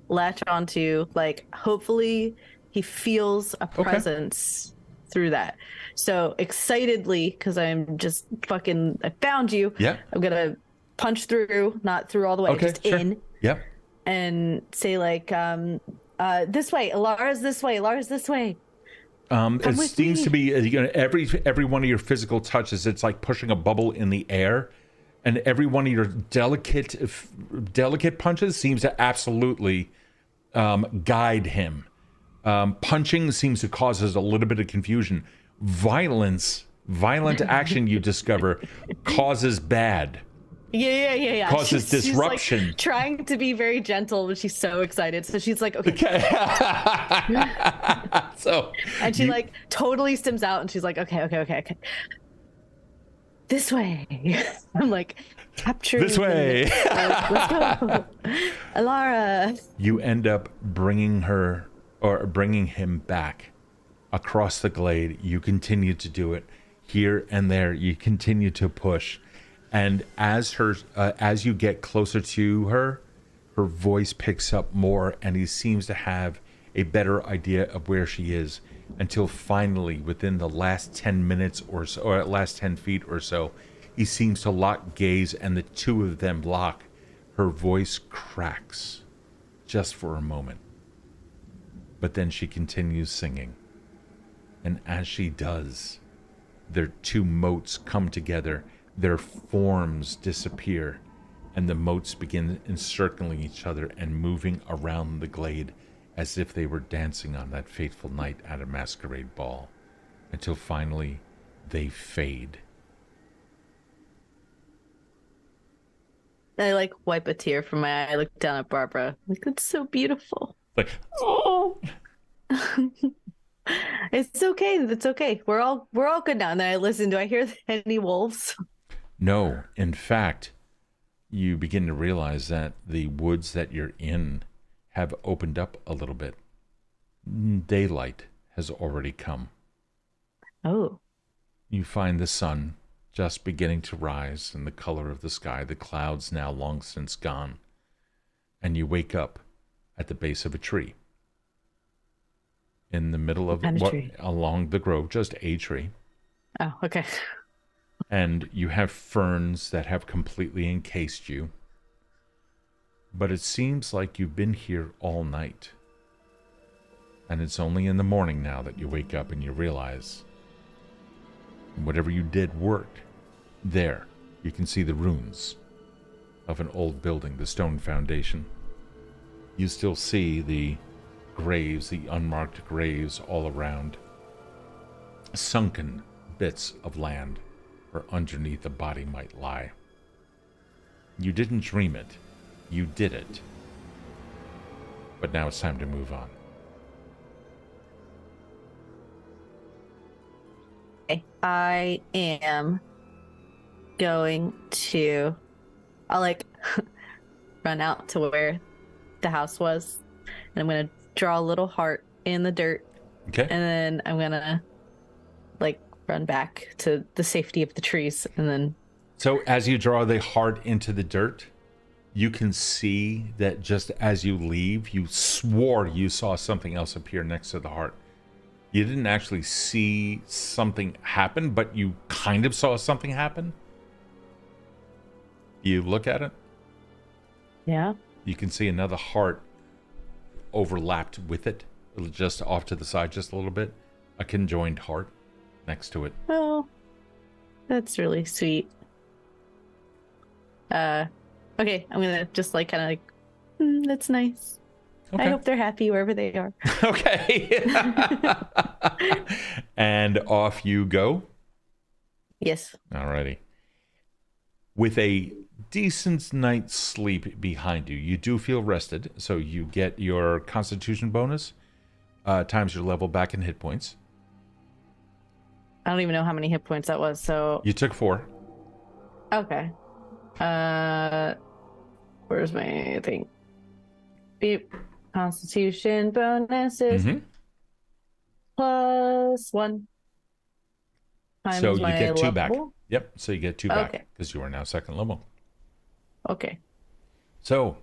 latch onto. Hopefully he feels a presence through that. So excitedly, because I'm just I found you. Yeah. I'm gonna punch through, not through all the way, just sure. in. Yep. And say this way, Alara's this way, It seems to be every one of your physical touches, it's like pushing a bubble in the air. And every one of your delicate punches seems to absolutely guide him. Punching seems to cause us a little bit of confusion. Violent action, you discover, causes bad. Yeah. Causes disruption. She's like trying to be very gentle, but she's so excited. So she's like, okay. So, and she like totally stims out, and she's like, okay. This way. I'm like, capture this way. Let's go. Alara. You end up bringing him back across the glade. You continue to do it here and there. You continue to push. And as you get closer to her, her voice picks up more, and he seems to have a better idea of where she is, until finally, within the last 10 minutes or so, or last 10 feet or so, he seems to lock gaze, and the two of them lock. Her voice cracks just for a moment, but then she continues singing. And as she does, their two motes come together, their forms disappear, and the motes begin encircling each other and moving around the glade as if they were dancing on that fateful night at a masquerade ball, until finally they fade. I like wipe a tear from my eye. I look down at Barbara. Like, it's so beautiful. Like, oh. It's okay. It's okay. We're all good now. And then I listen. Do I hear any wolves? no, in fact, you begin to realize that the woods that you're in have opened up a little bit. Daylight has already come. Oh. You find the sun just beginning to rise in the color of the sky, the clouds now long since gone, and you wake up at the base of a tree. In the middle of along the grove, just a tree. Oh, okay. And you have ferns that have completely encased you. But it seems like you've been here all night. And it's only in the morning now that you wake up and you realize whatever you did worked. There, you can see the ruins of an old building, the stone foundation. You still see the graves, the unmarked graves all around. Sunken bits of land where underneath a body might lie. You didn't dream it. You did it. But now it's time to move on. I am going to... I'll like run out to where the house was, and I'm going to draw a little heart in the dirt. Okay. And then I'm going to like run back to the safety of the trees, and then... So as you draw the heart into the dirt, you can see that just as you leave, you swore you saw something else appear next to the heart. You didn't actually see something happen, but you kind of saw something happen. You look at it. Yeah. You can see another heart overlapped with it, just off to the side just a little bit. A conjoined heart next to it. Oh, that's really sweet. Okay, I'm gonna just like kind of like, that's nice. Okay. I hope they're happy wherever they are. Okay. And off you go. Yes. Alrighty. With a decent night's sleep behind you, you do feel rested, so you get your Constitution bonus times your level back in hit points. I don't even know how many hit points that was, so... You took 4. Okay. Where's my thing? Beep. Constitution bonuses plus 1. So you get 2 level? back. Yep, so you get 2 back because you are now 2nd level. Okay. So,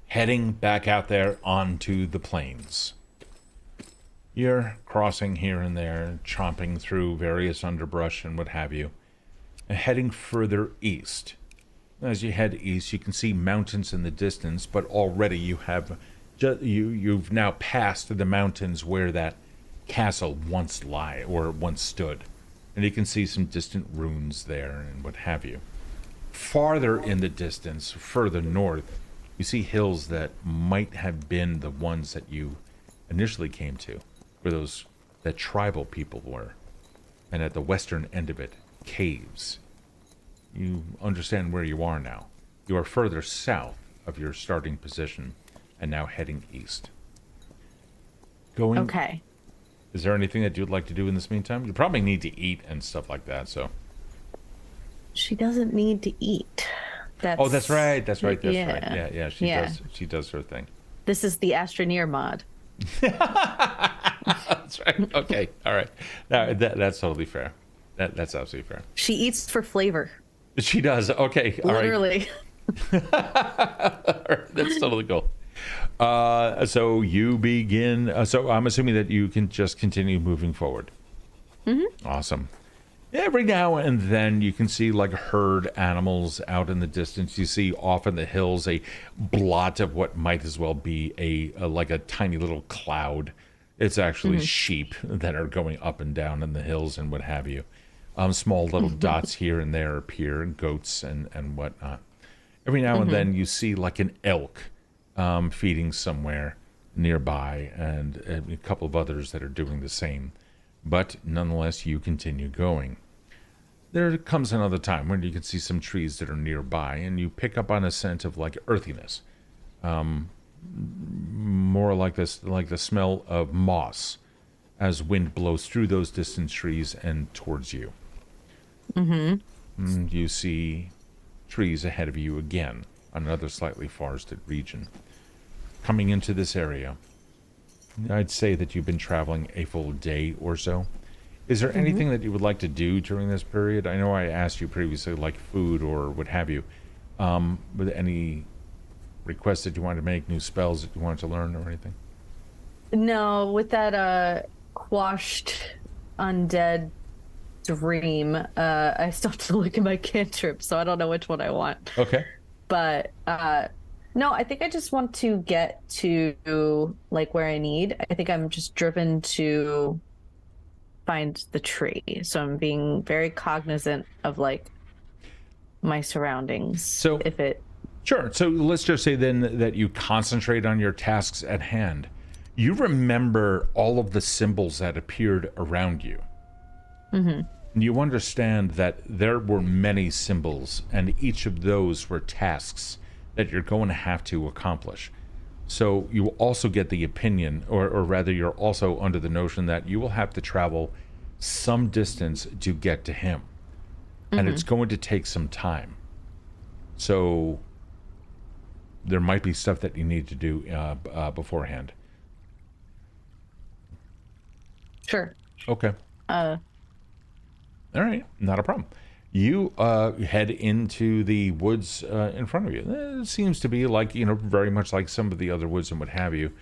heading back out there onto the plains. You're crossing here and there, chomping through various underbrush and what have you, and heading further east. As you head east, you can see mountains in the distance, but already you have you've now passed the mountains where that castle once stood, and you can see some distant ruins there and what have you. Farther in the distance, further north, you see hills that might have been the ones that you initially came to, where that tribal people were, and at the western end of it, caves. You understand where you are now. You are further south of your starting position and now heading east. Going. Okay. Is there anything that you'd like to do in this meantime? You probably need to eat and stuff like that, so. She doesn't need to eat. That's right. That's right. Yeah. Yeah. She does her thing. This is the Astroneer mod. That's right. Okay. All right. That's totally fair. That's absolutely fair. She eats for flavor. She does. Okay. All Literally. Right. That's totally cool. So you begin. So I'm assuming that you can just continue moving forward. Mm-hmm. Awesome. Every now and then you can see like herd animals out in the distance. You see off in the hills a blot of what might as well be like a tiny little cloud. It's actually sheep that are going up and down in the hills and what have you. Small little dots here and there appear, and goats and whatnot. Every now and then you see like an elk feeding somewhere nearby, and a couple of others that are doing the same. But nonetheless, you continue going. There comes another time when you can see some trees that are nearby, and you pick up on a scent of like earthiness, more like this, like the smell of moss, as wind blows through those distant trees and towards you. You see trees ahead of you again, another slightly forested region. Coming into this area, I'd say that you've been traveling a full day or so. Is there anything that you would like to do during this period? I know I asked you previously, like food or what have you. With any requests that you wanted to make, new spells that you wanted to learn or anything? No, with that quashed undead dream, I still have to look at my cantrip, so I don't know which one I want. Okay. But no, I think I just want to get to like where I need. I think I'm just driven to find the tree. So I'm being very cognizant of like my surroundings. So if it Sure. So let's just say then that you concentrate on your tasks at hand. You remember all of the symbols that appeared around you. And you understand that there were many symbols, and each of those were tasks that you're going to have to accomplish. So you also get the opinion, or rather you're also under the notion that you will have to travel some distance to get to him. And it's going to take some time. So there might be stuff that you need to do beforehand. Sure. Okay. All right, not a problem. You head into the woods in front of you. It seems to be like, very much like some of the other woods and what have you.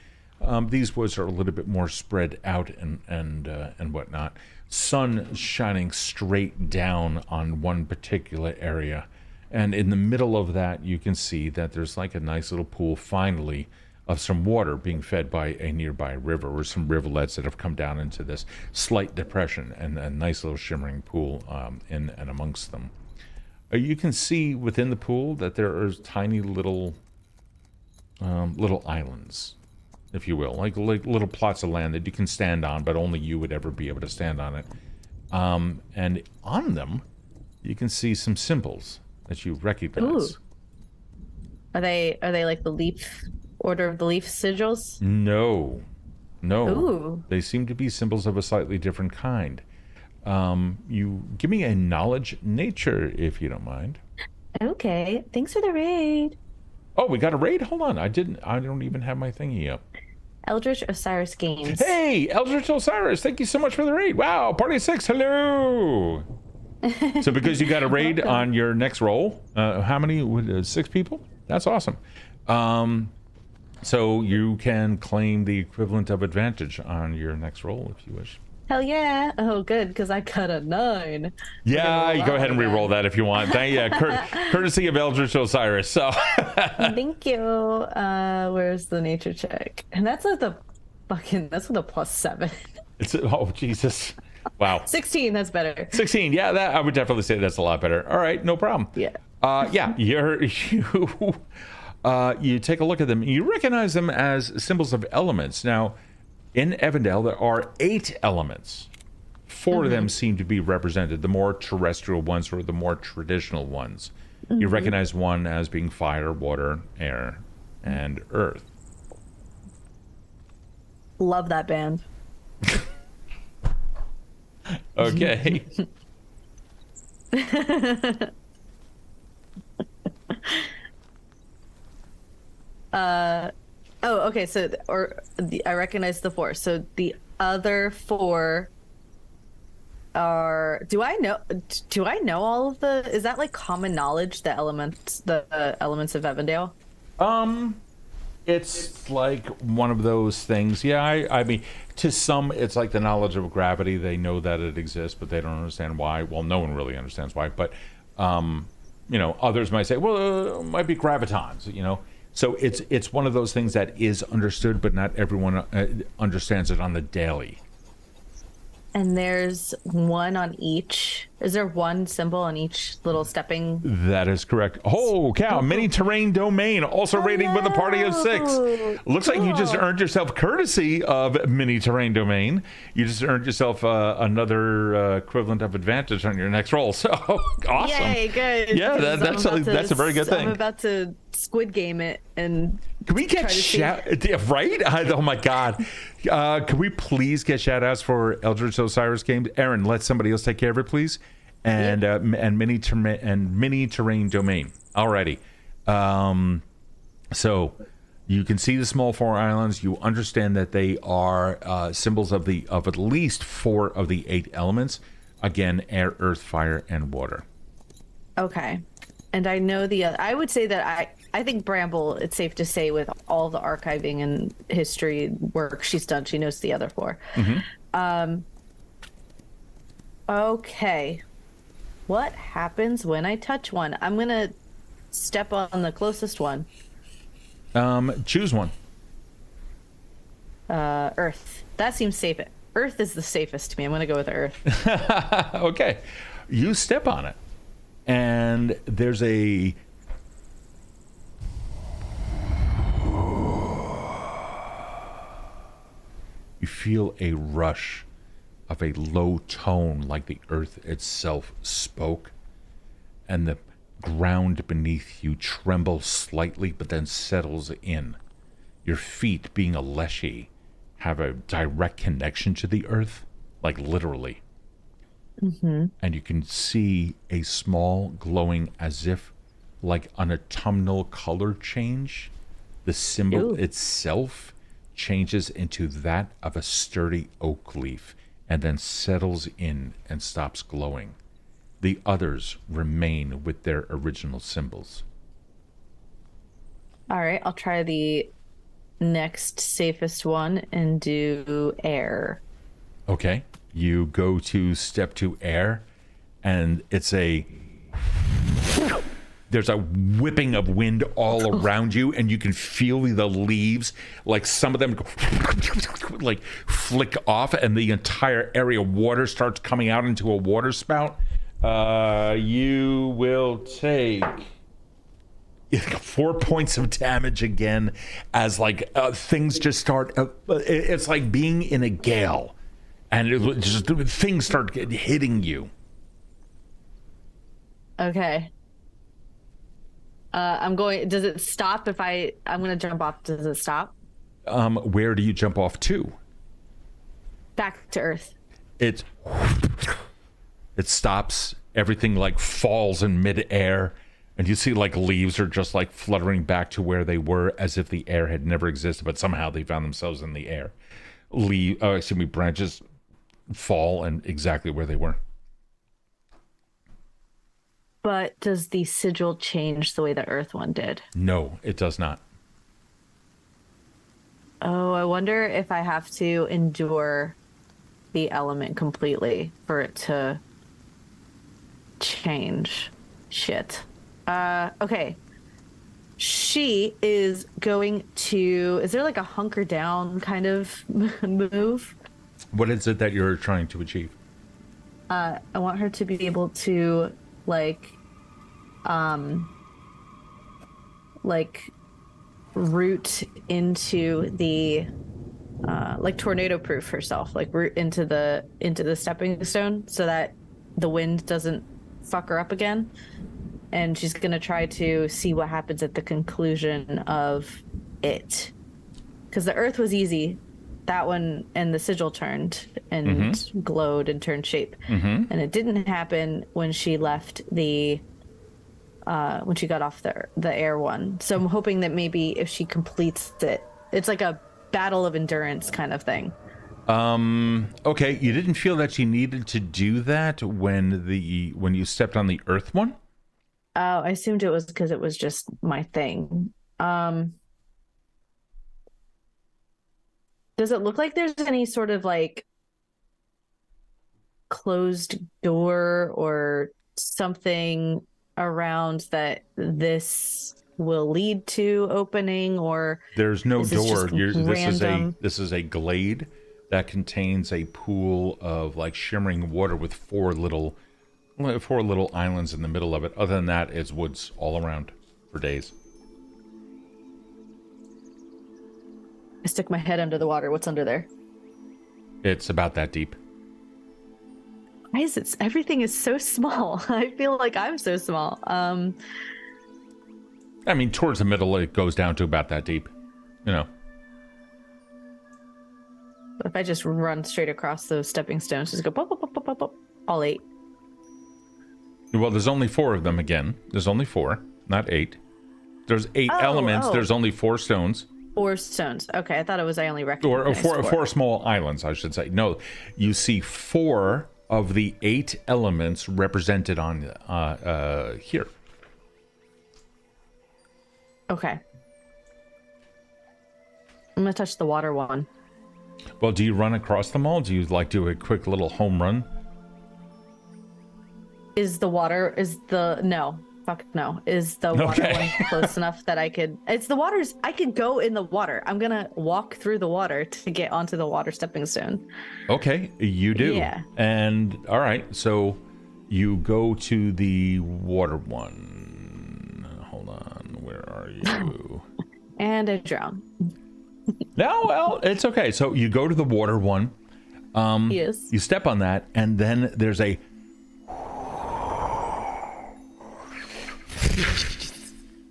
These woods are a little bit more spread out and whatnot. Sun shining straight down on one particular area. And in the middle of that, you can see that there's like a nice little pool, finally, of some water being fed by a nearby river, or some rivulets that have come down into this slight depression, and a nice little shimmering pool in and amongst them. You can see within the pool that there are tiny little islands, if you will, like little plots of land that you can stand on, but only you would ever be able to stand on it. And on them, you can see some symbols that you recognize. Ooh. Are they like the leaf order of the leaf sigils? No. Ooh. They seem to be symbols of a slightly different kind. You give me a knowledge nature, if you don't mind. Okay. Thanks for the raid. Oh, we got a raid? Hold on. I don't even have my thingy up. Eldritch Osiris Games. Hey, Eldritch Osiris, thank you so much for the raid. Wow, party of 6, hello. So because you got a raid on your next roll, how many? 6 people? That's awesome. So you can claim the equivalent of advantage on your next roll if you wish. Hell yeah. Oh, good, because I got a 9. Yeah, you go ahead and re-roll that if you want. Courtesy of Eldritch Osiris. So. Thank you. Where's the nature check? And that's with a +7. Oh, Jesus. Wow. 16, that's better. 16, yeah, that I would definitely say that's a lot better. All right, no problem. Yeah. You take a look at them. You recognize them as symbols of elements. Now, in Evindale, there are 8 elements. 4 of them seem to be represented, the more terrestrial ones or the more traditional ones. You recognize one as being fire, water, air, and earth. Love that band. Okay. Okay. So, I recognize the 4. So the other 4 are. Do I know all of the? Is that like common knowledge? The elements of Evindale. It's like one of those things. Yeah, I mean, to some, it's like the knowledge of gravity. They know that it exists, but they don't understand why. Well, no one really understands why. But, others might say, well, it might be gravitons, So it's one of those things that is understood, but not everyone understands it on the daily. And there's one on each. Is there one symbol on each little stepping? That is correct. Oh, cow. Mini terrain domain, also rating with a party of 6. Looks like you just earned yourself courtesy of mini terrain domain. You just earned yourself another equivalent of advantage on your next roll. So, awesome. Yay, good. Yeah, that's a very good thing. I'm about to Squid Game it and can we get right? Oh my God. Can we please get shout outs for Eldritch Osiris games? Erin, let somebody else take care of it, please. And mini terrain domain. Alrighty. So you can see the small 4 islands. You understand that they are symbols of at least 4 of the 8 elements. Again, air, earth, fire, and water. Okay. And I know I would say that I think Bramble, it's safe to say with all the archiving and history work she's done, she knows the other 4. Okay. What happens when I touch one? I'm going to step on the closest one. Choose one. Earth. That seems safe. Earth is the safest to me. I'm going to go with Earth. Okay. You step on it. And there's a... You feel a rush of a low tone like the earth itself spoke, and the ground beneath you trembles slightly but then settles in. Your feet, being a Leshy, have a direct connection to the earth, like literally. And you can see a small glowing, as if like an autumnal color change. The symbol itself changes into that of a sturdy oak leaf and then settles in and stops glowing. The others remain with their original symbols. All right, I'll try the next safest one and do air. Okay. You go to step 2 air, and there's a whipping of wind all around you, and you can feel the leaves, like some of them like flick off, and the entire area of water starts coming out into a water spout. You will take 4 points of damage again as things just start. It's like being in a gale. And things start hitting you. Okay. Does it stop if I'm going to jump off? Does it stop? Where do you jump off to? Back to Earth. It stops. Everything falls in midair. And you see leaves are just fluttering back to where they were, as if the air had never existed, but somehow they found themselves in the air. Branches fall and exactly where they were. But does the sigil change the way the Earth one did? No, it does not. Oh, I wonder if I have to endure the element completely for it to change. Shit. Okay. She is going to... Is there a hunker down kind of move? What is it that you're trying to achieve? I want her to be able to root into the tornado proof herself, root into the stepping stone so that the wind doesn't fuck her up again. and she's gonna try to see what happens at the conclusion of it. Because the earth was easy. That one and the sigil turned and glowed and turned shape. And it didn't happen when she left when she got off the air one. So I'm hoping that maybe if she completes it, it's like a battle of endurance kind of thing. Okay, you didn't feel that you needed to do that when you stepped on the earth one? Oh, I assumed it was because it was just my thing. Does it look like there's any sort of like closed door or something around that this will lead to opening, or there's no door? Random? This is a glade that contains a pool of like shimmering water with four little islands in the middle of it. Other than that, it's woods all around for days. I stick my head under the water. What's under there? It's about that deep. Why is it? Everything is so small. I feel like I'm so small. I mean, towards the middle, it goes down to about that deep. You know. If I just run straight across those stepping stones, just go pop, pop, pop, pop, pop, all 8. Well, there's only 4 of them again. There's only 4, not 8. There's 8 elements. There's only 4 stones. 4 stones. Okay, I thought it was I only recognized or 4 small islands, I should say. No, you see 4 of the 8 elements represented on here. Okay. I'm gonna touch the water one. Well, do you run across them all? Do you like do a quick little home run? No. Is the water one close enough that I could? I could go in the water. I'm gonna walk through the water to get onto the water stepping stone. Okay, you do. Yeah. And all right, so you go to the water one. Hold on, where are you? And I drown. No, well, it's okay. So you go to the water one. Yes. You step on that, and then there's a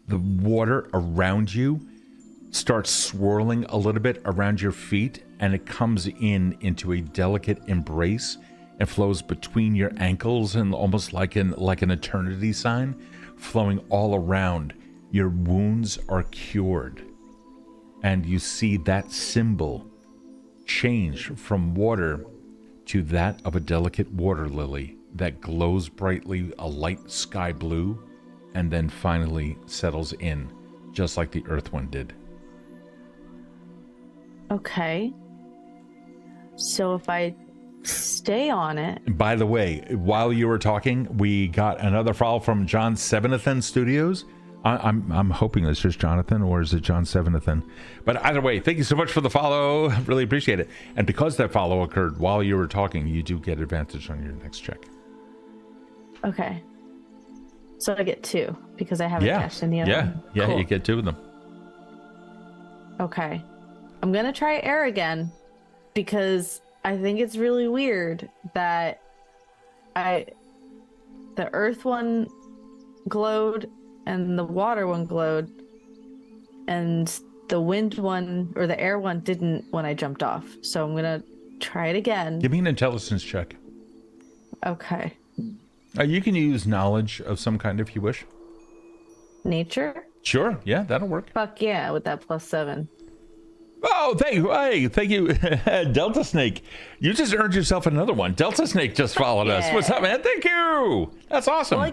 the water around you starts swirling a little bit around your feet, and it comes into a delicate embrace and flows between your ankles, and almost like an eternity sign, flowing all around. Your wounds are cured, and you see that symbol change from water to that of a delicate water lily that glows brightly a light sky blue, and then finally settles in, just like the earth one did. Okay. So if I stay on it... By the way, while you were talking, we got another follow from John Sevenathan Studios. I'm hoping it's just Jonathan, or is it John Sevenathan? But either way, thank you so much for the follow. Really appreciate it. And because that follow occurred while you were talking, you do get advantage on your next check. Okay. So I get 2 because I haven't cashed in the other one. Yeah, cool. You get 2 of them. Okay. I'm going to try air again because I think it's really weird that the earth one glowed and the water one glowed and the wind one or the air one didn't when I jumped off. So I'm going to try it again. Give me an intelligence check. Okay. You can use knowledge of some kind if you wish. Nature? Sure. Yeah, that'll work. Fuck yeah, with that +7. Oh, thank you, Delta Snake. You just earned yourself another one. Delta Snake just followed us. What's up, man? Thank you. That's awesome. Well,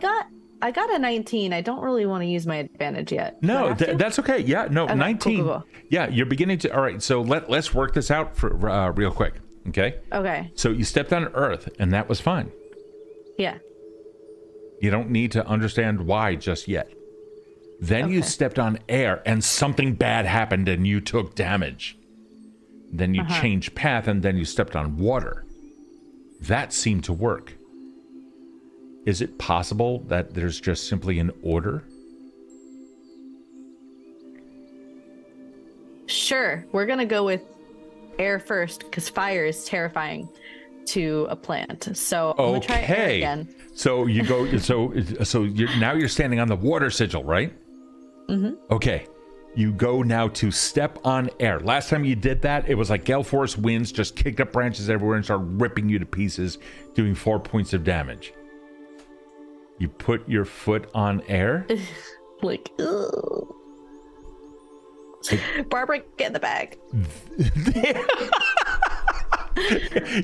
I got a 19. I don't really want to use my advantage yet. No, that's okay. Yeah, no, okay, 19. Cool. Yeah, you're beginning to. All right, so let's work this out for real quick. Okay. Okay. So you stepped on Earth, and that was fine. Yeah. You don't need to understand why just yet. Then you stepped on air, and something bad happened, and you took damage. Then you changed path, and then you stepped on water. That seemed to work. Is it possible that there's just simply an order? Sure. We're going to go with air first, because fire is terrifying. to a plant. So I'm gonna try air again. So you go. So you're standing on the water sigil, right? Mm-hmm. Okay. You go now to step on air. Last time you did that, it was like gale force winds just kicked up branches everywhere and started ripping you to pieces, doing 4 points of damage. You put your foot on air. Like, ugh. Barbara, get in the bag.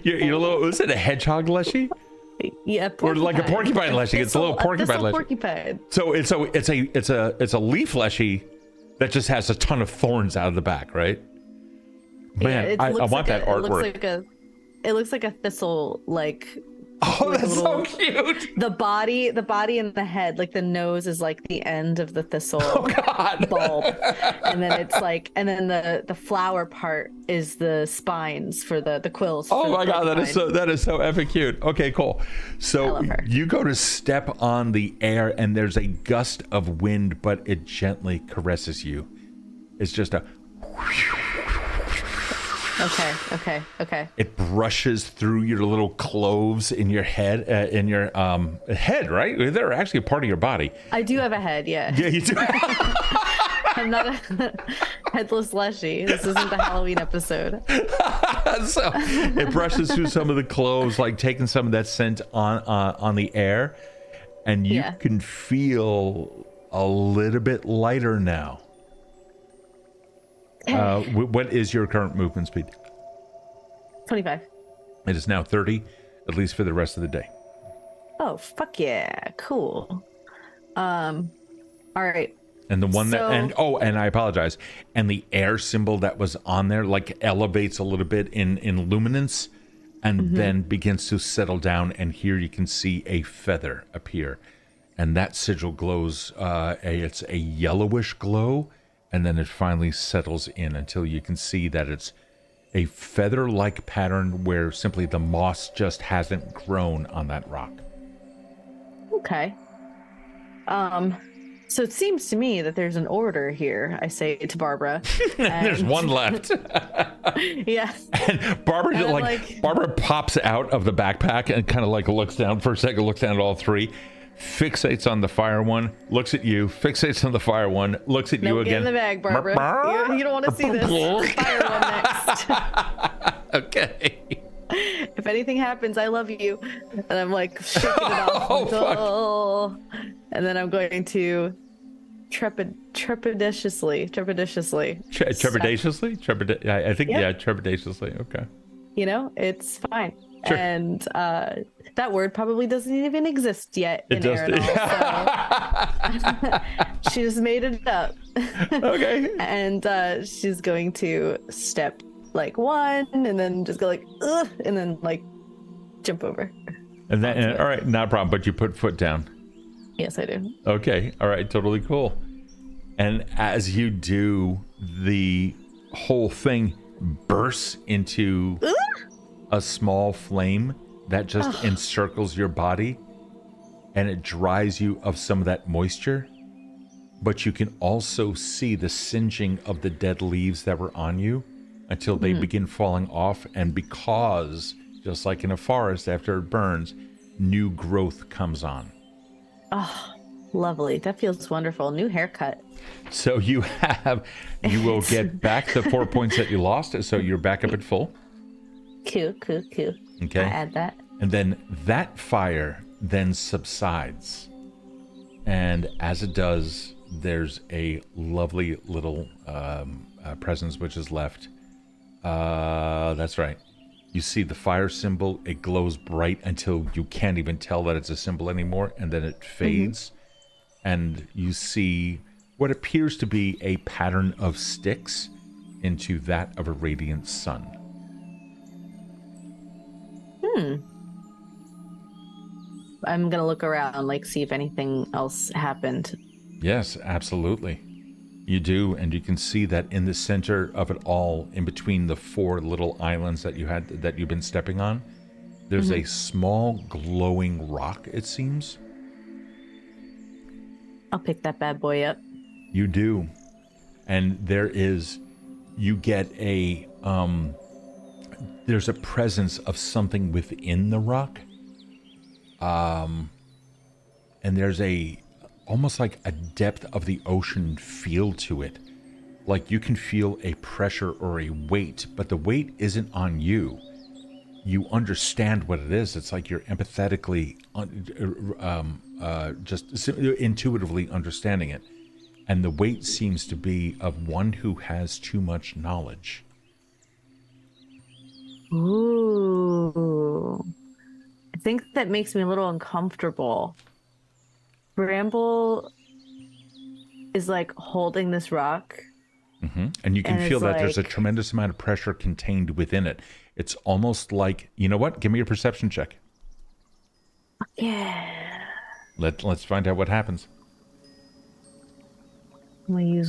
You're a little. Was it a hedgehog, Leshy? Yeah, or like a porcupine Leshy. It's a little porcupine Leshy. Porcupine. So it's a leaf Leshy that just has a ton of thorns out of the back, right? Man, yeah, I want that artwork. It looks like a thistle, like. Oh, that's so cute. The body and the head, like the nose is like the end of the thistle bulb. And then it's like, and then the flower part is the spines for the quills. Oh my God, that is so epic cute. Okay, cool. So you go to step on the air and there's a gust of wind, but it gently caresses you. It's just a Okay. It brushes through your little cloves in your head, head, right? They're actually a part of your body. I do have a head, yeah. Yeah, you do. I'm not a headless Leshy. This isn't the Halloween episode. So it brushes through some of the cloves, like taking some of that scent on the air, and you can feel a little bit lighter now. What is your current movement speed? 25. It is now 30, at least for the rest of the day. Oh, fuck yeah. Cool. All right. And the one and I apologize. And the air symbol that was on there, like, elevates a little bit in luminance and then begins to settle down. And here you can see a feather appear. And that sigil glows, it's a yellowish glow. And then it finally settles in until you can see that it's a feather-like pattern where simply the moss just hasn't grown on that rock. Okay. So it seems to me that there's an order here, I say to Barbara. There's one left. Yeah. And Barbara pops out of the backpack and kind of like looks down for a second, looks down at all three. Fixates on the fire one, looks at you, fixates on the fire one, looks at you again. Get in the bag, Barbara. You don't want to see this. Fire one next. Okay. If anything happens, I love you. And I'm like shaking it off. And then I'm going to trepidatiously. Trepidatiously? I think, trepidatiously. Okay. You know, it's fine. Sure. And that word probably doesn't even exist yet in Erin. So she just made it up. Okay. And she's going to step like one and then just go like, ugh, and then like jump over. And then, all right, not a problem, but you put foot down. Yes, I do. Okay. All right. Totally cool. And as you do, the whole thing bursts into a small flame that just encircles your body, and it dries you of some of that moisture. But you can also see the singeing of the dead leaves that were on you until they begin falling off. And because, just like in a forest after it burns, new growth comes on. Oh, lovely. That feels wonderful. New haircut. So you will get back the 4 points that you lost. So you're back up at full. Cool. Okay. I add that. And then that fire then subsides. And as it does, there's a lovely little presence which is left. That's right. You see the fire symbol. It glows bright until you can't even tell that it's a symbol anymore. And then it fades. And you see what appears to be a pattern of sticks into that of a radiant sun. I'm gonna look around, like, see if anything else happened. Yes, absolutely. You do, and you can see that in the center of it all, in between the 4 little islands that you've been stepping on, there's a small glowing rock, it seems. I'll pick that bad boy up. You do. And you get a there's a presence of something within the rock. And there's almost like a depth of the ocean feel to it. Like you can feel a pressure or a weight, but the weight isn't on you. You understand what it is. It's like you're empathetically, just intuitively understanding it. And the weight seems to be of one who has too much knowledge. Ooh. I think that makes me a little uncomfortable. Bramble is like holding this rock. Mm-hmm. And you can feel that there's a tremendous amount of pressure contained within it. It's almost like, you know what? Give me a perception check. Yeah. Let's find out what happens. I'm gonna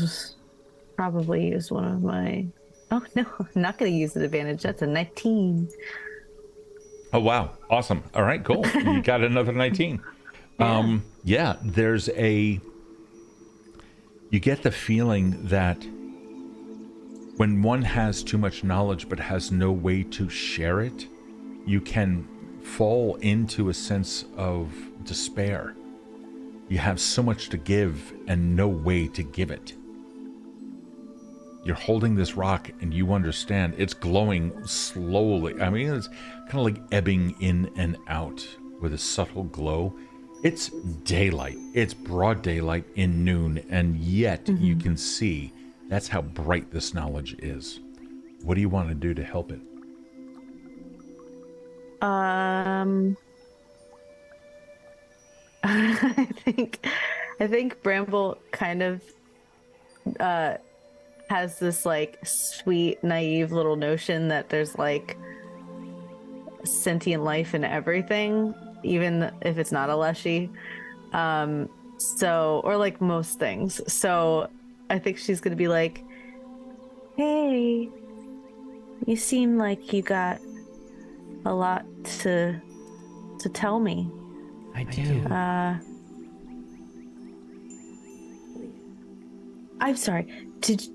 probably use one of my... Oh, no, I'm not going to use an advantage. That's a 19. Oh, wow. Awesome. All right, cool. You got another 19. Yeah. There's you get the feeling that when one has too much knowledge but has no way to share it, you can fall into a sense of despair. You have so much to give and no way to give it. You're holding this rock and you understand it's glowing slowly. I mean, it's kind of like ebbing in and out with a subtle glow. It's daylight. It's broad daylight in noon, and yet you can see that's how bright this knowledge is. What do you want to do to help it? I think Bramble kind of has this like sweet, naive little notion that there's like sentient life in everything, even if it's not a Leshy. So, or like most things. So I think she's gonna be like, hey, you seem like you got a lot to tell me. I do. I'm sorry. Did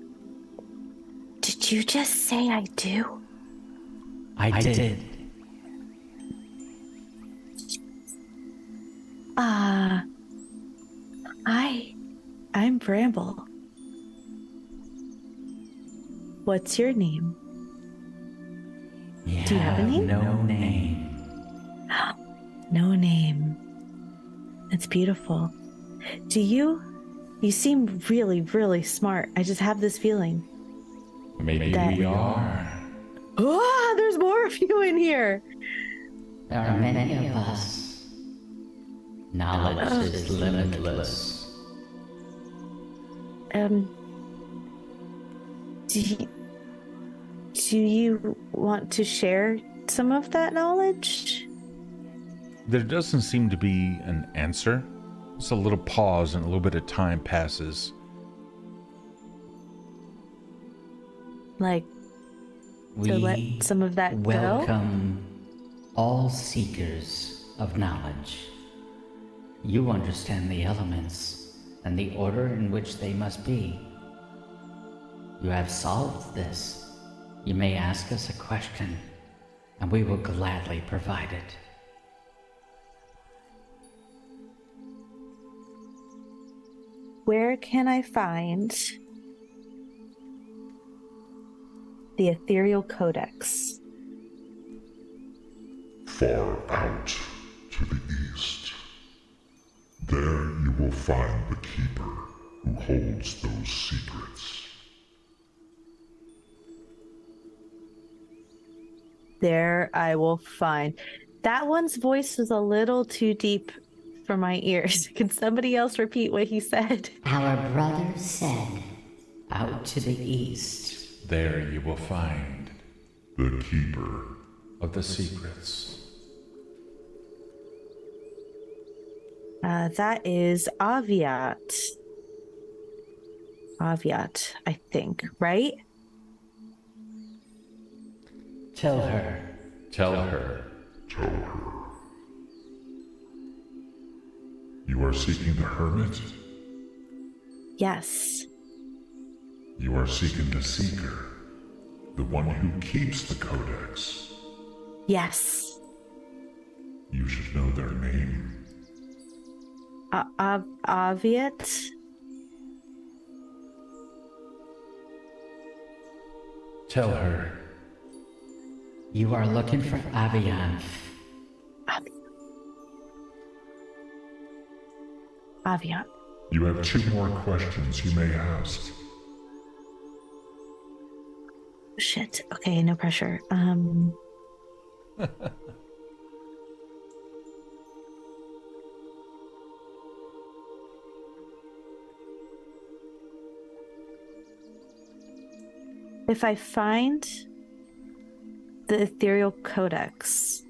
you just say I do? I did. I'm Bramble. What's your name? Do you have a name? No name. No name. That's beautiful. You seem really, really smart. I just have this feeling. Maybe we are. Oh, there's more of you in here. There are many of us. Knowledge is limitless. Do you want to share some of that knowledge? There doesn't seem to be an answer. Just a little pause and a little bit of time passes. Like, to let some of that welcome all seekers of knowledge. You understand the elements and the order in which they must be. You have solved this. You may ask us a question, and we will gladly provide it. Where can I find the Ethereal Codex? Far out to the east. There you will find the Keeper who holds those secrets. There I will find. That one's voice was a little too deep for my ears. Can somebody else repeat what he said? Our brother said, out to the east. There you will find The Keeper of the secrets. That is Aviat. Aviat, I think, right? Tell her. Tell her. Tell her. You are seeking the Hermit? Yes. You are seeking the Seeker? The one who keeps the Codex. Yes. You should know their name. Aviat? Tell her. You are looking for Avianth. Aviat. You have 2 more questions you may ask. Shit. Okay, no pressure. If I find the ethereal codex,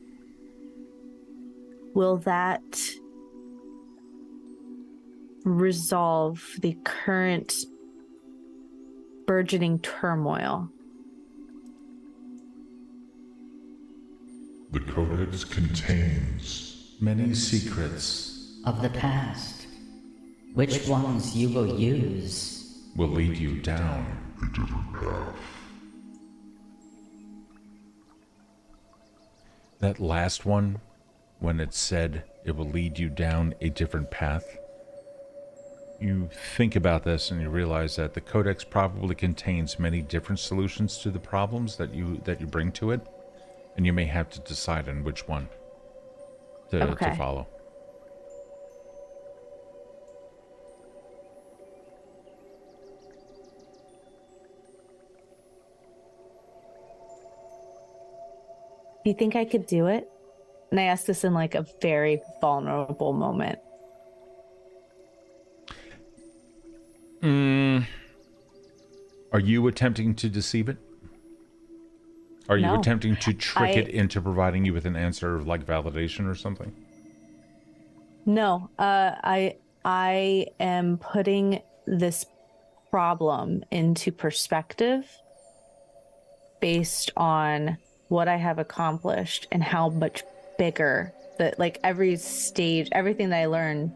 will that resolve the current burgeoning turmoil? The Codex contains many secrets Of the past. Which ones you will use will lead you down a different path. that last one, when it said it will lead you down a different path. You think about this and you realize that the Codex probably contains many different solutions to the problems that you bring to it, and you may have to decide on which one to follow. Do you think I could do it? And I asked this in like a very vulnerable moment. Are you attempting to deceive it? Are you No. attempting to trick it into providing you with an answer of like validation or something? No, I am putting this problem into perspective based on what I have accomplished and how much bigger that, like, every stage, everything that I learn,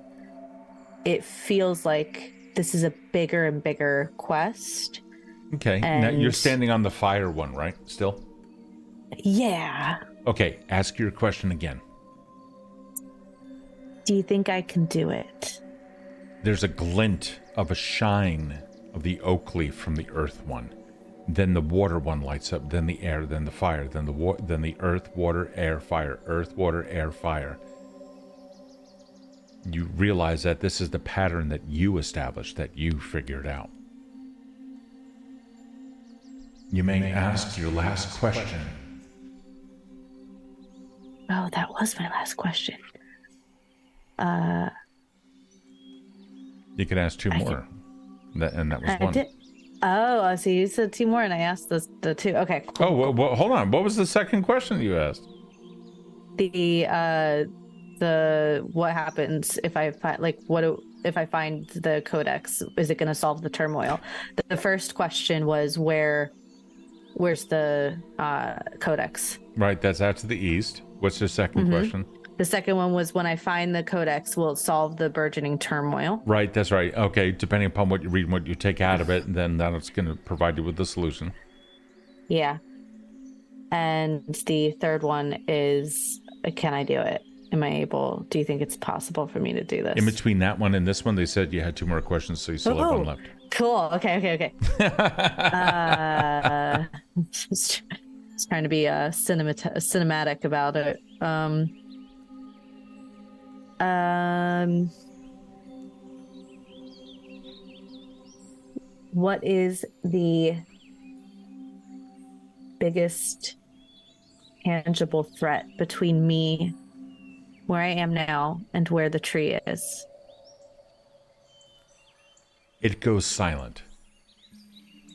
it feels like this is a bigger and bigger quest. Okay, now you're standing on the fire one, right? Still? Yeah. Okay, ask your question again. Do you think I can do it? There's a glint of a shine of the oak leaf from the earth one. Then the water one lights up, then the air, then the fire, then the earth, water, air, fire, earth, water, air, fire. You realize that this is the pattern that you established, that you figured out. You may ask your last question. Oh, that was my last question. You could ask 2 more. That was one. Oh, so you said 2 more and I asked the 2. Okay, cool. Oh, well, hold on. What was the second question you asked? The what happens if I find, like, if I find the codex, is it going to solve the turmoil? The first question was where's the codex? Right, that's out to the east. What's the second question? The second one was, when I find the codex, will it solve the burgeoning turmoil? Right, that's right. Okay, depending upon what you read and what you take out of it, then that's going to provide you with the solution. Yeah. And the third one is, can I do it? Do you think it's possible for me to do this? In between that one and this one, they said you had 2 more questions, so you still have one left. Cool. Okay. Just trying to be cinematic about it. What is the biggest tangible threat between me, where I am now, and where the tree is? It goes silent.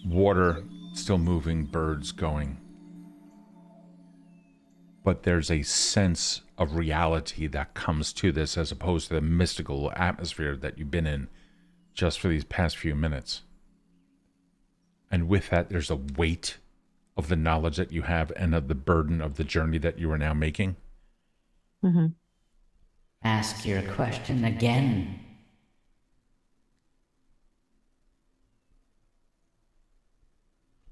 Water still moving, birds going. But there's a sense of reality that comes to this, as opposed to the mystical atmosphere that you've been in just for these past few minutes. And with that, there's a weight of the knowledge that you have and of the burden of the journey that you are now making. Mm-hmm. Ask your question again.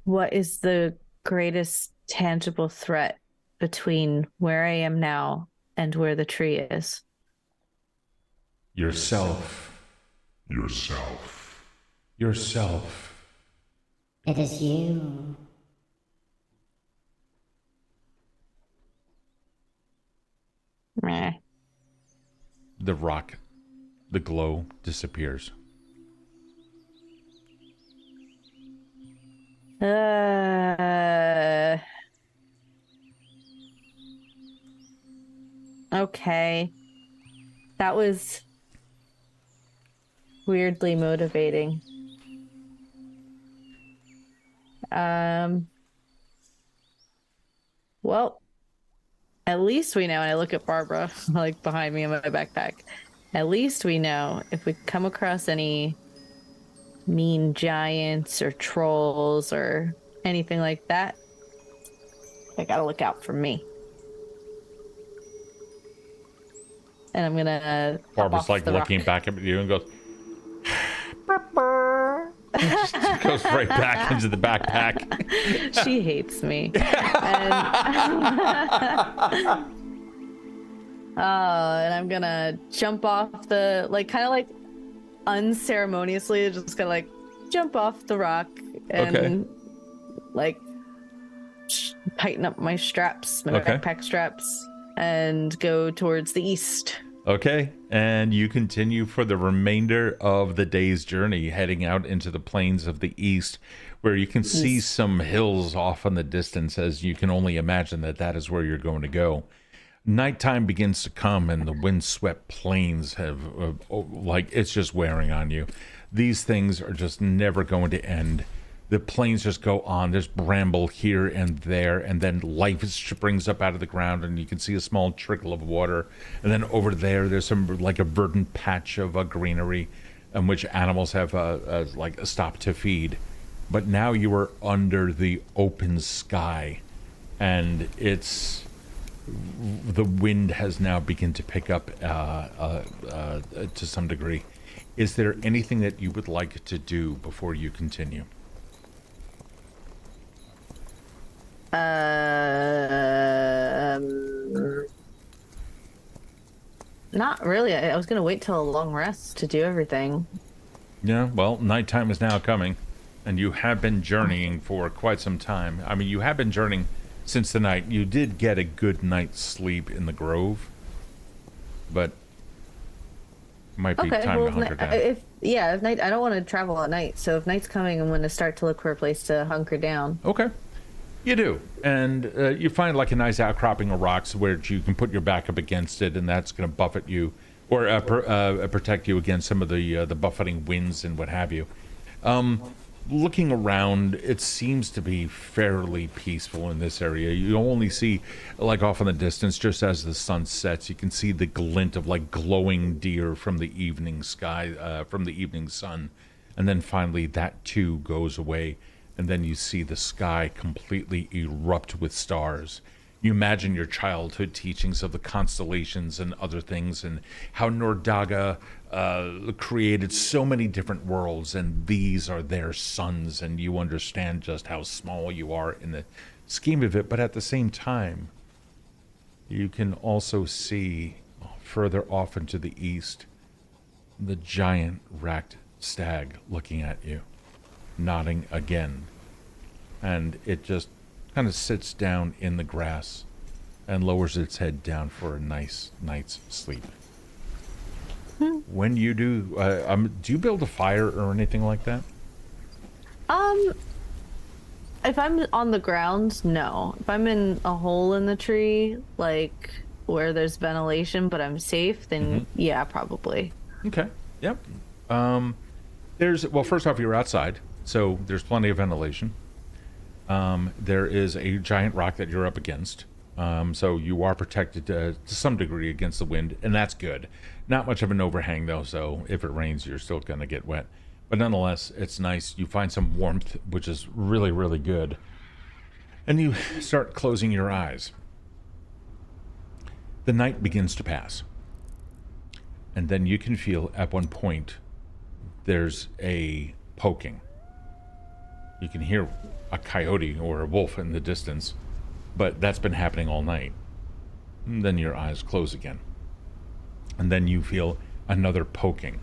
What is the greatest tangible threat between where I am now and where the tree is? Yourself. Yourself. Yourself. It is you. Meh. The rock, the glow disappears. Okay. That was weirdly motivating. Well, at least we know, and I look at Barbara, like behind me in my backpack. At least we know if we come across any mean giants or trolls or anything like that, I gotta look out for me. And I'm gonna Barbara's like looking back at you and goes, just goes right back into the backpack. She hates me. And I'm gonna jump off the, like, kind of like unceremoniously, just gonna like jump off the rock and like tighten up my straps, my backpack straps, and go towards the east. Okay, and you continue for the remainder of the day's journey, heading out into the plains of the east, where you can see some hills off in the distance, as you can only imagine that that is where you're going to go. Nighttime begins to come, and the windswept plains have, like, it's just wearing on you. These things are just never going to end. The plains just go on. There's bramble here and there, and then life springs up out of the ground, and you can see a small trickle of water. And then over there, there's some, like, a verdant patch of greenery in which animals have like stopped to feed. But now you are under the open sky, and it's the wind has now begun to pick up to some degree. Is there anything that you would like to do before you continue? Not really. I was gonna wait till a long rest to do everything. Yeah, well, nighttime is now coming, and you have been journeying for quite some time. I mean, you have been journeying since the night. You did get a good night's sleep in the grove, but it might be time to hunker down. If night, I don't want to travel at night, so if night's coming, I'm going to start to look for a place to hunker down. Okay. You do, and you find like a nice outcropping of rocks where you can put your back up against it, and that's going to buffet you, or protect you against some of the buffeting winds and what have you. Looking around, it seems to be fairly peaceful in this area. You only see, like off in the distance, just as the sun sets, you can see the glint of like glowing deer from the evening sky, from the evening sun, and then finally that too goes away. And then you see the sky completely erupt with stars. You imagine your childhood teachings of the constellations and other things, and how Nordaga created so many different worlds, and these are their suns, and you understand just how small you are in the scheme of it. But at the same time, you can also see further off into the east the giant racked stag looking at you, nodding again, and it just kind of sits down in the grass and lowers its head down for a nice night's sleep. When you do you build a fire or anything like that? If I'm on the ground, no. If I'm in a hole in the tree, like where there's ventilation but I'm safe, then yeah, probably. Okay. Yep. Well, first off, you're outside, so there's plenty of ventilation. There is a giant rock that you're up against, so you are protected to some degree against the wind, and that's good. Not much of an overhang, though, so if it rains, you're still going to get wet. But nonetheless, it's nice. You find some warmth, which is really, really good. And you start closing your eyes. The night begins to pass. And then you can feel at one point there's a poking. You can hear a coyote or a wolf in the distance, but that's been happening all night. And then your eyes close again. And then you feel another poking.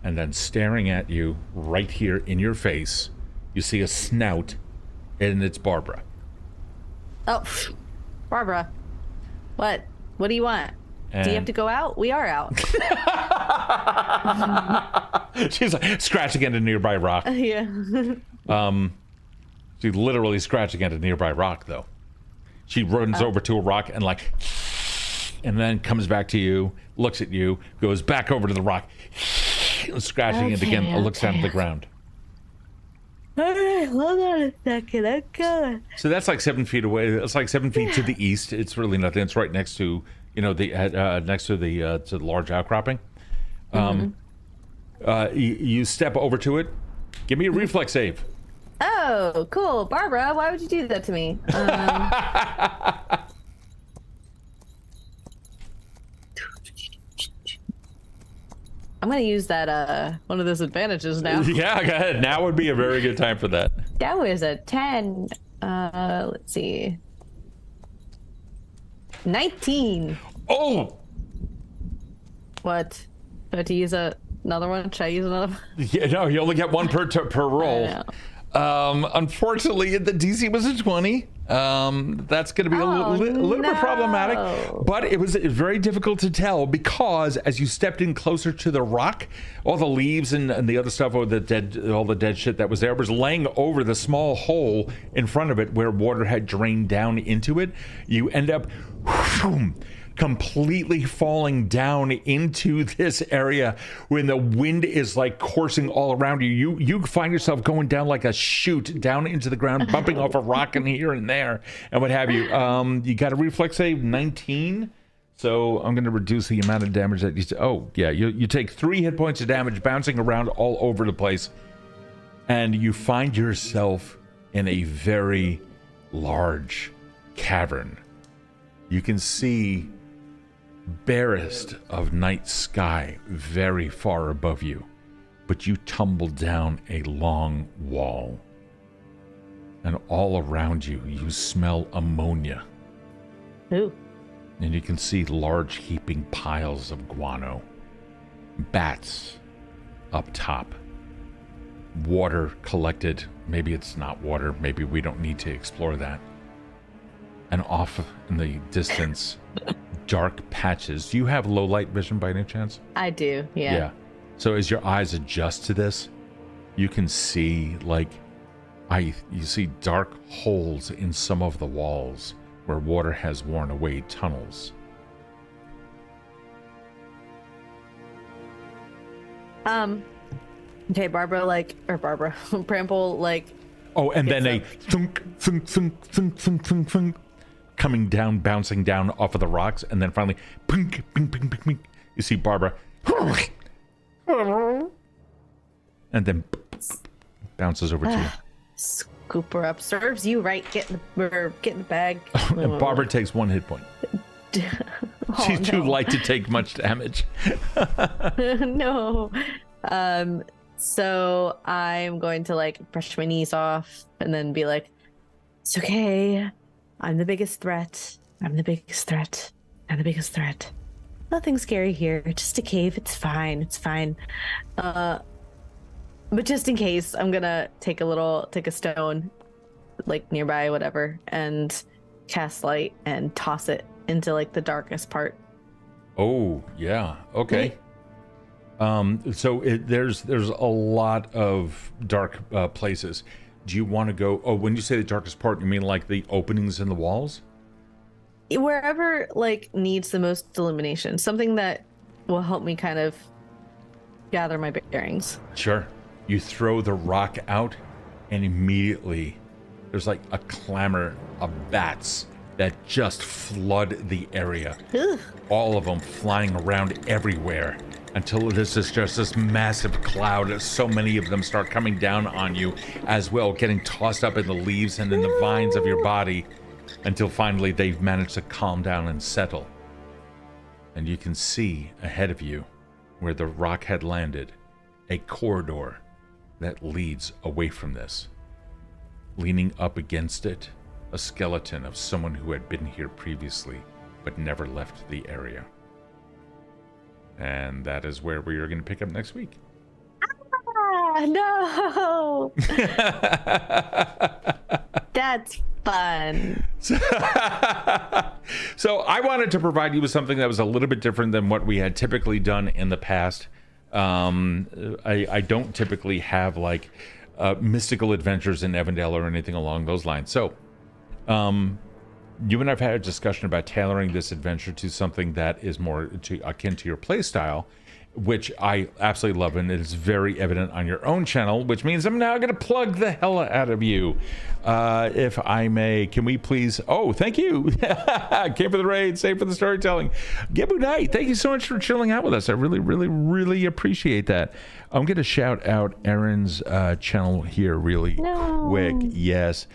And then staring at you right here in your face, you see a snout, and it's Barbara. Oh, Barbara. What? What do you want? And do you have to go out? We are out. she's like scratching at a nearby rock. Yeah. She's literally scratching at a nearby rock, though. She runs over to a rock and and then comes back to you, looks at you, goes back over to the rock, scratching it again, looks down at the ground. All right, hold on a second. I'm coming. So that's like 7 feet away. It's like 7 feet to the east. It's really nothing. It's right next to, next to the large outcropping. You step over to it. Give me a reflex save. Oh, cool. Barbara, why would you do that to me? I'm going to use that one of those advantages now. Yeah, go ahead. Now would be a very good time for that. That was a 10. Let's see. 19. Oh! What? Do I have to use another one? Should I use another one? Yeah, no, you only get one per roll. Unfortunately, the DC was a 20. That's going to be a little bit problematic, but it was very difficult to tell because as you stepped in closer to the rock, all the leaves and the other stuff, all the dead shit that was there was laying over the small hole in front of it where water had drained down into it. You end up completely falling down into this area when the wind is like coursing all around you. You find yourself going down like a chute down into the ground, bumping off a rock in here and there and what have you. You got a reflex save 19. So I'm going to reduce the amount of damage that you take 3 hit points of damage bouncing around all over the place. And you find yourself in a very large cavern. You can see barest of night sky very far above you, but you tumble down a long wall, and all around you smell ammonia. Ooh. And you can see large heaping piles of guano, bats up top, water collected. Maybe it's not water, maybe we don't need to explore that. And off in the distance, dark patches. Do you have low light vision by any chance? I do, yeah. Yeah. So as your eyes adjust to this, you can see you see dark holes in some of the walls where water has worn away tunnels. Okay, Bramble, Oh, and then a thunk, thunk, thunk, thunk, thunk, thunk, thunk, coming down, bouncing down off of the rocks, and then finally, pink, pink, pink, pink, pink. You see Barbara, and then bounces over to you. Scoop her up. Serves you right. Get in the bag. And Barbara takes 1 hit point. She's too light to take much damage. No. So I'm going to brush my knees off and then be like, it's okay. I'm the biggest threat. Nothing scary here. Just a cave. It's fine. But just in case, I'm gonna take a stone, nearby, whatever, and cast light and toss it into the darkest part. Oh yeah. Okay. So there's a lot of dark places. Do you want to go? Oh, when you say the darkest part, you mean the openings in the walls? Wherever needs the most illumination, something that will help me kind of gather my bearings. Sure. You throw the rock out, and immediately there's a clamor of bats that just flood the area. Ugh. All of them flying around everywhere until this is just this massive cloud. So many of them start coming down on you as well, getting tossed up in the leaves and in the vines of your body until finally they've managed to calm down and settle. And you can see ahead of you, where the rock had landed, a corridor that leads away from this. leaning up against it, a skeleton of someone who had been here previously but never left the area. And that is where we are going to pick up next week. Ah, no! That's fun. So I wanted to provide you with something that was a little bit different than what we had typically done in the past. I don't typically have like mystical adventures in Evindale or anything along those lines. So you and I've had a discussion about tailoring this adventure to something that is more akin to your play style, which I absolutely love, and it is very evident on your own channel, which means I'm now going to plug the hell out of you. If I may, can we please... Oh, thank you. Came for the raid, save for the storytelling. Gebu Knight, thank you so much for chilling out with us. I really, really, really appreciate that. I'm going to shout out Erin's channel here really quick. Yes.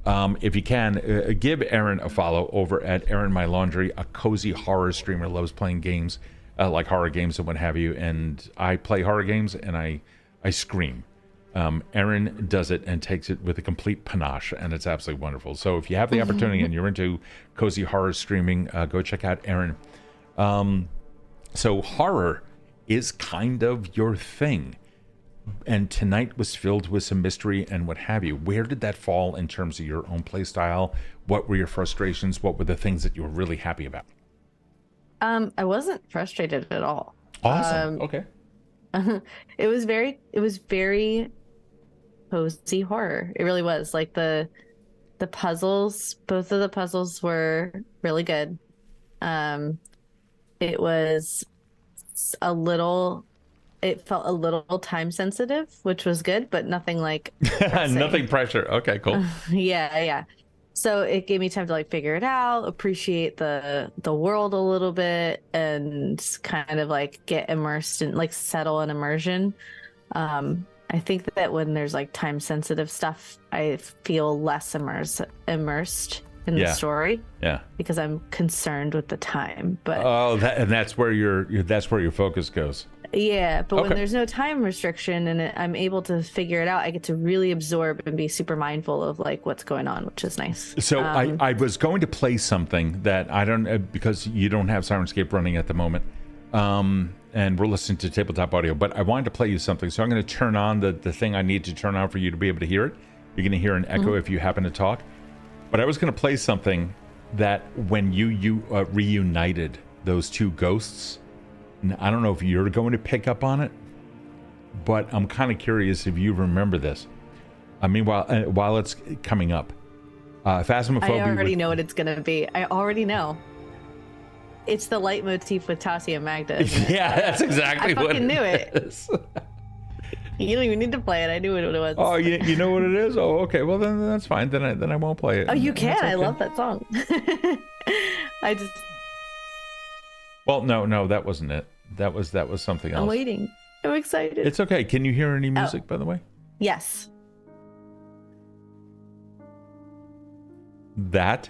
If you can, give Erin a follow over at Erin My Laundry, a cozy horror streamer, loves playing games, like horror games and what have you. And I play horror games and I scream. Erin does it and takes it with a complete panache, and it's absolutely wonderful. So if you have the opportunity and you're into cozy horror streaming, go check out Erin. So horror is kind of your thing. And tonight was filled with some mystery and what have you. Where did that fall in terms of your own play style? What were your frustrations? What were the things that you were really happy about? I wasn't frustrated at all. Awesome. Okay. It was very cozy horror. It really was. Like the puzzles, both of the puzzles were really good. It was it felt a little time sensitive, which was good, but nothing like nothing pressure. Okay, cool. Yeah. So it gave me time to like figure it out, appreciate the world a little bit, and kind of like get immersed and like settle in immersion. I think that when there's like time sensitive stuff, I feel less immersed in the story. Yeah. Because I'm concerned with the time. But that's where your focus goes. Yeah, but when there's no time restriction and I'm able to figure it out, I get to really absorb and be super mindful of like what's going on, which is nice. So I was going to play something that I don't, because you don't have Sirenscape running at the moment, and we're listening to tabletop audio, but I wanted to play you something. So I'm going to turn on the thing I need to turn on for you to be able to hear it. You're going to hear an echo if you happen to talk. But I was going to play something that when you reunited those two ghosts, I don't know if you're going to pick up on it, but I'm kind of curious if you remember this. I mean, while it's coming up, Phasmophobia. I already know what it's going to be. I already know. It's the leitmotif with Tassie and Magda. Yeah, that's exactly what it is. I fucking knew it. You don't even need to play it. I knew what it was. Oh, you know what it is? Oh, okay. Well, then that's fine. Then I won't play it. Oh, you can. Okay. I love that song. Well, no, that wasn't it. That was something else. I'm waiting. I'm excited. It's okay. Can you hear any music, by the way? Yes. That?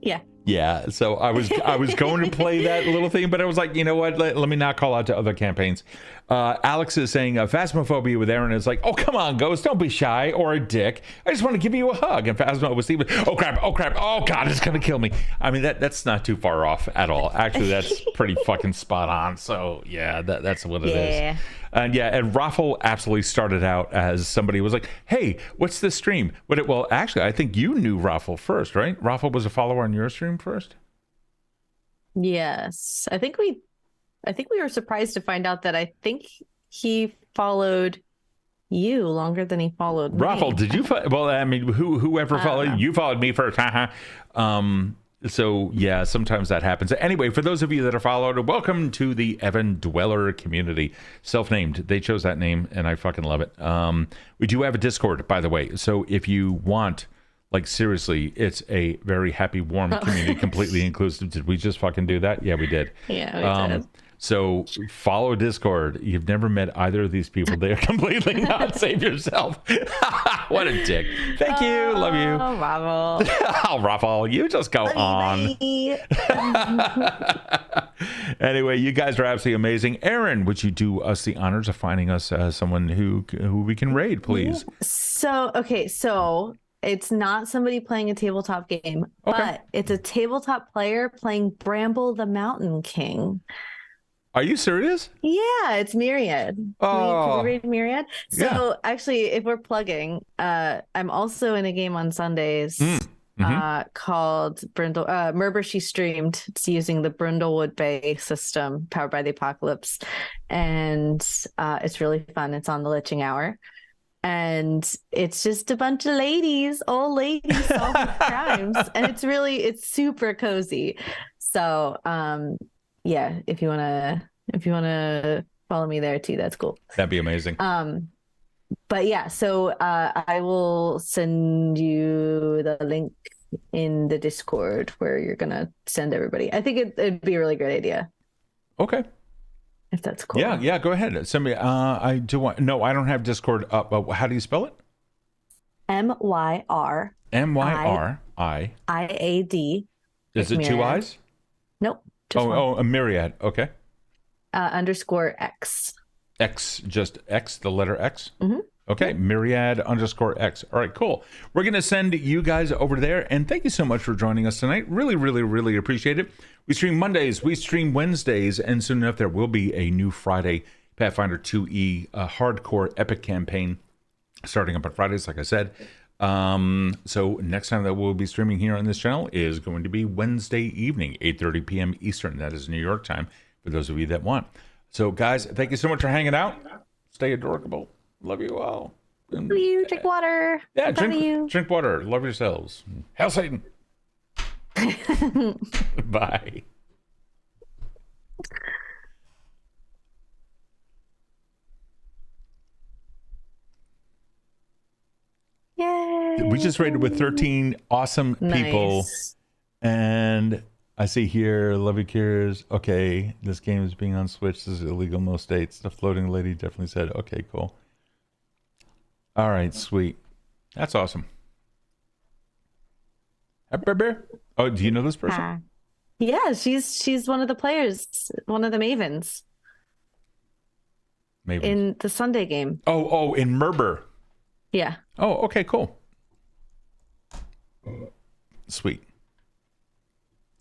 Yeah. Yeah. So I was going to play that little thing, but I was like, you know what? Let me not call out to other campaigns. Alex is saying Phasmophobia with Erin is like, oh, come on, Ghost, don't be shy or a dick. I just want to give you a hug. And Phasmo was Steven, oh crap, oh God, it's gonna kill me. I mean, that's not too far off at all. Actually, that's pretty fucking spot on. So yeah, that's what it is. And Raffle absolutely started out as somebody who was like, hey, what's this stream? Well, actually, I think you knew Raffle first, right? Raffle was a follower on your stream first? Yes. I think we were surprised to find out that I think he followed you longer than he followed me. Raffle, did you? Well, I mean, whoever followed you followed me first. So yeah, sometimes that happens. Anyway, for those of you that are followed, welcome to the Evan Dweller community. Self-named. They chose that name, and I fucking love it. We do have a Discord, by the way. So if you want, like seriously, it's a very happy, warm community, completely inclusive. Did we just fucking do that? Yeah, we did. Yeah, we did. So follow Discord. You've never met either of these people. They are completely not. Save yourself. What a dick. Thank you. Love you. Oh, Raffle. Oh, Raffle. You just go on. Anyway, you guys are absolutely amazing. Erin, would you do us the honors of finding us someone who we can raid, please? So It's not somebody playing a tabletop game, but it's a tabletop player playing Bramble the Mountain King. Are you serious? Yeah, it's Myriad. Can we read Myriad? So actually, if we're plugging, I'm also in a game on Sundays called Brindle. Merber She Streamed. It's using the Brindlewood Bay system powered by the Apocalypse, and it's really fun. It's on the Liching Hour. And it's just a bunch of ladies, old ladies solving crimes. And it's super cozy. So, yeah, if you wanna follow me there too, that's cool. That'd be amazing. But yeah, so I will send you the link in the Discord where you're gonna send everybody. I think it'd be a really great idea. Okay. If that's cool. Yeah, go ahead. Send me. I don't have Discord up. But how do you spell it? MYR. IAD. Is it two I's? Nope. Just one. A myriad. Okay. _X. X, just X, the letter X. Mm-hmm. Okay, myriad _X. All right, cool. We're going to send you guys over there, and thank you so much for joining us tonight. Really, really, really appreciate it. We stream Mondays, we stream Wednesdays, and soon enough there will be a new Friday Pathfinder 2E hardcore epic campaign starting up on Fridays, like I said. So next time that we'll be streaming here on this channel is going to be Wednesday evening, 8:30 p.m. Eastern. That is New York time for those of you that want. So guys, thank you so much for hanging out. Stay adorable. Love you all. Love you. Drink water. Yeah, drink water. Love yourselves. Hail Satan. Bye. Yay. We just raided with 13 awesome people. And I see here, love you, Cures. Okay, this game is being on Switch. This is illegal in most states. The floating lady definitely said, okay, cool. All right, sweet. That's awesome. Oh, do you know this person? Yeah, she's one of the players, one of the Mavens. In the Sunday game. Oh, in Merber. Yeah. Oh, okay, cool. Sweet.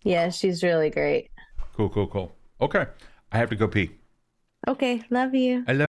Yeah, she's really great. Cool. Okay, I have to go pee. Okay, love you. I love